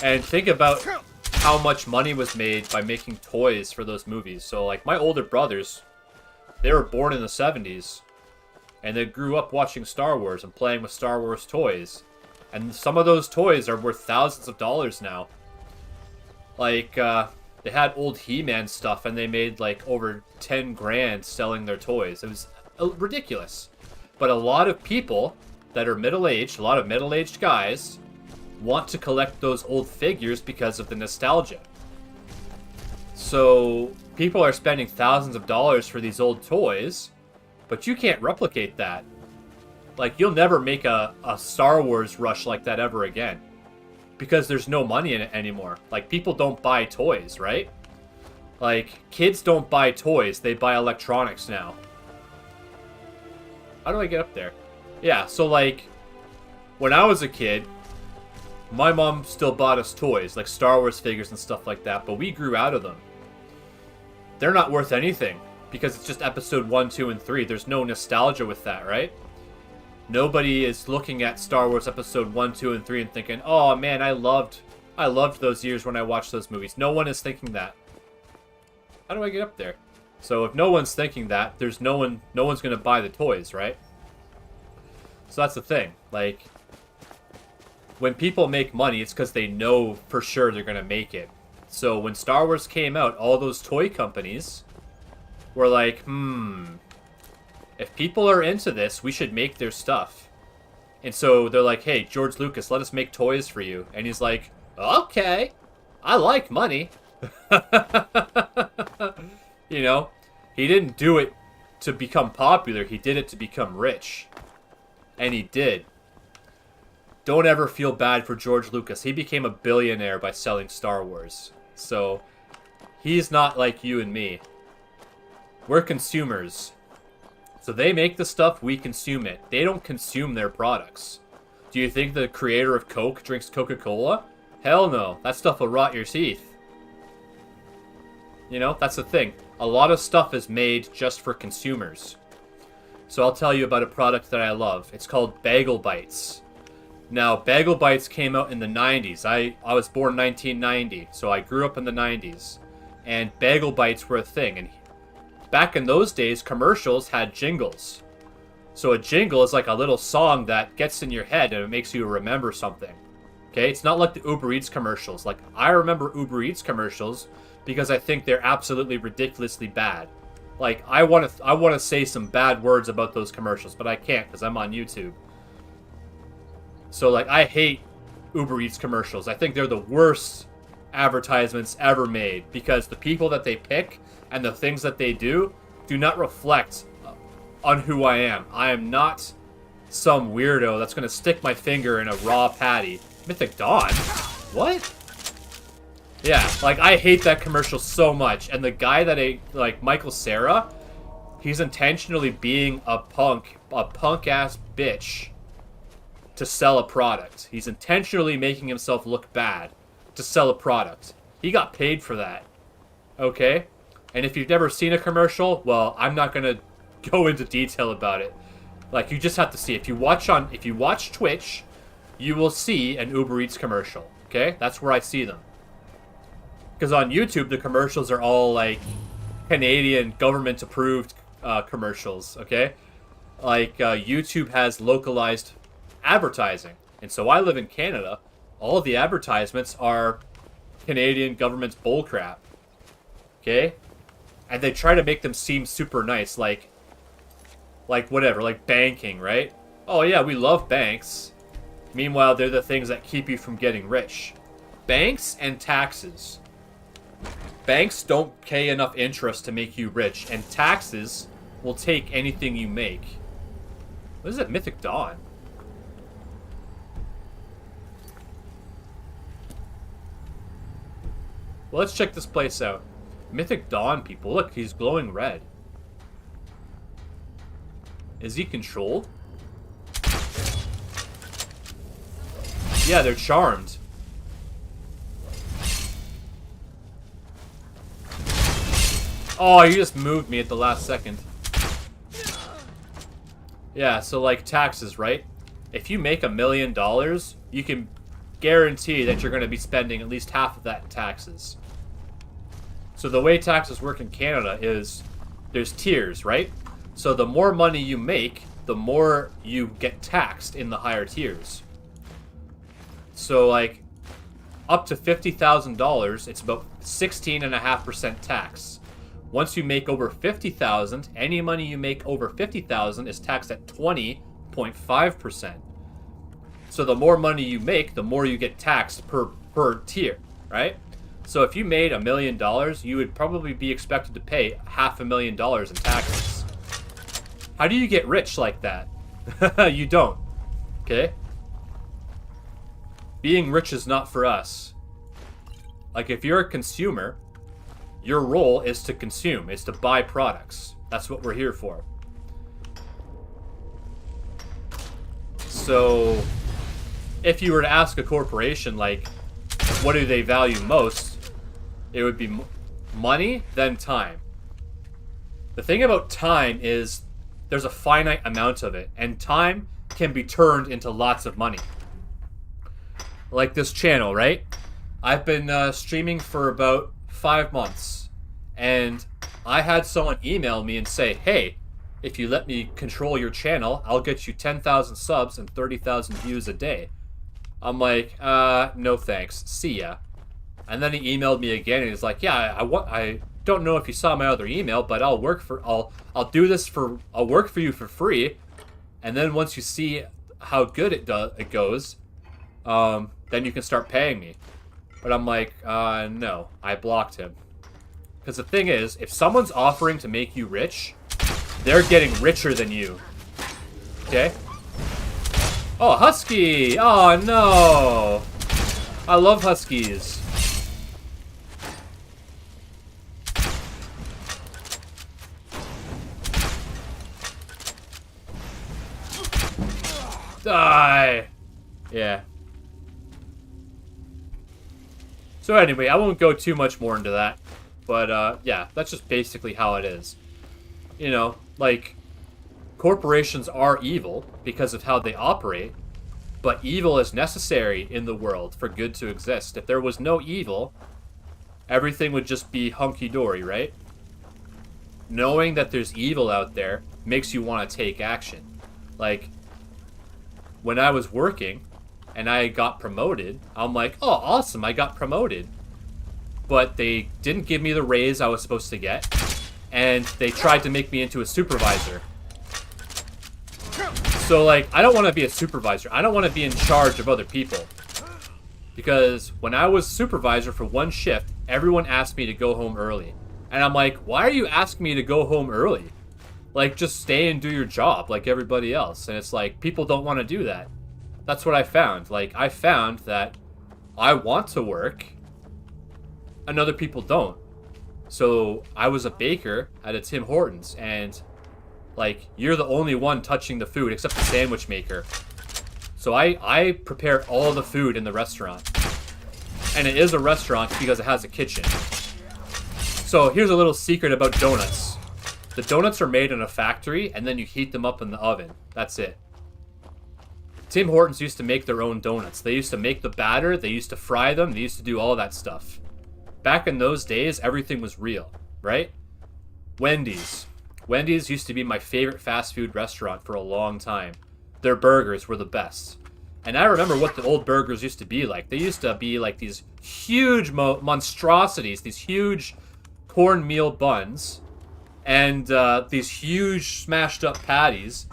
And think about how much money was made by making toys for those movies. So, like, my older brothers, they were born in the 70s. And they grew up watching Star Wars and playing with Star Wars toys. And some of those toys are worth thousands of dollars now. Like, they had old He-Man stuff, and they made, like, over 10 grand selling their toys. It was ridiculous. But a lot of people that are middle-aged, a lot of middle-aged guys, want to collect those old figures because of the nostalgia. So, people are spending thousands of dollars for these old toys, but you can't replicate that. Like, you'll never make a Star Wars rush like that ever again. Because there's no money in it anymore. Like, people don't buy toys, right? Like, kids don't buy toys, they buy electronics now. How do I get up there? Yeah, so like, when I was a kid, my mom still bought us toys, like Star Wars figures and stuff like that, but we grew out of them. They're not worth anything, because it's just episode 1, 2, and 3. There's no nostalgia with that, right? Nobody is looking at Star Wars episode 1, 2, and 3 and thinking, oh man, I loved those years when I watched those movies. No one is thinking that. How do I get up there? So if no one's thinking that, there's no one's going to buy the toys, right? So that's the thing. Like, when people make money, it's because they know for sure they're going to make it. So when Star Wars came out, all those toy companies were like, if people are into this, we should make their stuff. And so they're like, hey, George Lucas, let us make toys for you. And he's like, okay, I like money. You know, he didn't do it to become popular. He did it to become rich. And he did. Don't ever feel bad for George Lucas. He became a billionaire by selling Star Wars. So, he's not like you and me. We're consumers. So they make the stuff, we consume it. They don't consume their products. Do you think the creator of Coke drinks Coca-Cola? Hell no. That stuff will rot your teeth. You know, that's the thing. A lot of stuff is made just for consumers. So I'll tell you about a product that I love. It's called Bagel Bites. Now, Bagel Bites came out in the 90s. I was born in 1990, so I grew up in the 90s. And Bagel Bites were a thing. And back in those days, commercials had jingles. So a jingle is like a little song that gets in your head and it makes you remember something. Okay? It's not like the Uber Eats commercials. Like, I remember Uber Eats commercials because I think they're absolutely ridiculously bad. Like, I want to say some bad words about those commercials, but I can't because I'm on YouTube. So, like, I hate Uber Eats commercials. I think they're the worst advertisements ever made because the people that they pick and the things that they do not reflect on who I am. I am not some weirdo that's going to stick my finger in a raw patty. Mythic Dawn? What? Yeah, like, I hate that commercial so much. And the guy that like, Michael Cera, he's intentionally being a punk-ass bitch to sell a product. He's intentionally making himself look bad to sell a product. He got paid for that. Okay? And if you've never seen a commercial, well, I'm not going to go into detail about it. Like, you just have to see. If you watch Twitch, you will see an Uber Eats commercial. Okay? That's where I see them. Because on YouTube, the commercials are all, like, Canadian government-approved commercials, okay? Like, YouTube has localized advertising. And so I live in Canada. All of the advertisements are Canadian government's bullcrap. Okay? And they try to make them seem super nice, like whatever, like banking, right? Oh yeah, we love banks. Meanwhile, they're the things that keep you from getting rich. Banks and taxes. Banks don't pay enough interest to make you rich, and taxes will take anything you make. What is it? Mythic Dawn? Well, let's check this place out. Mythic Dawn, people. Look, he's glowing red. Is he controlled? Yeah, they're charmed. Oh, you just moved me at the last second. Yeah, so like taxes, right? If you make $1 million, you can guarantee that you're going to be spending at least half of that in taxes. So the way taxes work in Canada is there's tiers, right? So the more money you make, the more you get taxed in the higher tiers. So like up to $50,000, it's about 16.5% tax. Once you make over $50,000, any money you make over $50,000 is taxed at 20.5%. So the more money you make, the more you get taxed per tier, right? So if you made $1 million, you would probably be expected to pay $500,000 in taxes. How do you get rich like that? You don't. Okay? Being rich is not for us. Like, if you're a consumer, your role is to consume, is to buy products. That's what we're here for. So, if you were to ask a corporation, like, what do they value most, it would be money, then time. The thing about time is there's a finite amount of it, and time can be turned into lots of money. Like this channel, right? I've been streaming for about 5 months, and I had someone email me and say, hey, if you let me control your channel, I'll get you 10,000 subs and 30,000 views a day. I'm like, no thanks. See ya. And then he emailed me again and he's like, yeah, I don't know if you saw my other email, but I'll work for I'll work for you for free. And then once you see how good it goes, then you can start paying me. But I'm like, no, I blocked him. Because the thing is, if someone's offering to make you rich, they're getting richer than you. Okay? Oh, husky! Oh, no! I love huskies. Die! Yeah. So anyway, I won't go too much more into that. But, yeah, that's just basically how it is. You know, like, corporations are evil because of how they operate, but evil is necessary in the world for good to exist. If there was no evil, everything would just be hunky-dory, right? Knowing that there's evil out there makes you want to take action. Like, when I was working and I got promoted, I'm like, oh, awesome, I got promoted. But they didn't give me the raise I was supposed to get, and they tried to make me into a supervisor. So, like, I don't want to be a supervisor. I don't want to be in charge of other people. Because when I was supervisor for one shift, everyone asked me to go home early. And I'm like, why are you asking me to go home early? Like, just stay and do your job like everybody else. And it's like, people don't want to do that. That's what I found. Like, I found that I want to work, and other people don't. So I was a baker at a Tim Hortons, and like, you're the only one touching the food except the sandwich maker. So I prepare all the food in the restaurant. And it is a restaurant because it has a kitchen. So here's a little secret about donuts. The donuts are made in a factory, and then you heat them up in the oven. That's it. Tim Hortons used to make their own donuts. They used to make the batter, they used to fry them, they used to do all that stuff. Back in those days, everything was real, right? Wendy's. Wendy's used to be my favorite fast food restaurant for a long time. Their burgers were the best. And I remember what the old burgers used to be like. They used to be like these huge monstrosities, these huge cornmeal buns, and these huge smashed up patties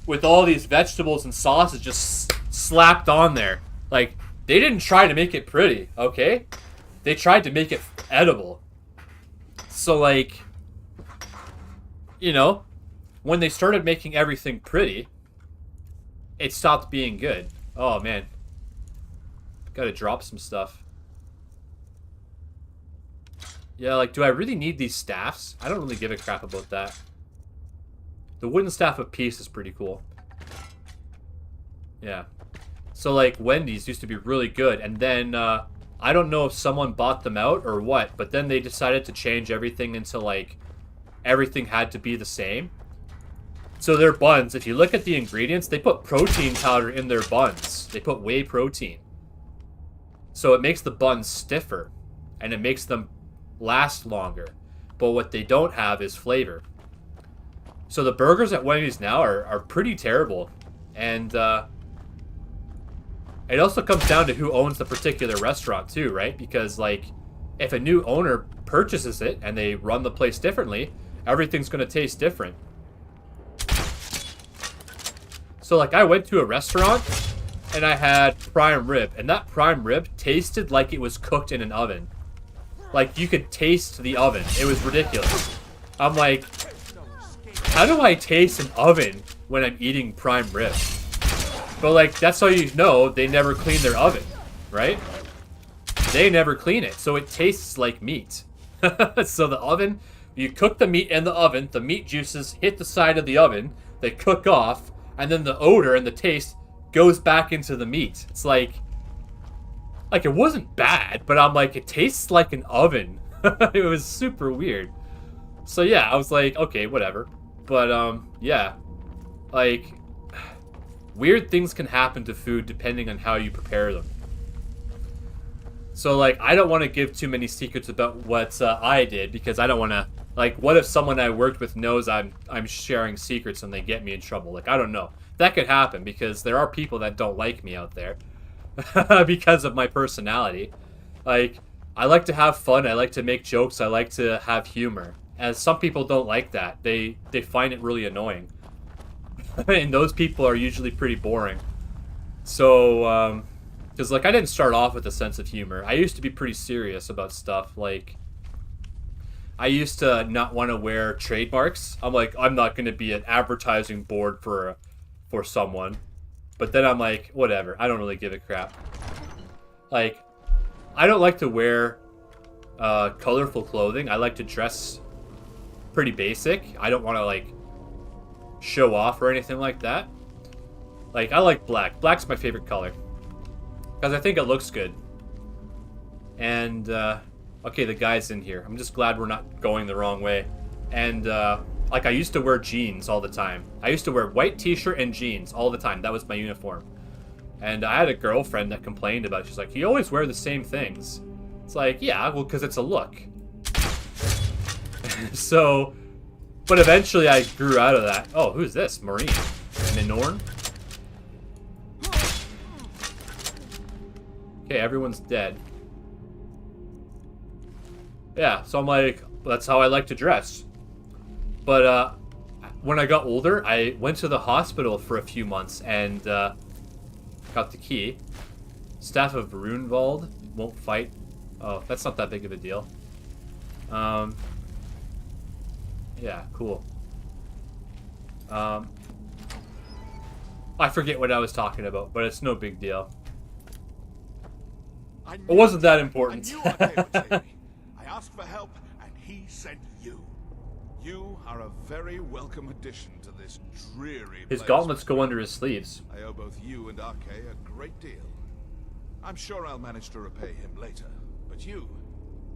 with all these vegetables and sauces just slapped on there. Like, they didn't try to make it pretty, okay? They tried to make it edible. So, like, you know, when they started making everything pretty, it stopped being good. Oh, man. Gotta drop some stuff. Yeah, like, do I really need these staffs? I don't really give a crap about that. The wooden staff of peace is pretty cool. Yeah. So, like, Wendy's used to be really good, and then, I don't know if someone bought them out or what, but then they decided to change everything into, like, everything had to be the same. So their buns, if you look at the ingredients, they put protein powder in their buns. They put whey protein. So it makes the buns stiffer, and it makes them last longer. But what they don't have is flavor. So the burgers at Wendy's now are pretty terrible. And, it also comes down to who owns the particular restaurant too, right? Because, like, if a new owner purchases it and they run the place differently, everything's going to taste different. So, like, I went to a restaurant and I had prime rib, and that prime rib tasted like it was cooked in an oven. Like, you could taste the oven. It was ridiculous. I'm like, how do I taste an oven when I'm eating prime rib? But, like, that's how you know they never clean their oven, right? They never clean it, so it tastes like meat. So the oven, you cook the meat in the oven, the meat juices hit the side of the oven, they cook off, and then the odor and the taste goes back into the meat. It's like it wasn't bad, but I'm like, it tastes like an oven. It was super weird. So yeah, I was like, okay, whatever. But, yeah. Like, weird things can happen to food depending on how you prepare them. So, like, I don't want to give too many secrets about what I did, because I don't want to Like, what if someone I worked with knows I'm sharing secrets and they get me in trouble? Like, I don't know. That could happen because there are people that don't like me out there because of my personality. Like, I like to have fun. I like to make jokes. I like to have humor. And some people don't like that. They find it really annoying. And those people are usually pretty boring. So, because, like, I didn't start off with a sense of humor. I used to be pretty serious about stuff. Like, I used to not want to wear trademarks. I'm like, I'm not going to be an advertising board for someone. But then I'm like, whatever. I don't really give a crap. Like, I don't like to wear colorful clothing. I like to dress pretty basic. I don't want to, like, show off or anything like that. Like, I like black. Black's my favorite color. Because I think it looks good. And, okay, the guy's in here. I'm just glad we're not going the wrong way. And, like, I used to wear jeans all the time. I used to wear white t-shirt and jeans all the time. That was my uniform. And I had a girlfriend that complained about it. She's like, you always wear the same things. It's like, yeah, well, because it's a look. So, but eventually I grew out of that. Oh, who's this? Marine. Minorn? Okay, everyone's dead. Yeah, so I'm like, that's how I like to dress. But when I got older, I went to the hospital for a few months and got the key. Staff of Runevald won't fight. Oh, that's not that big of a deal. Yeah, cool. I forget what I was talking about, but it's no big deal. It wasn't that important. I asked for help, and he sent you. You are a very welcome addition to this dreary His place. gauntlets go under his sleeves. I owe both you and Arche a great deal. I'm sure I'll manage to repay him later. But you,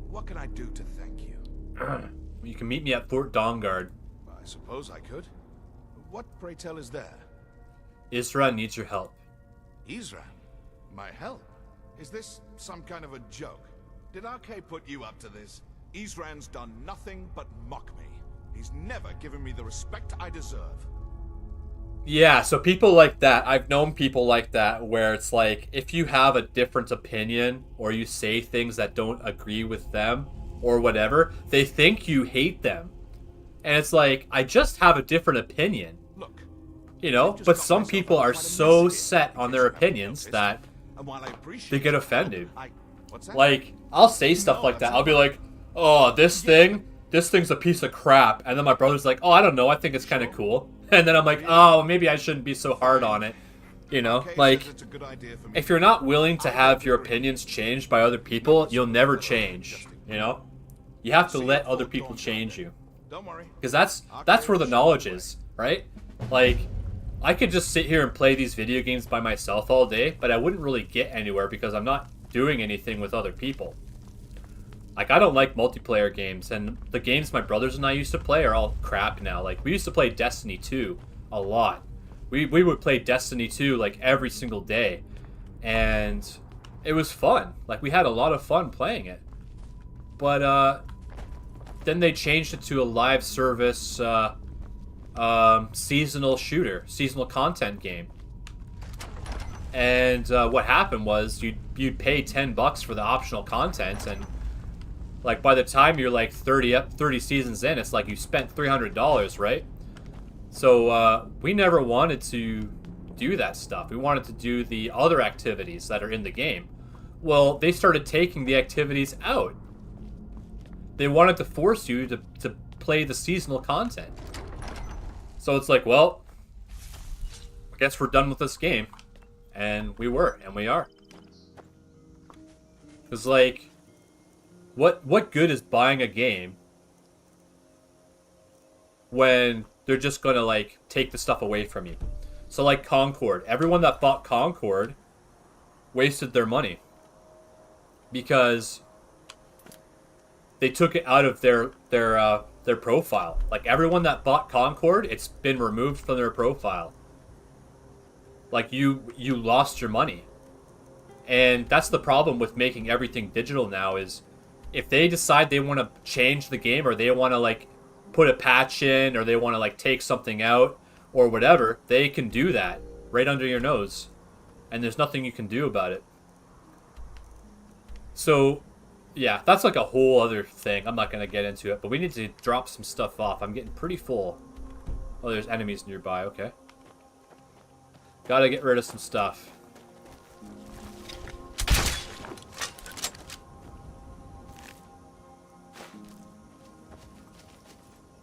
what can I do to thank you? You can meet me at Fort Dawnguard. I suppose I could. What, pray tell, is there? Isra needs your help. Isra? My help? Is this some kind of a joke? Did Arche put you up to this? Isran's done nothing but mock me. He's never given me the respect I deserve. Yeah, so people like that, I've known people like that where it's like, if you have a different opinion or you say things that don't agree with them or whatever, they think you hate them. And it's like, I just have a different opinion. Look, you know, but some people are so set on their opinions that they get offended. Like, I'll say stuff like that. I'll be like, oh, this thing's a piece of crap. And then my brother's like, oh, I don't know, I think it's kind of cool. And then I'm like, oh, maybe I shouldn't be so hard on it. You know, like, if you're not willing to have your opinions changed by other people, you'll never change, you know? You have to let other people change you. Because that's where the knowledge is, right? Like, I could just sit here and play these video games by myself all day, but I wouldn't really get anywhere because I'm not doing anything with other people. Like, I don't like multiplayer games, and the games my brothers and I used to play are all crap now. Like, we used to play Destiny 2 a lot. We would play Destiny 2, like, every single day. And it was fun. Like, we had a lot of fun playing it. But, then they changed it to a live service, seasonal shooter, seasonal content game. And, what happened was, you'd pay $10 for the optional content, and like, by the time you're like 30 seasons in, it's like you spent $300, right? So, we never wanted to do that stuff. We wanted to do the other activities that are in the game. Well, they started taking the activities out. They wanted to force you to play the seasonal content. So it's like, well, I guess we're done with this game. And we were, and we are. It's like, what good is buying a game when they're just gonna, like, take the stuff away from you? So, like, Concord. Everyone that bought Concord wasted their money. Because they took it out of their profile. Like, everyone that bought Concord, it's been removed from their profile. Like, you lost your money. And that's the problem with making everything digital now is if they decide they want to change the game, or they want to like put a patch in, or they want to like take something out or whatever, they can do that right under your nose, and there's nothing you can do about it. So yeah, that's like a whole other thing. I'm not going to get into it, but we need to drop some stuff off. I'm getting pretty full. Oh, there's enemies nearby. Okay. Gotta get rid of some stuff.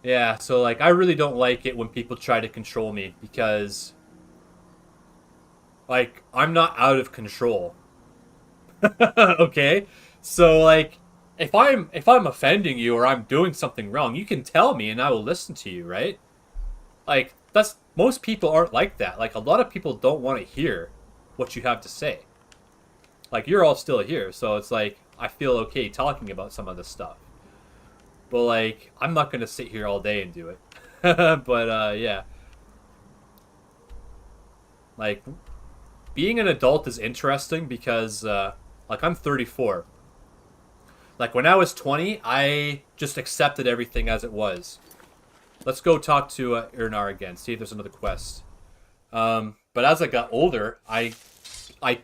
Yeah, so like I really don't like it when people try to control me, because like I'm not out of control. Okay? So like if I'm offending you or I'm doing something wrong, you can tell me and I will listen to you, right? Like most people aren't like that. Like a lot of people don't want to hear what you have to say. Like you're all still here, so it's like I feel okay talking about some of this stuff. But like I'm not going to sit here all day and do it. But yeah. Like being an adult is interesting because like I'm 34. Like when I was 20, I just accepted everything as it was. Let's go talk to Irnar again, see if there's another quest. But as I got older, I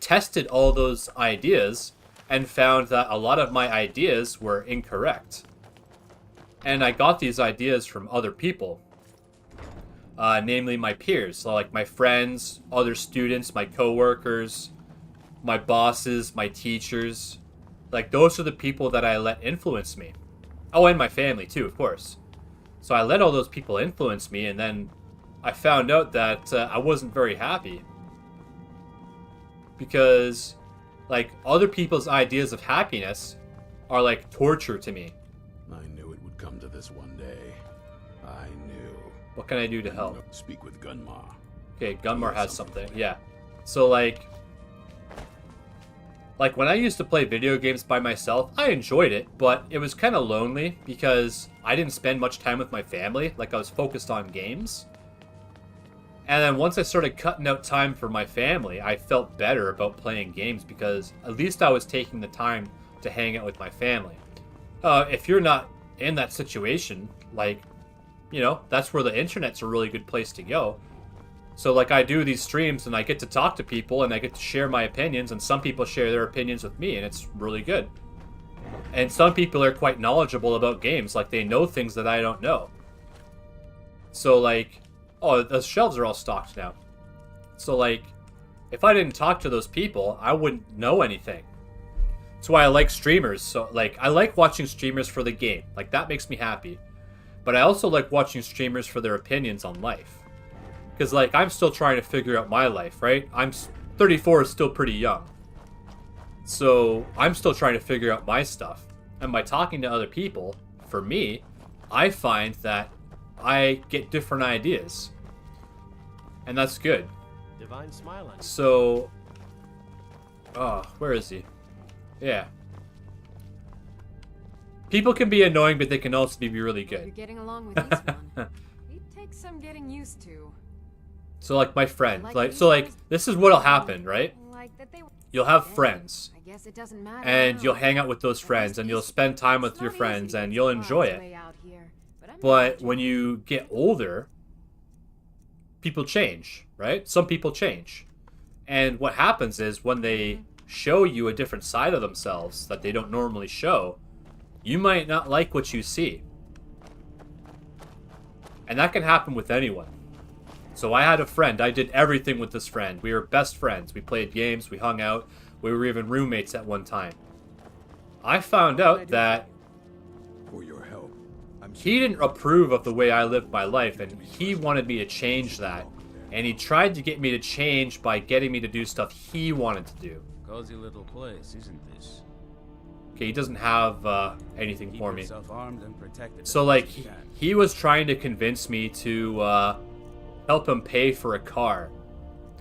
tested all those ideas and found that a lot of my ideas were incorrect. And I got these ideas from other people, namely my peers, so like my friends, other students, my coworkers, my bosses, my teachers. Like those are the people that I let influence me. Oh, and my family too, of course. So I let all those people influence me, and then I found out that I wasn't very happy. Because, like, other people's ideas of happiness are like torture to me. I knew it would come to this one day. I knew. What can I do to help? Speak with Gunnar. Okay, Gunnar has something. Yeah. So, like when I used to play video games by myself, I enjoyed it, but it was kind of lonely because I didn't spend much time with my family. Like I was focused on games. And then once I started cutting out time for my family, I felt better about playing games because at least I was taking the time to hang out with my family. If you're not in that situation, like, you know, that's where the internet's a really good place to go. So, like, I do these streams, and I get to talk to people, and I get to share my opinions, and some people share their opinions with me, and it's really good. And some people are quite knowledgeable about games, like, they know things that I don't know. So, like, oh, the shelves are all stocked now. So, like, if I didn't talk to those people, I wouldn't know anything. That's why I like streamers. So, like, I like watching streamers for the game. Like, that makes me happy. But I also like watching streamers for their opinions on life. Because, like, I'm still trying to figure out my life, right? 34 is still pretty young. So, I'm still trying to figure out my stuff. And by talking to other people, for me, I find that I get different ideas. And that's good. Divine smile on you. So, where is he? Yeah. People can be annoying, but they can also be really good. You're getting along with this one. It takes some getting used to. So, like, my friend, this is what'll happen, right? You'll have friends, I guess it doesn't matter and now. you'll hang out with those friends, and you'll spend time with your friends, and you'll enjoy it. But when you get older, people change, right? Some people change. And what happens is when they show you a different side of themselves that they don't normally show, you might not like what you see. And that can happen with anyone. So I had a friend. I did everything with this friend. We were best friends. We played games. We hung out. We were even roommates at one time. I found out that for your help, he didn't approve of the way I lived my life, and he wanted me to change that. And he tried to get me to change by getting me to do stuff he wanted to do. Cozy little place, isn't this? Okay, he doesn't have anything Keep for me. yourself armed and protected So, as like, best you can. he was trying to convince me to help him pay for a car.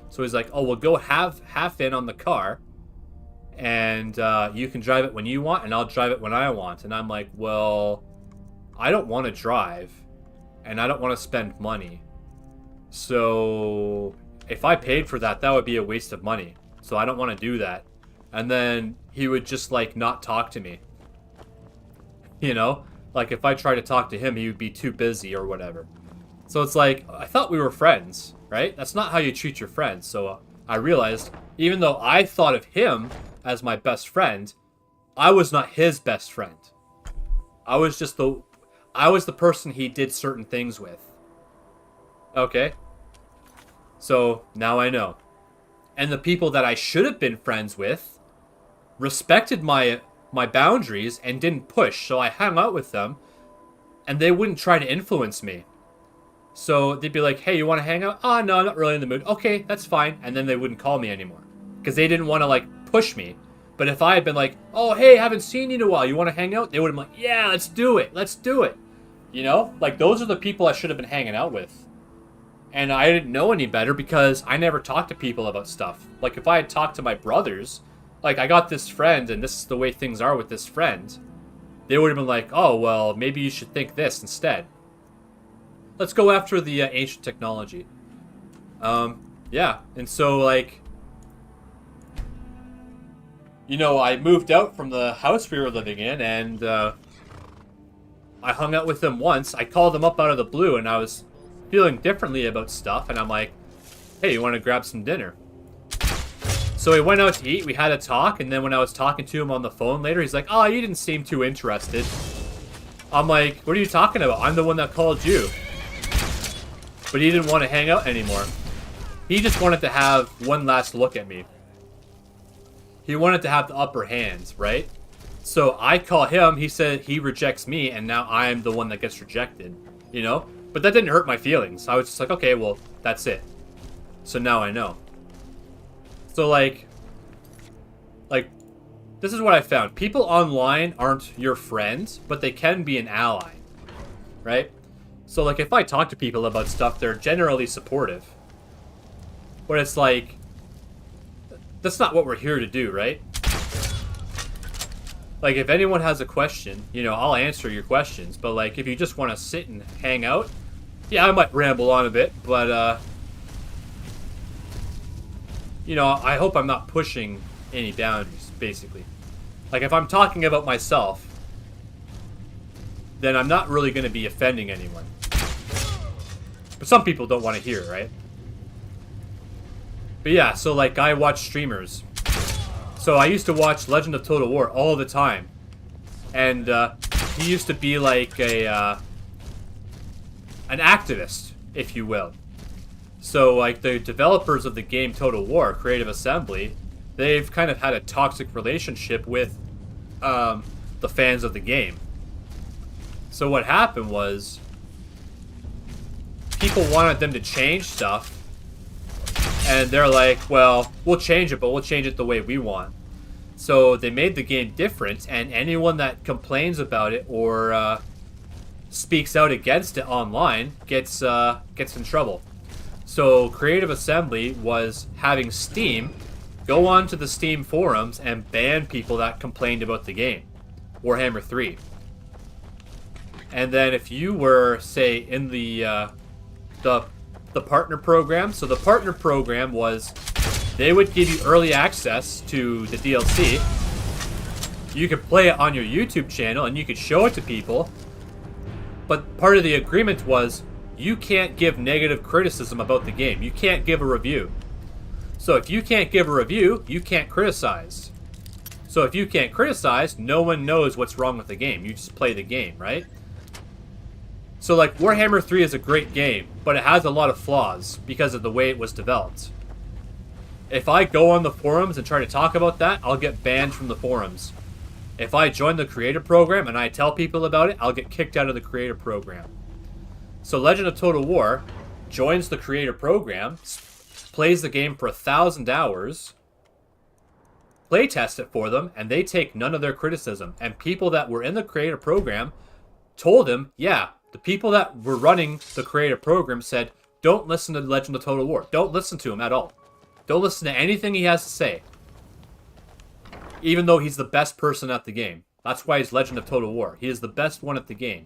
So he's like, oh, well, go half in on the car, and you can drive it when you want, and I'll drive it when I want. And I'm like, well, I don't want to drive, and I don't want to spend money. So if I paid for that, that would be a waste of money. So I don't want to do that. And then he would just, like, not talk to me. You know? Like, if I tried to talk to him, he would be too busy or whatever. So it's like, I thought we were friends, right? That's not how you treat your friends. So I realized, even though I thought of him as my best friend, I was not his best friend. I was the person he did certain things with. Okay? So, now I know. And the people that I should have been friends with respected my boundaries and didn't push, so I hung out with them, and they wouldn't try to influence me. So they'd be like, hey, you want to hang out? Oh, no, I'm not really in the mood. Okay, that's fine. And then they wouldn't call me anymore. Because they didn't want to, like, push me. But if I had been like, oh, hey, haven't seen you in a while. You want to hang out? They would have been like, yeah, let's do it. Let's do it. You know? Like, those are the people I should have been hanging out with. And I didn't know any better because I never talked to people about stuff. Like, if I had talked to my brothers, like, I got this friend and this is the way things are with this friend, they would have been like, oh, well, maybe you should think this instead. Let's go after the ancient technology. Yeah, and so, like, you know, I moved out from the house we were living in, and I hung out with them once. I called them up out of the blue, and I was feeling differently about stuff, and I'm like, hey, you want to grab some dinner? So we went out to eat, we had a talk, and then when I was talking to him on the phone later, he's like, oh, you didn't seem too interested. I'm like, what are you talking about? I'm the one that called you. But he didn't want to hang out anymore. He just wanted to have one last look at me. He wanted to have the upper hand, right? So I call him, he said he rejects me, and now I'm the one that gets rejected, you know? But that didn't hurt my feelings. I was just like, okay, well, that's it. So now I know. So, like, this is what I found. People online aren't your friends, but they can be an ally, right? So, like, if I talk to people about stuff, they're generally supportive. But it's like, that's not what we're here to do, right? Like, if anyone has a question, you know, I'll answer your questions. But, like, if you just want to sit and hang out, yeah, I might ramble on a bit, but, you know, I hope I'm not pushing any boundaries, basically. Like, if I'm talking about myself, then I'm not really going to be offending anyone. But some people don't want to hear, right? But yeah, so, like, I watch streamers. So I used to watch Legend of Total War all the time. And, he used to be, like, an activist, if you will. So, like, the developers of the game Total War, Creative Assembly, they've kind of had a toxic relationship with the fans of the game. So what happened was, people wanted them to change stuff, and they're like, well, we'll change it, but we'll change it the way we want. So they made the game different, and anyone that complains about it or speaks out against it online gets in trouble. So Creative Assembly was having Steam go on to the Steam forums and ban people that complained about the game, Warhammer 3. And then if you were, say, in the partner program, so the partner program was, they would give you early access to the DLC. You could play it on your YouTube channel and you could show it to people. But part of the agreement was, you can't give negative criticism about the game. You can't give a review. So if you can't give a review, you can't criticize. So if you can't criticize, no one knows what's wrong with the game. You just play the game, right? So, like, Warhammer 3 is a great game, but it has a lot of flaws because of the way it was developed. If I go on the forums and try to talk about that, I'll get banned from the forums. If I join the creator program and I tell people about it, I'll get kicked out of the creator program. So Legend of Total War joins the creator program, plays the game for 1,000 hours, playtest it for them, and they take none of their criticism. And people that were in the creator program told him, yeah, the people that were running the creator program said, don't listen to Legend of Total War. Don't listen to him at all. Don't listen to anything he has to say. Even though he's the best person at the game. That's why he's Legend of Total War. He is the best one at the game.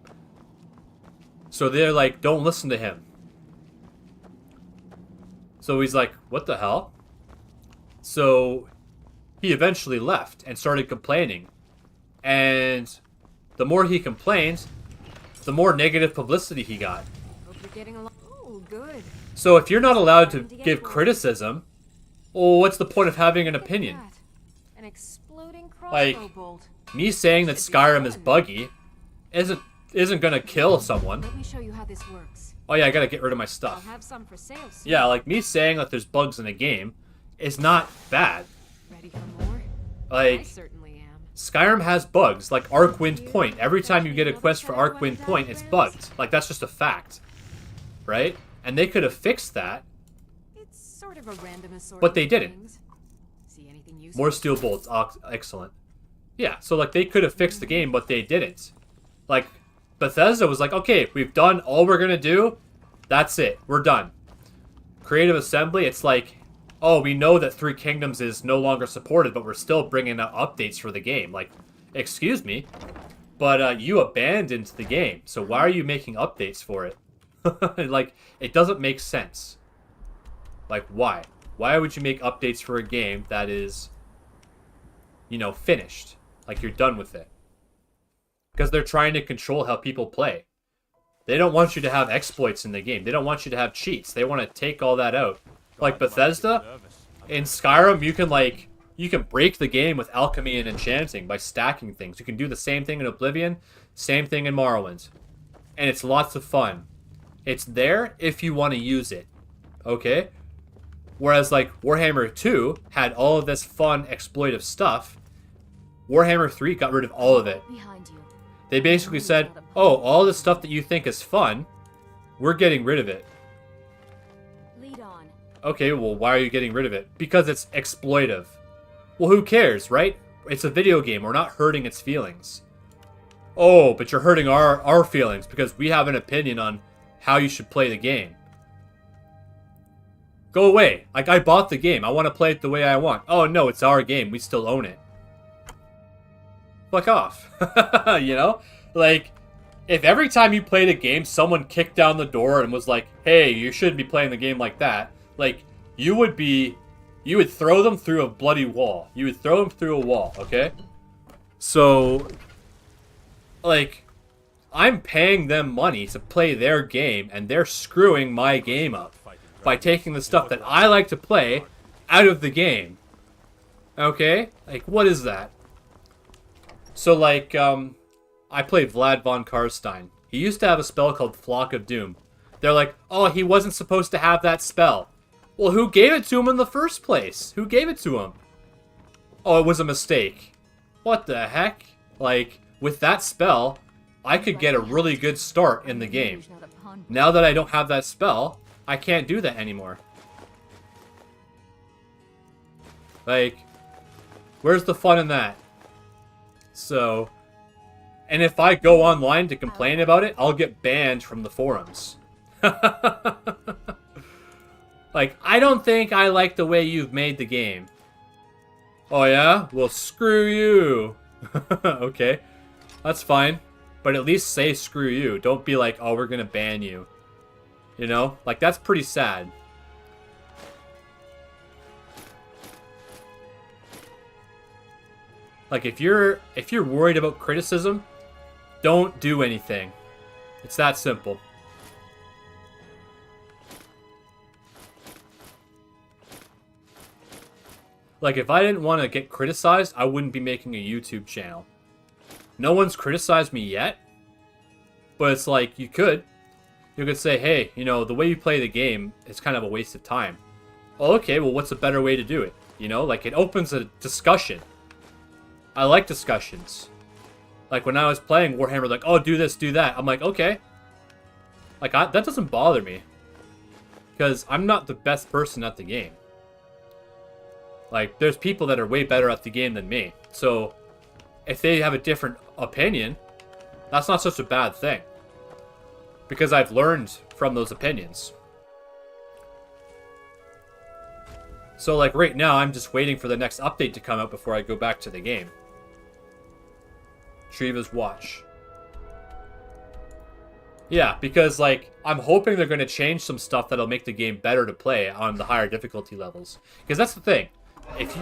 So they're like, don't listen to him. So he's like, what the hell? So he eventually left and started complaining. And the more he complains, the more negative publicity he got. Hope you're getting along. Oh, good. So if you're not allowed to give criticism, well, what's the point of having an opinion? An exploding crossbow Like, bolt. me saying that Skyrim is buggy isn't gonna kill someone. Let me show you how this works. Oh yeah, I gotta get rid of my stuff. I'll have some for sale soon. Yeah, like me saying that there's bugs in the game is not bad. Ready for more? Like, I certainly am. Skyrim has bugs, like Arcwind Point. Every time you get a quest for Arcwind Point, it's bugged. Like, that's just a fact. Right? And they could have fixed that. It's sort of a random assortment. But they didn't. See anything useful? More steel bolts. Excellent. Yeah, so like they could have fixed the game, but they didn't. Like, Bethesda was like, okay, we've done all we're gonna do. That's it. We're done. Creative Assembly, it's like, oh, we know that Three Kingdoms is no longer supported, but we're still bringing out updates for the game. Like, excuse me, but you abandoned the game, so why are you making updates for it? Like, it doesn't make sense. Like, why? Why would you make updates for a game that is, you know, finished? Like, you're done with it. Because they're trying to control how people play. They don't want you to have exploits in the game. They don't want you to have cheats. They want to take all that out. Like Bethesda, in Skyrim, you can break the game with alchemy and enchanting by stacking things. You can do the same thing in Oblivion, same thing in Morrowind. And it's lots of fun. It's there if you want to use it. Okay? Whereas, like, Warhammer 2 had all of this fun, exploitive stuff. Warhammer 3 got rid of all of it. They basically said, oh, all the stuff that you think is fun, we're getting rid of it. Lead on. Okay, well, why are you getting rid of it? Because it's exploitive. Well, who cares, right? It's a video game. We're not hurting its feelings. Oh, but you're hurting our feelings because we have an opinion on how you should play the game. Go away. Like, I bought the game. I want to play it the way I want. Oh, no, it's our game. We still own it. Fuck off. You know? Like, if every time you played a game, someone kicked down the door and was like, hey, you shouldn't be playing the game like that, like, you would throw them through a bloody wall. You would throw them through a wall, okay? So, like, I'm paying them money to play their game, and they're screwing my game up by taking the stuff that I like to play out of the game. Okay? Like, what is that? So, like, I played Vlad von Karstein. He used to have a spell called Flock of Doom. They're like, oh, he wasn't supposed to have that spell. Well, who gave it to him in the first place? Who gave it to him? Oh, it was a mistake. What the heck? Like, with that spell, I could get a really good start in the game. Now that I don't have that spell, I can't do that anymore. Like, where's the fun in that? So, and if I go online to complain about it, I'll get banned from the forums. Like, I don't think I like the way you've made the game. Oh yeah? Well, screw you. Okay, that's fine. But at least say screw you. Don't be like, oh, we're gonna ban you. You know? Like, that's pretty sad. Like, if you're worried about criticism, don't do anything. It's that simple. Like, if I didn't want to get criticized, I wouldn't be making a YouTube channel. No one's criticized me yet, but it's like, you could. You could say, hey, you know, the way you play the game is kind of a waste of time. Well, okay, well, what's a better way to do it? You know, like, it opens a discussion. I like discussions. Like, when I was playing Warhammer, like, oh, do this, do that. I'm like, okay. Like, that doesn't bother me. Because I'm not the best person at the game. Like, there's people that are way better at the game than me. So, if they have a different opinion, that's not such a bad thing. Because I've learned from those opinions. So, like, right now, I'm just waiting for the next update to come out before I go back to the game. Treva's Watch. Yeah, because, like, I'm hoping they're going to change some stuff that'll make the game better to play on the higher difficulty levels. Because that's the thing. If you...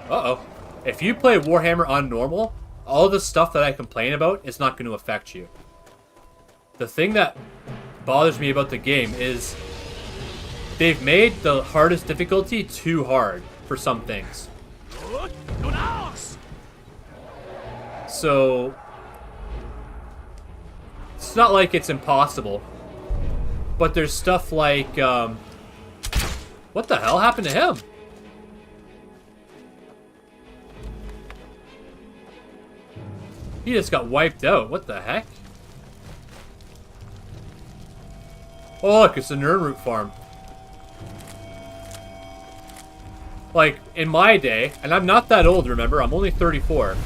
Uh-oh. If you play Warhammer on normal, all the stuff that I complain about is not going to affect you. The thing that bothers me about the game is they've made the hardest difficulty too hard for some things. So it's not like it's impossible, but there's stuff like what the hell happened to him? He just got wiped out. What the heck? Oh look, it's a Nernroot farm. Like, in my day, and I'm not that old, remember, I'm only 34.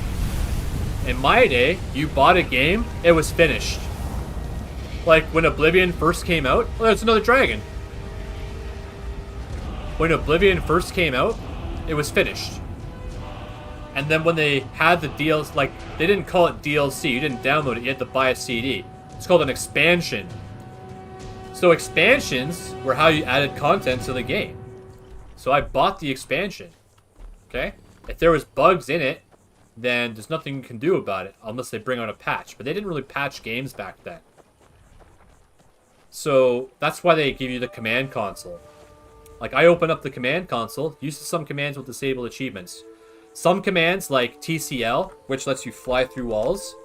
In my day, you bought a game, it was finished. Like, when Oblivion first came out, oh, there's another dragon. When Oblivion first came out, it was finished. And then when they had the deals, like, they didn't call it DLC, you didn't download it, you had to buy a CD. It's called an expansion. So expansions were how you added content to the game. So I bought the expansion, okay? If there was bugs in it, then there's nothing you can do about it, unless they bring out a patch. But they didn't really patch games back then. So that's why they give you the command console. Like, I open up the command console, use some commands will disable achievements. Some commands, like TCL, which lets you fly through walls,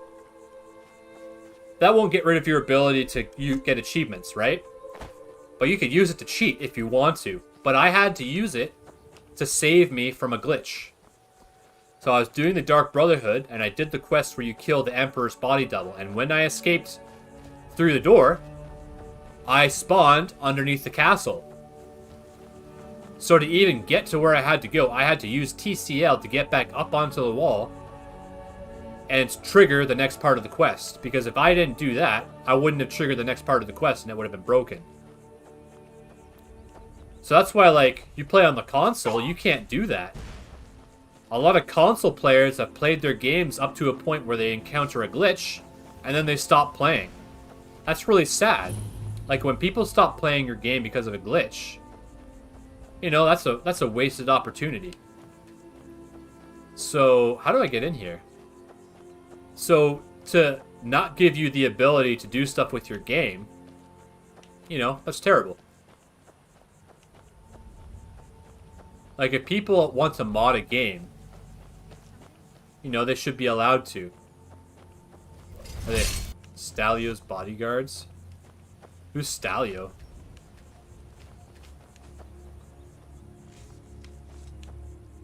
that won't get rid of your ability to get achievements, right? But you could use it to cheat if you want to. But I had to use it to save me from a glitch. So I was doing the Dark Brotherhood, and I did the quest where you kill the Emperor's body double. And when I escaped through the door, I spawned underneath the castle. So to even get to where I had to go, I had to use TCL to get back up onto the wall and trigger the next part of the quest. Because if I didn't do that, I wouldn't have triggered the next part of the quest and it would have been broken. So that's why, like, you play on the console, you can't do that. A lot of console players have played their games up to a point where they encounter a glitch, and then they stop playing. That's really sad. Like, when people stop playing your game because of a glitch, you know, that's a wasted opportunity. So, how do I get in here? So, to not give you the ability to do stuff with your game, you know, that's terrible. Like, if people want to mod a game, you know, they should be allowed to. Are they Stalio's bodyguards? Who's Stalio?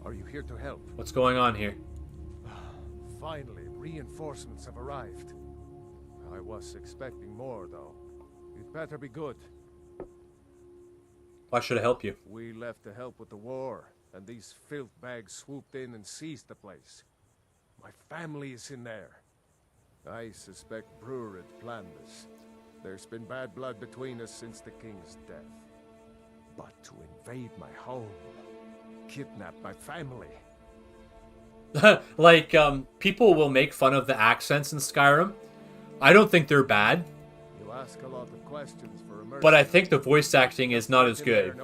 Are you here to help? What's going on here? Finally, reinforcements have arrived. I was expecting more, though. It better be good. Why should I help you? We left to help with the war, and these filth bags swooped in and seized the place. My family is in there. I suspect Brewer had planned this. There's been bad blood between us since the king's death. But to invade my home, kidnap my family. Like, people will make fun of the accents in Skyrim. I don't think they're bad. You ask a lot of questions for a but I think the voice acting is not as good.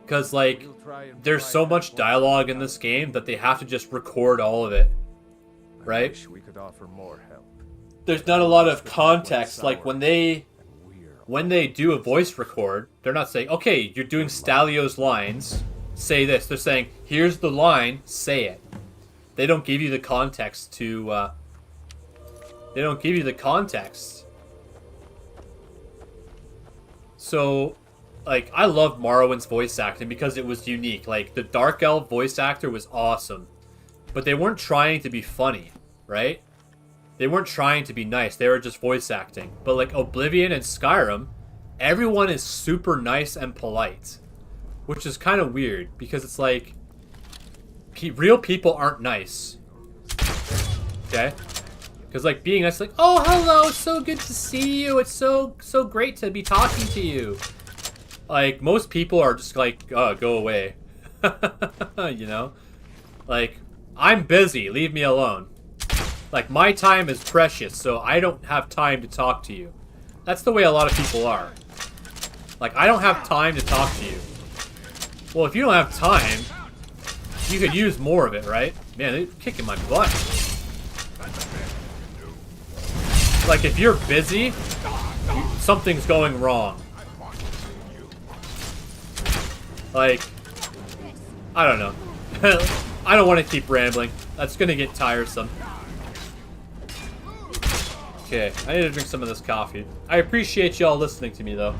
Because, like, there's so much dialogue in this game that they have to just record all of it. Right? I wish we could offer more help. There's not a lot of context. Like, when they do a voice record, they're not saying, okay, you're doing Stalio's lines, say this. They're saying, here's the line, say it. They don't give you the context to, they don't give you the context. So, like, I loved Morrowind's voice acting because it was unique. Like, the Dark Elf voice actor was awesome. But they weren't trying to be funny, right? They weren't trying to be nice. They were just voice acting. But, like, Oblivion and Skyrim, everyone is super nice and polite. Which is kind of weird, because it's like, real people aren't nice. Okay? Because, like, being nice, like, oh, hello, it's so good to see you. It's so great to be talking to you. Like, most people are just like, oh, go away. You know? Like, I'm busy, leave me alone. Like, my time is precious, so I don't have time to talk to you. That's the way a lot of people are. Like, I don't have time to talk to you. Well, if you don't have time, you could use more of it, right? Man, they're kicking my butt. Like, if you're busy, something's going wrong. Like, I don't know. I don't want to keep rambling. That's gonna get tiresome. Okay, I need to drink some of this coffee. I appreciate y'all listening to me, though.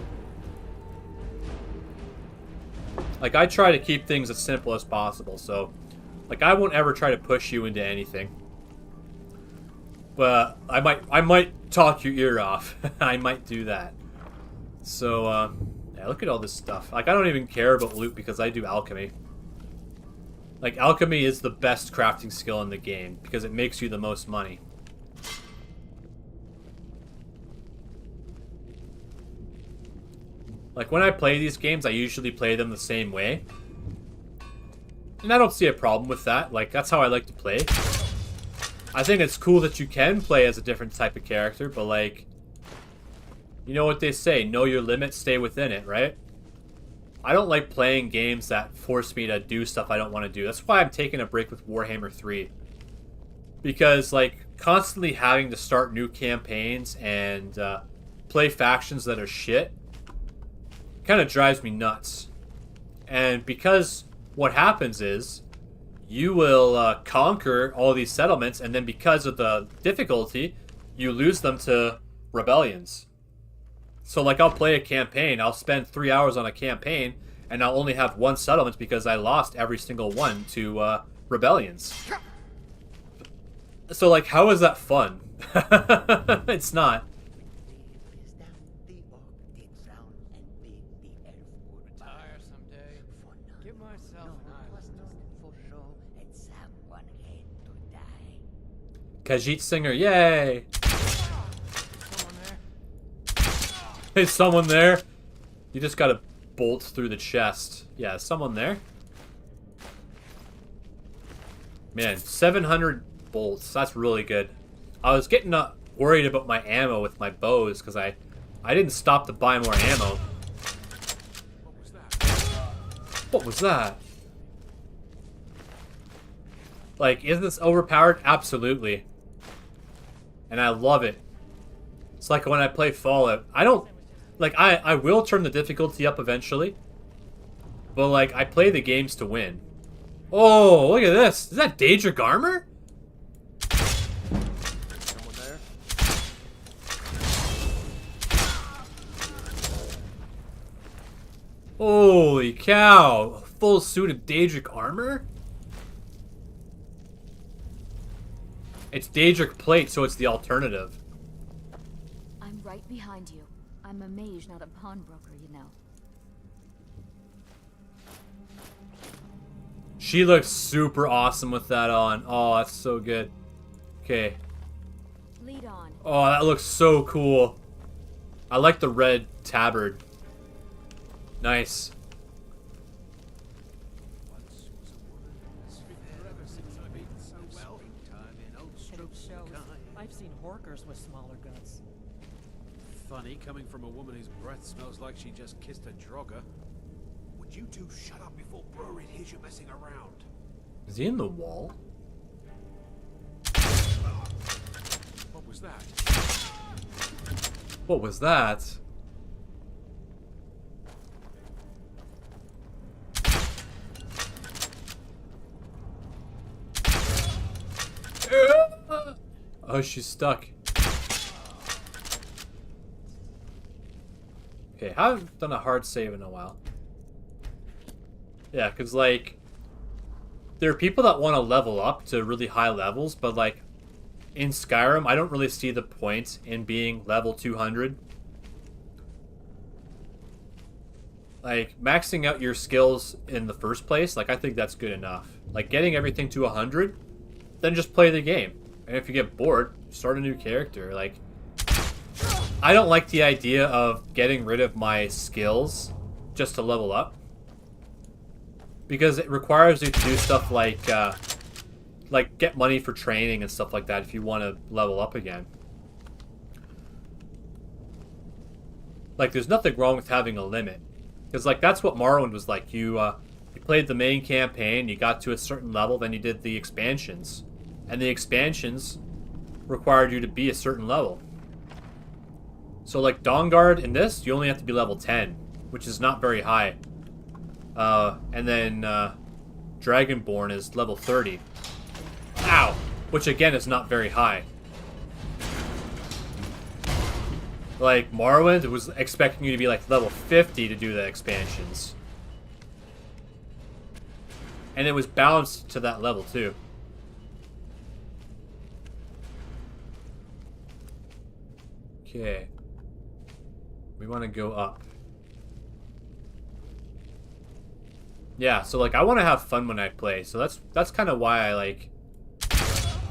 Like, I try to keep things as simple as possible, so... Like, I won't ever try to push you into anything. But I might talk your ear off. I might do that. So, yeah, look at all this stuff. Like, I don't even care about loot because I do alchemy. Like, alchemy is the best crafting skill in the game because it makes you the most money. Like, when I play these games, I usually play them the same way. And I don't see a problem with that. Like, that's how I like to play. I think it's cool that you can play as a different type of character, but like... You know what they say, know your limit, stay within it, right? I don't like playing games that force me to do stuff I don't want to do. That's why I'm taking a break with Warhammer 3. Because, like, constantly having to start new campaigns and play factions that are shit kind of drives me nuts. And because what happens is you will conquer all these settlements, and then because of the difficulty, you lose them to rebellions. So, like, I'll play a campaign, I'll spend 3 hours on a campaign, and I'll only have one settlement because I lost every single one to rebellions. So, like, how is that fun? It's not. Khajiit Singer, yay! Is someone there? You just gotta bolt through the chest. Yeah, is someone there? Man, 700 bolts. That's really good. I was getting worried about my ammo with my bows because I didn't stop to buy more ammo. What was that? Like, is this overpowered? Absolutely. And I love it. It's like when I play Fallout. I don't... Like, I will turn the difficulty up eventually. But, like, I play the games to win. Oh, look at this. Is that daedric armor? Someone there? Holy cow. A full suit of daedric armor? It's daedric plate, so it's the alternative. I'm right behind you. I'm a mage, not a pawnbroker, you know. She looks super awesome with that on. Oh, that's so good. Okay. Lead on. Oh, that looks so cool. I like the red tabard. Nice. I've seen horkers with smaller guns. Funny, coming from a woman whose breath smells like she just kissed a drogger. Would you two shut up before Brewery hears you messing around? Is he in the wall? What was that? What was that? Oh, she's stuck. Okay, I haven't done a hard save in a while. Yeah, because, like, there are people that want to level up to really high levels, but, like, in Skyrim, I don't really see the point in being level 200. Like, maxing out your skills in the first place, like, I think that's good enough. Like, getting everything to 100, then just play the game. And if you get bored, start a new character. Like, I don't like the idea of getting rid of my skills just to level up. Because it requires you to do stuff like get money for training and stuff like that if you want to level up again. Like, there's nothing wrong with having a limit. Because, like, that's what Morrowind was like. You played the main campaign, you got to a certain level, then you did the expansions. And the expansions required you to be a certain level. So like Dawnguard in this, you only have to be level 10, which is not very high. And then Dragonborn is level 30. Ow! Which again is not very high. Like Morrowind was expecting you to be like level 50 to do the expansions. And it was balanced to that level too. Okay. We want to go up. Yeah, so like I want to have fun when I play. So that's kind of why I like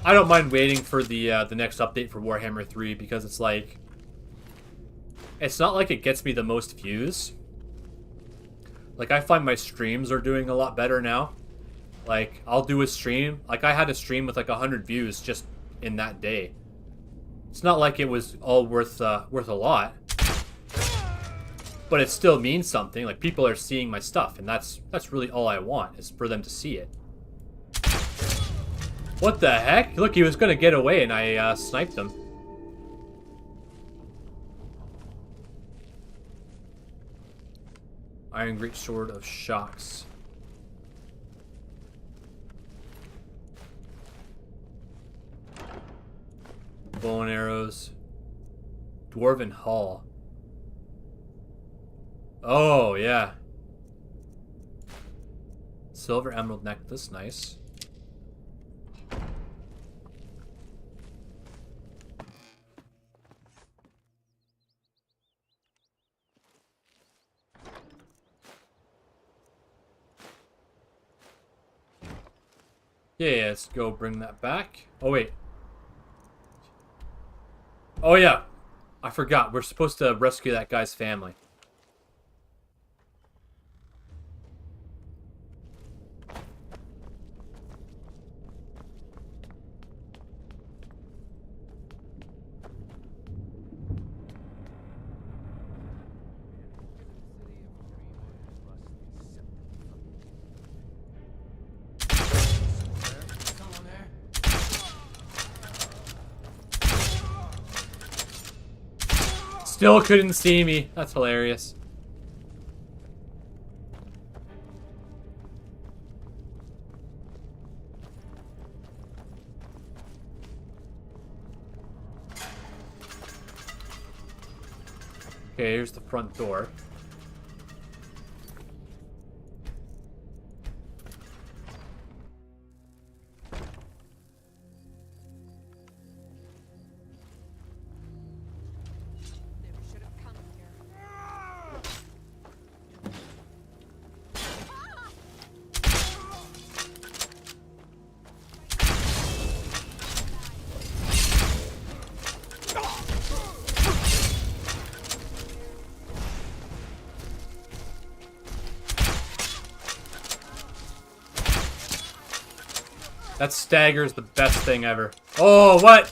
I don't mind waiting for the next update for Warhammer 3 because it's like it's not like it gets me the most views. Like I find my streams are doing a lot better now. Like I'll do a stream, like I had a stream with like 100 views just in that day. It's not like it was all worth a lot, but it still means something. Like people are seeing my stuff, and that's really all I want is for them to see it. What the heck? Look, he was gonna get away, and I sniped him. Iron Great Sword of Shocks. Bow and arrows. Dwarven Hall. Oh, yeah. Silver emerald necklace, nice. Yeah, let's go bring that back. Oh, wait. Oh, yeah. I forgot. We're supposed to rescue that guy's family. Still couldn't see me. That's hilarious. Okay, here's the front door. That stagger's the best thing ever. Oh, what?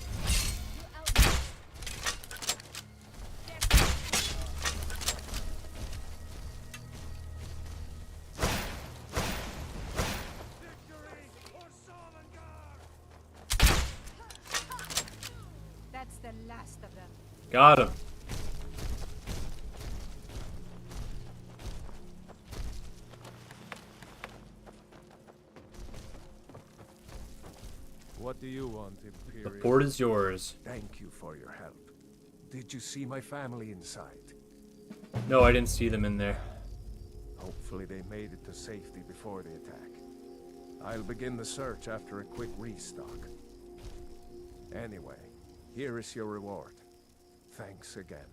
That's the last of them. Got him. What do you want, Imperial? The port is yours. Thank you for your help. Did you see my family inside? No, I didn't see them in there. Hopefully they made it to safety before the attack. I'll begin the search after a quick restock. Anyway, here is your reward. Thanks again.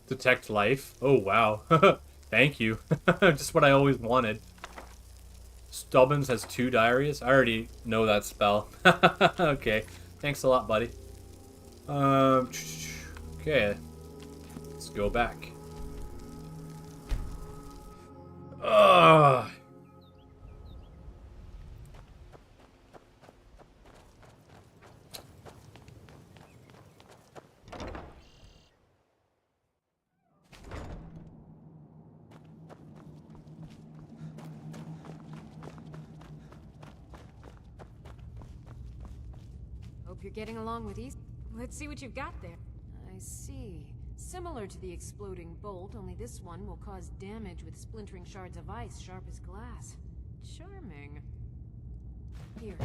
Detect life. Oh, wow. Thank you. Just what I always wanted. Stubbins has 2 diaries. I already know that spell. Okay. Thanks a lot, buddy. Okay. Let's go back. Ugh. Hope you're getting along with these. Let's see what you've got there. I see. Similar to the exploding bolt, only this one will cause damage with splintering shards of ice sharp as glass. Charming. Here,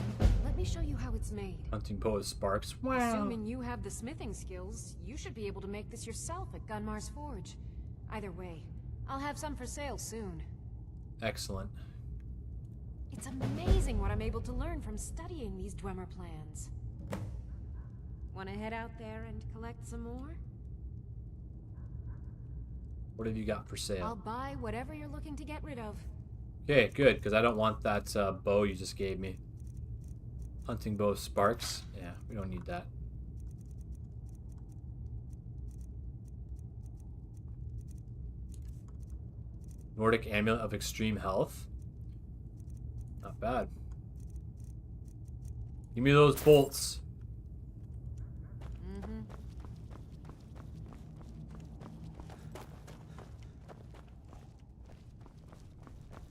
let me show you how it's made. Hunting bow with sparks. Wow. Assuming you have the smithing skills, you should be able to make this yourself at Gunmar's Forge. Either way, I'll have some for sale soon. Excellent. It's amazing what I'm able to learn from studying these Dwemer plans. Want to head out there and collect some more? What have you got for sale? I'll buy whatever you're looking to get rid of. Okay, good, because I don't want that bow you just gave me. Hunting bow of sparks. Yeah, we don't need that. Nordic amulet of extreme health. Not bad. Give me those bolts.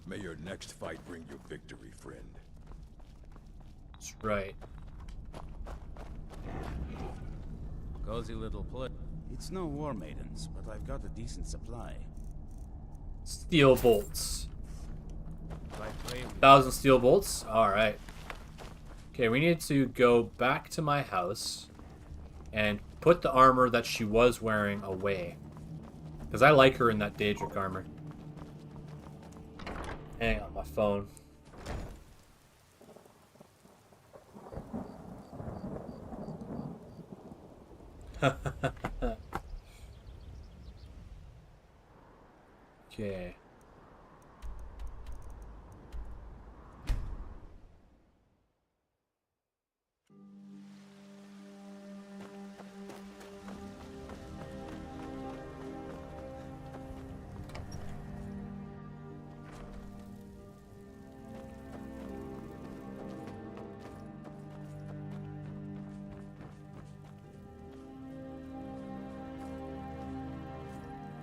May your next fight bring you victory, friend. That's right. Cozy little place. It's no war maidens, but I've got a decent supply. Steel bolts. 1,000 1,000 steel bolts? Alright. Okay, we need to go back to my house and put the armor that she was wearing away. Because I like her in that daedric armor. Hang on, my phone. Okay.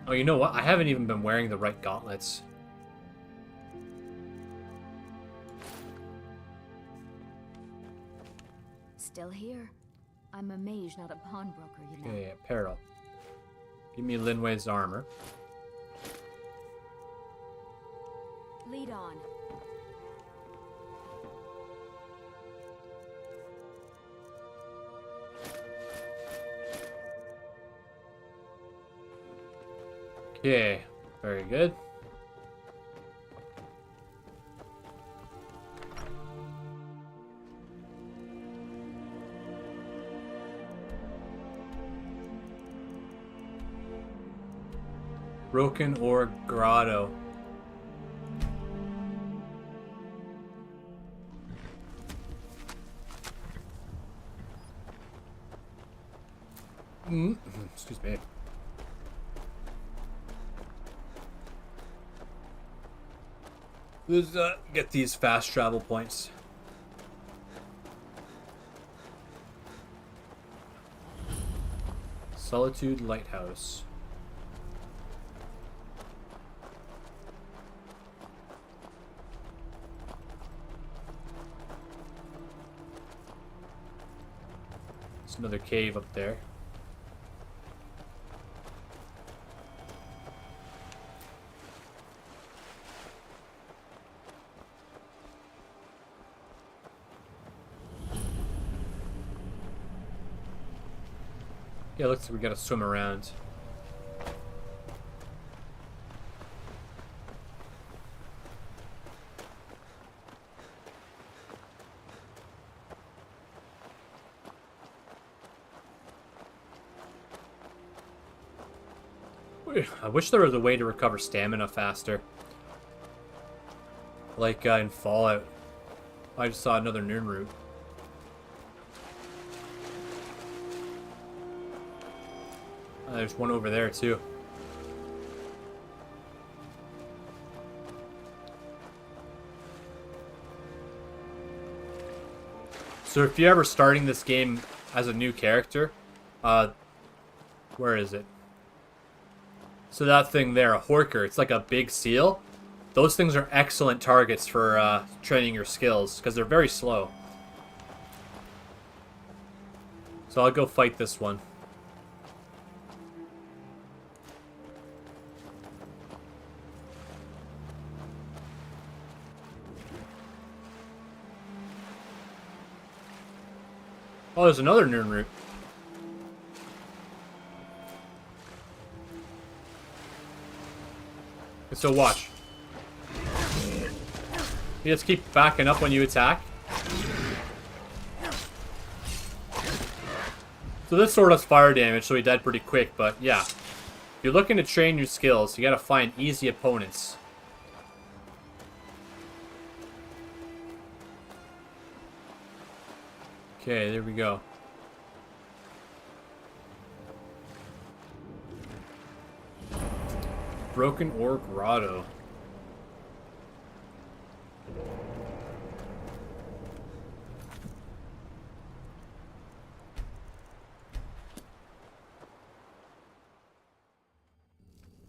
Oh, you know what? I haven't even been wearing the right gauntlets. Still here. I'm a mage, not a pawnbroker, you know. Okay, apparel. Give me Linway's armor. Lead on. Okay, very good. Broken Ore Grotto. Excuse me. Let's get these fast travel points. Solitude Lighthouse. There's another cave up there. Yeah, looks like we gotta swim around. I wish there was a way to recover stamina faster. Like in Fallout. I just saw another Nirn route. There's one over there too. So if you're ever starting this game as a new character, where is it? So that thing there, a Horker, it's like a big seal. Those things are excellent targets for training your skills because they're very slow. So I'll go fight this one. there's another Nirn root. So watch. You just keep backing up when you attack. So this sword has fire damage, so he died pretty quick, but yeah. If you're looking to train your skills, you gotta find easy opponents. Okay, there we go. Broken Ore Grotto.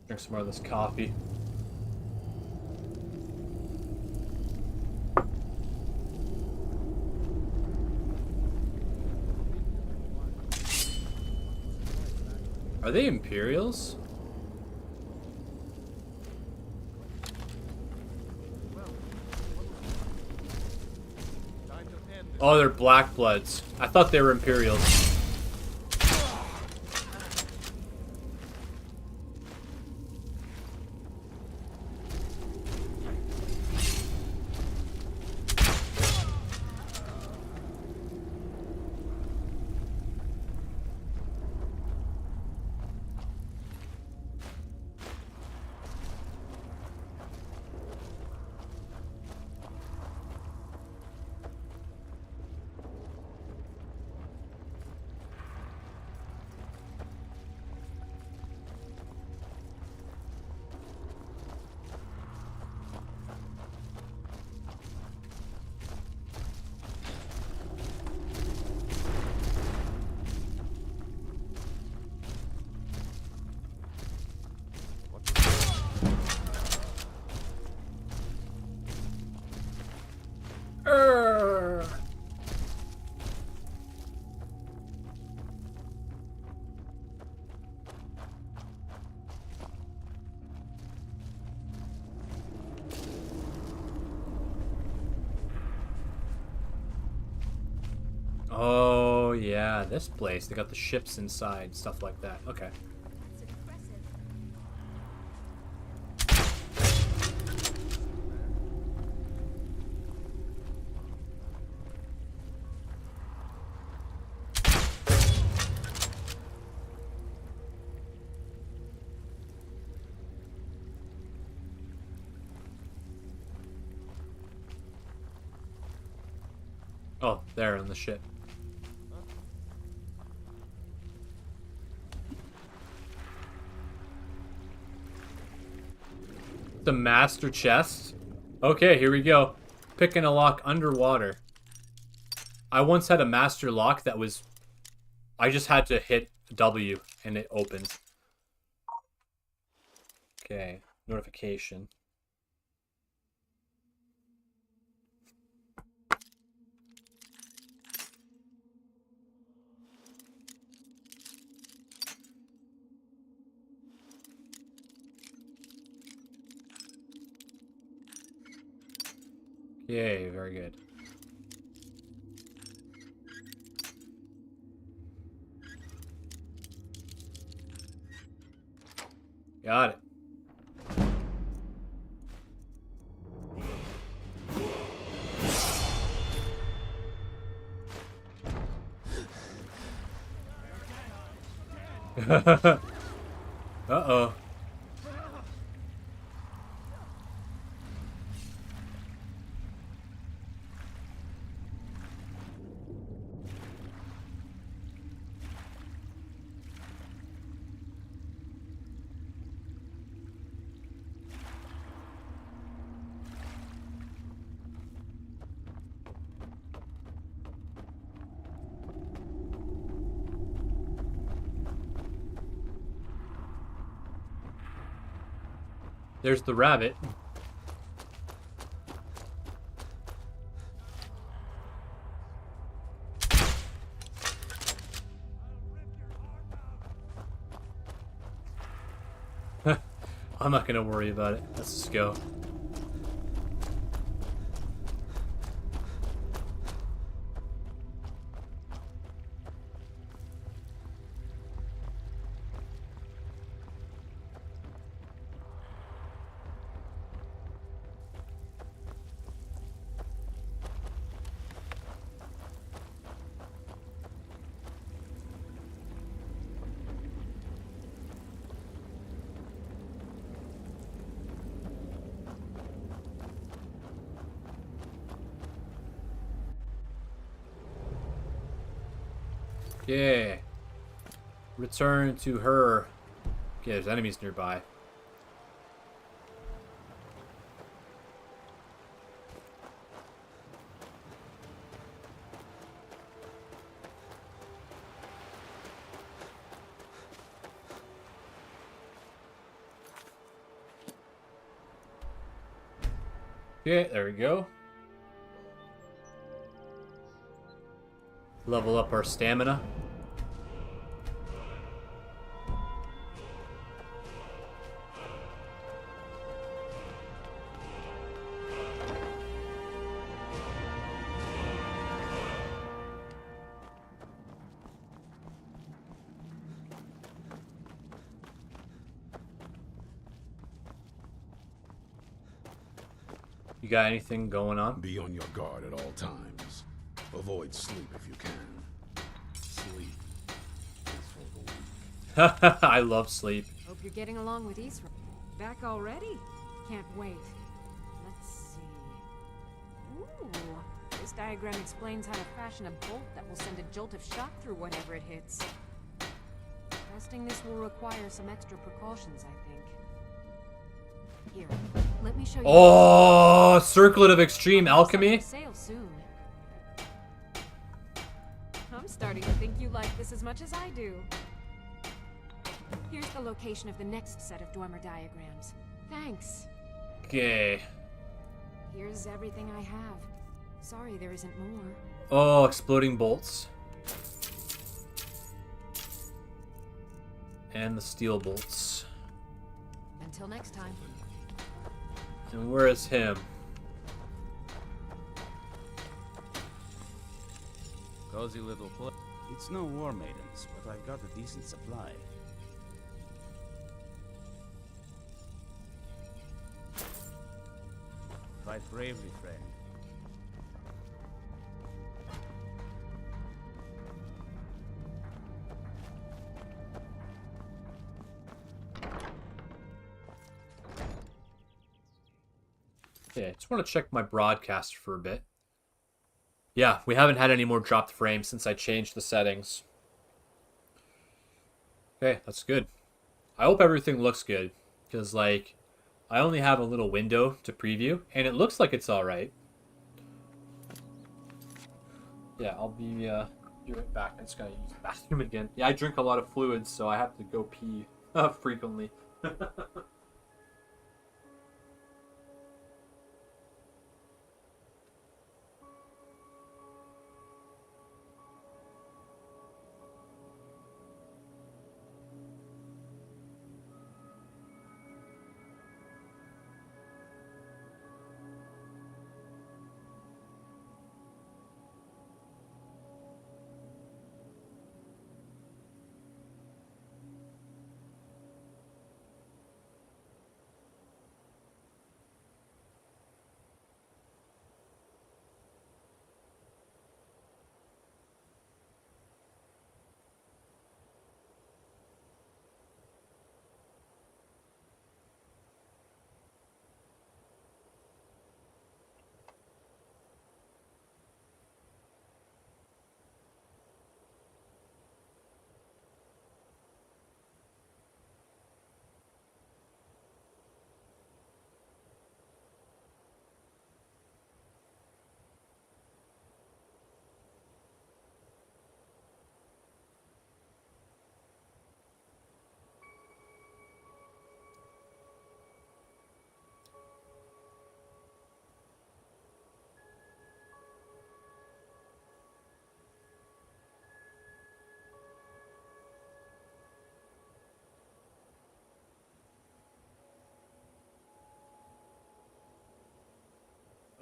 Drink some more of this coffee. Are they Imperials? Oh, they're Black Bloods. I thought they were Imperials. Oh, yeah, this place. They got the ships inside, stuff like that. Okay. Oh, there on the ship. The master chest. Okay, here we go. Picking a lock underwater. I once had a master lock that was... I just had to hit W and it opened. Okay, notification. Yay, very good. Got it. Uh-oh. There's the rabbit. I'm not gonna worry about it. Let's just go. Okay. Return to her. Okay, there's enemies nearby. Okay, there we go. Level up our stamina. You got anything going on? Be on your guard at all times. Avoid sleep if you can. Sleep is for the weak. I love sleep. Hope you're getting along with Isra. Back already? Can't wait. Let's see. Ooh, this diagram explains how to fashion a bolt that will send a jolt of shock through whatever it hits. Testing this will require some extra precautions, I think. Here, let me show you. Oh, circlet of extreme alchemy. Sail soon. I'm starting to think you like this as much as I do. Here's the location of the next set of Dwemer diagrams. Thanks. Okay. Here's everything I have. Sorry there isn't more. Oh, exploding bolts. And the steel bolts. Until next time. And where is him? Cozy little place. It's no war maidens, but I've got a decent supply. Fight bravely, friend. Okay, I just want to check my broadcast for a bit. Yeah, we haven't had any more dropped frames since I changed the settings. Okay, that's good. I hope everything looks good, because, like, I only have a little window to preview, and it looks like it's alright. Yeah, I'll be right back. I just gotta use the bathroom again. Yeah, I drink a lot of fluids, so I have to go pee frequently.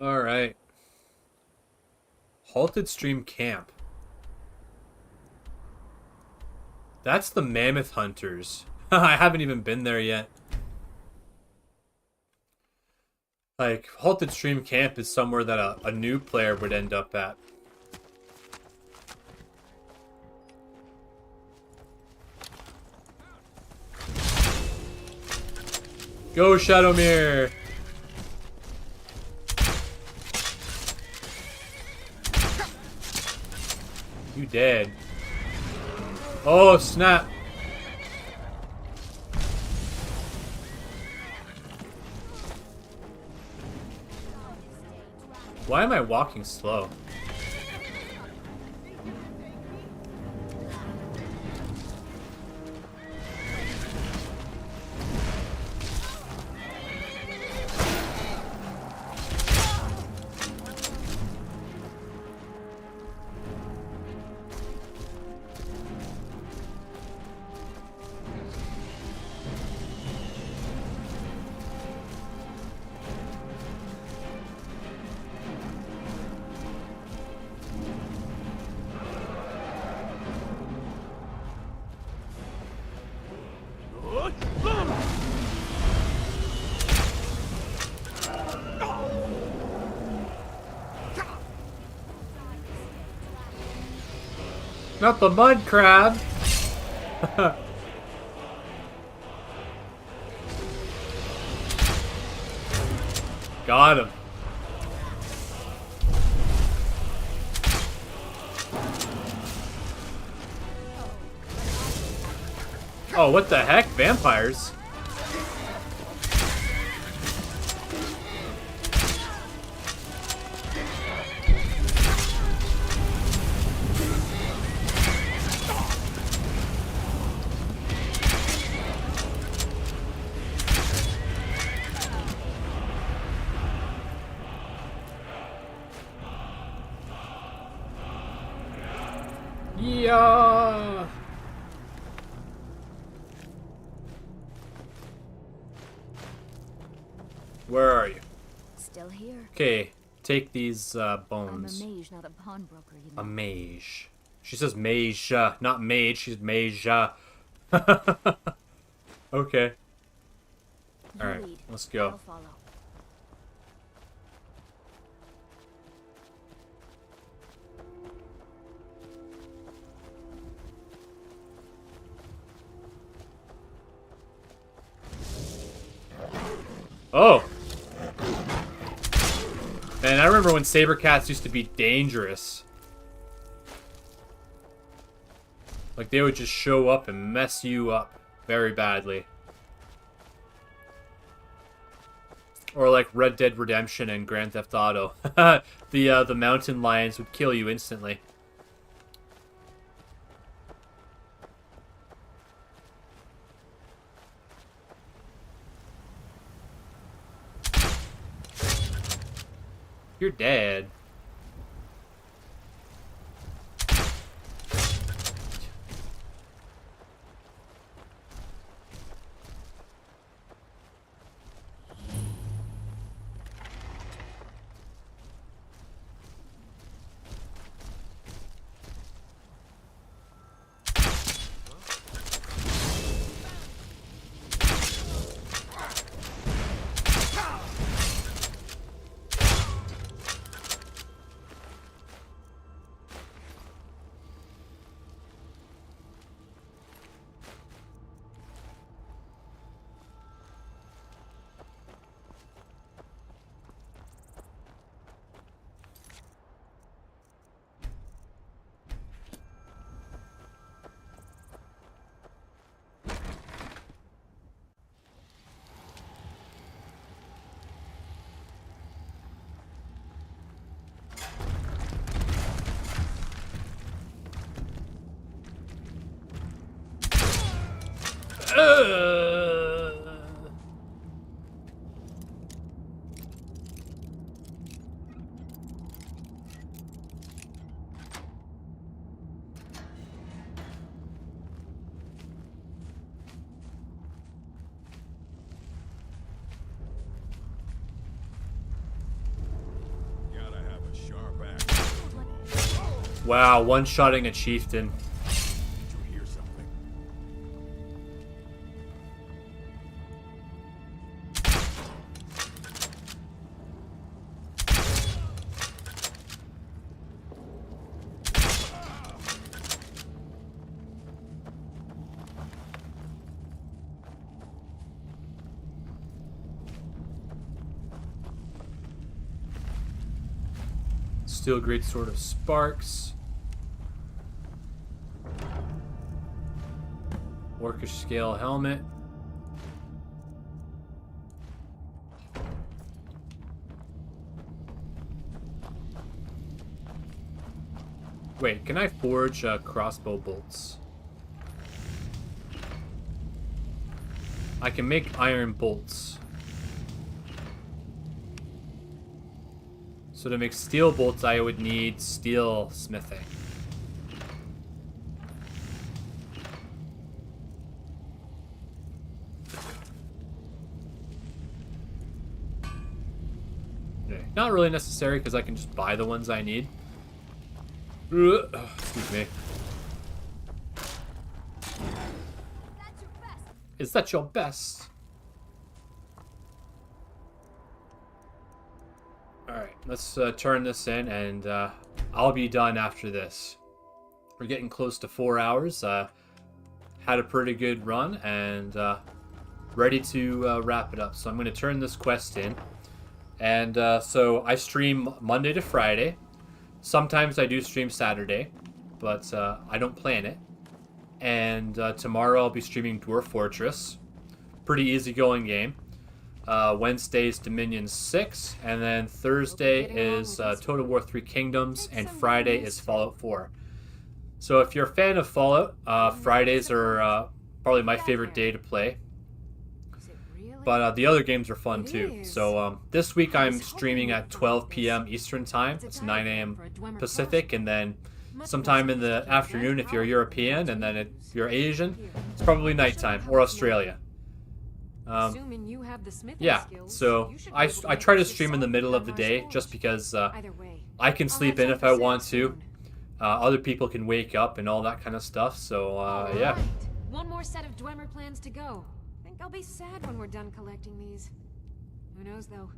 Alright. Halted Stream Camp. That's the Mammoth Hunters. I haven't even been there yet. Like, Halted Stream Camp is somewhere that a new player would end up at. Go, Shadowmere! You dead. Oh, snap. Why am I walking slow? Not the mud crab. Got him. Oh, what the heck? Vampires? Yeah. Where are you? Still here. Okay, take these bones. I'm a mage, not a pawnbroker, you know. A mage. She says mage, not mage. She's mage. Okay. All right, let's go. I'll follow. Oh! Man, I remember when saber cats used to be dangerous. Like, they would just show up and mess you up very badly. Or like Red Dead Redemption and Grand Theft Auto. The mountain lions would kill you instantly. You're dead. Wow, one-shotting a chieftain. Steel great sword of sparks. Orcish scale helmet. Wait, can I forge crossbow bolts? I can make iron bolts. So to make steel bolts, I would need steel smithing. Okay. Not really necessary because I can just buy the ones I need. Excuse me. Is that your best? Alright, let's turn this in and I'll be done after this. We're getting close to 4 hours. Had a pretty good run and ready to wrap it up. So I'm going to turn this quest in. And so I stream Monday to Friday. Sometimes I do stream Saturday, but I don't plan it. And tomorrow I'll be streaming Dwarf Fortress. Pretty easygoing game. Wednesday's Dominion 6, and then Thursday is Total War 3 Kingdoms, and Friday is Fallout 4. So if you're a fan of Fallout, Fridays are probably my favorite day to play. But the other games are fun too. So this week I'm streaming at 12 p.m. Eastern Time. It's 9 a.m. Pacific, and then sometime in the afternoon if you're European, and then if you're Asian, it's probably nighttime, or Australia. Yeah, so I try to stream in the middle of the day just because I can sleep in if I want to. Other people can wake up and all that kind of stuff, so yeah. One more set of Dwemer plans to go. I think I'll be sad when we're done collecting these. Who knows though,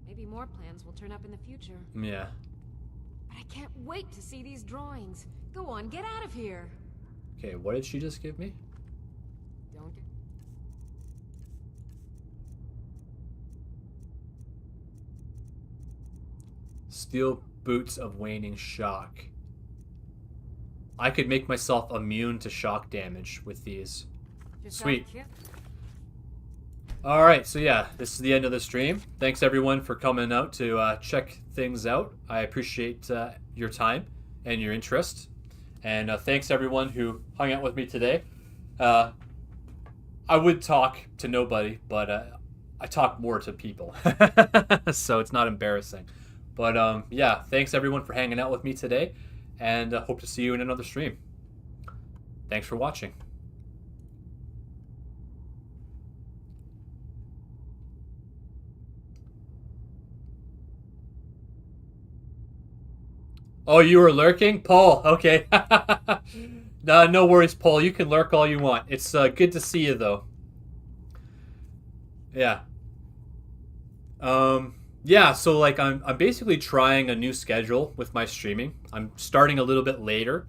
maybe more plans will turn up in the future. Yeah. But I can't wait to see these drawings. Go on, get out of here. Okay, what did she just give me? Don't get... Steel boots of waning shock. I could make myself immune to shock damage with these. Sweet. Alright, so yeah, this is the end of the stream. Thanks everyone for coming out to check things out. I appreciate your time and your interest. And thanks everyone who hung out with me today. I would talk to nobody, but I talk more to people. So it's not embarrassing. But yeah, thanks everyone for hanging out with me today. And hope to see you in another stream. Thanks for watching. Oh, you were lurking? Paul, okay. No worries, Paul. You can lurk all you want. It's good to see you, though. Yeah. Yeah, so like I'm basically trying a new schedule with my streaming. I'm starting a little bit later.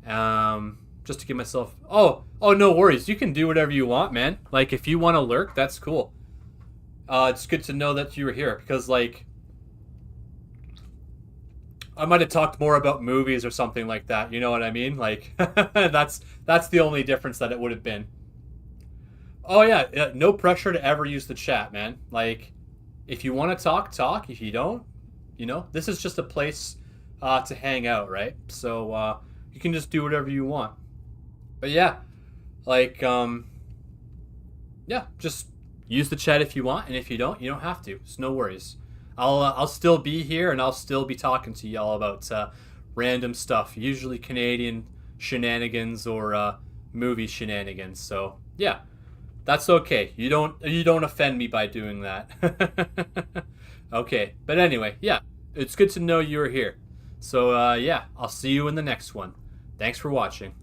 Just to give myself... Oh, no worries. You can do whatever you want, man. Like, if you want to lurk, that's cool. It's good to know that you were here, because, like... I might have talked more about movies or something like that. You know what I mean? Like, that's the only difference that it would have been. Oh, yeah. No pressure to ever use the chat, man. Like, if you want to talk, talk. If you don't, you know, this is just a place to hang out, right? So you can just do whatever you want. But yeah, like, yeah, just use the chat if you want. And if you don't have to. It's no worries. I'll still be here, and I'll still be talking to y'all about random stuff, usually Canadian shenanigans or movie shenanigans. So yeah, that's okay. You don't offend me by doing that. Okay, but anyway, yeah, it's good to know you're here. So yeah, I'll see you in the next one. Thanks for watching.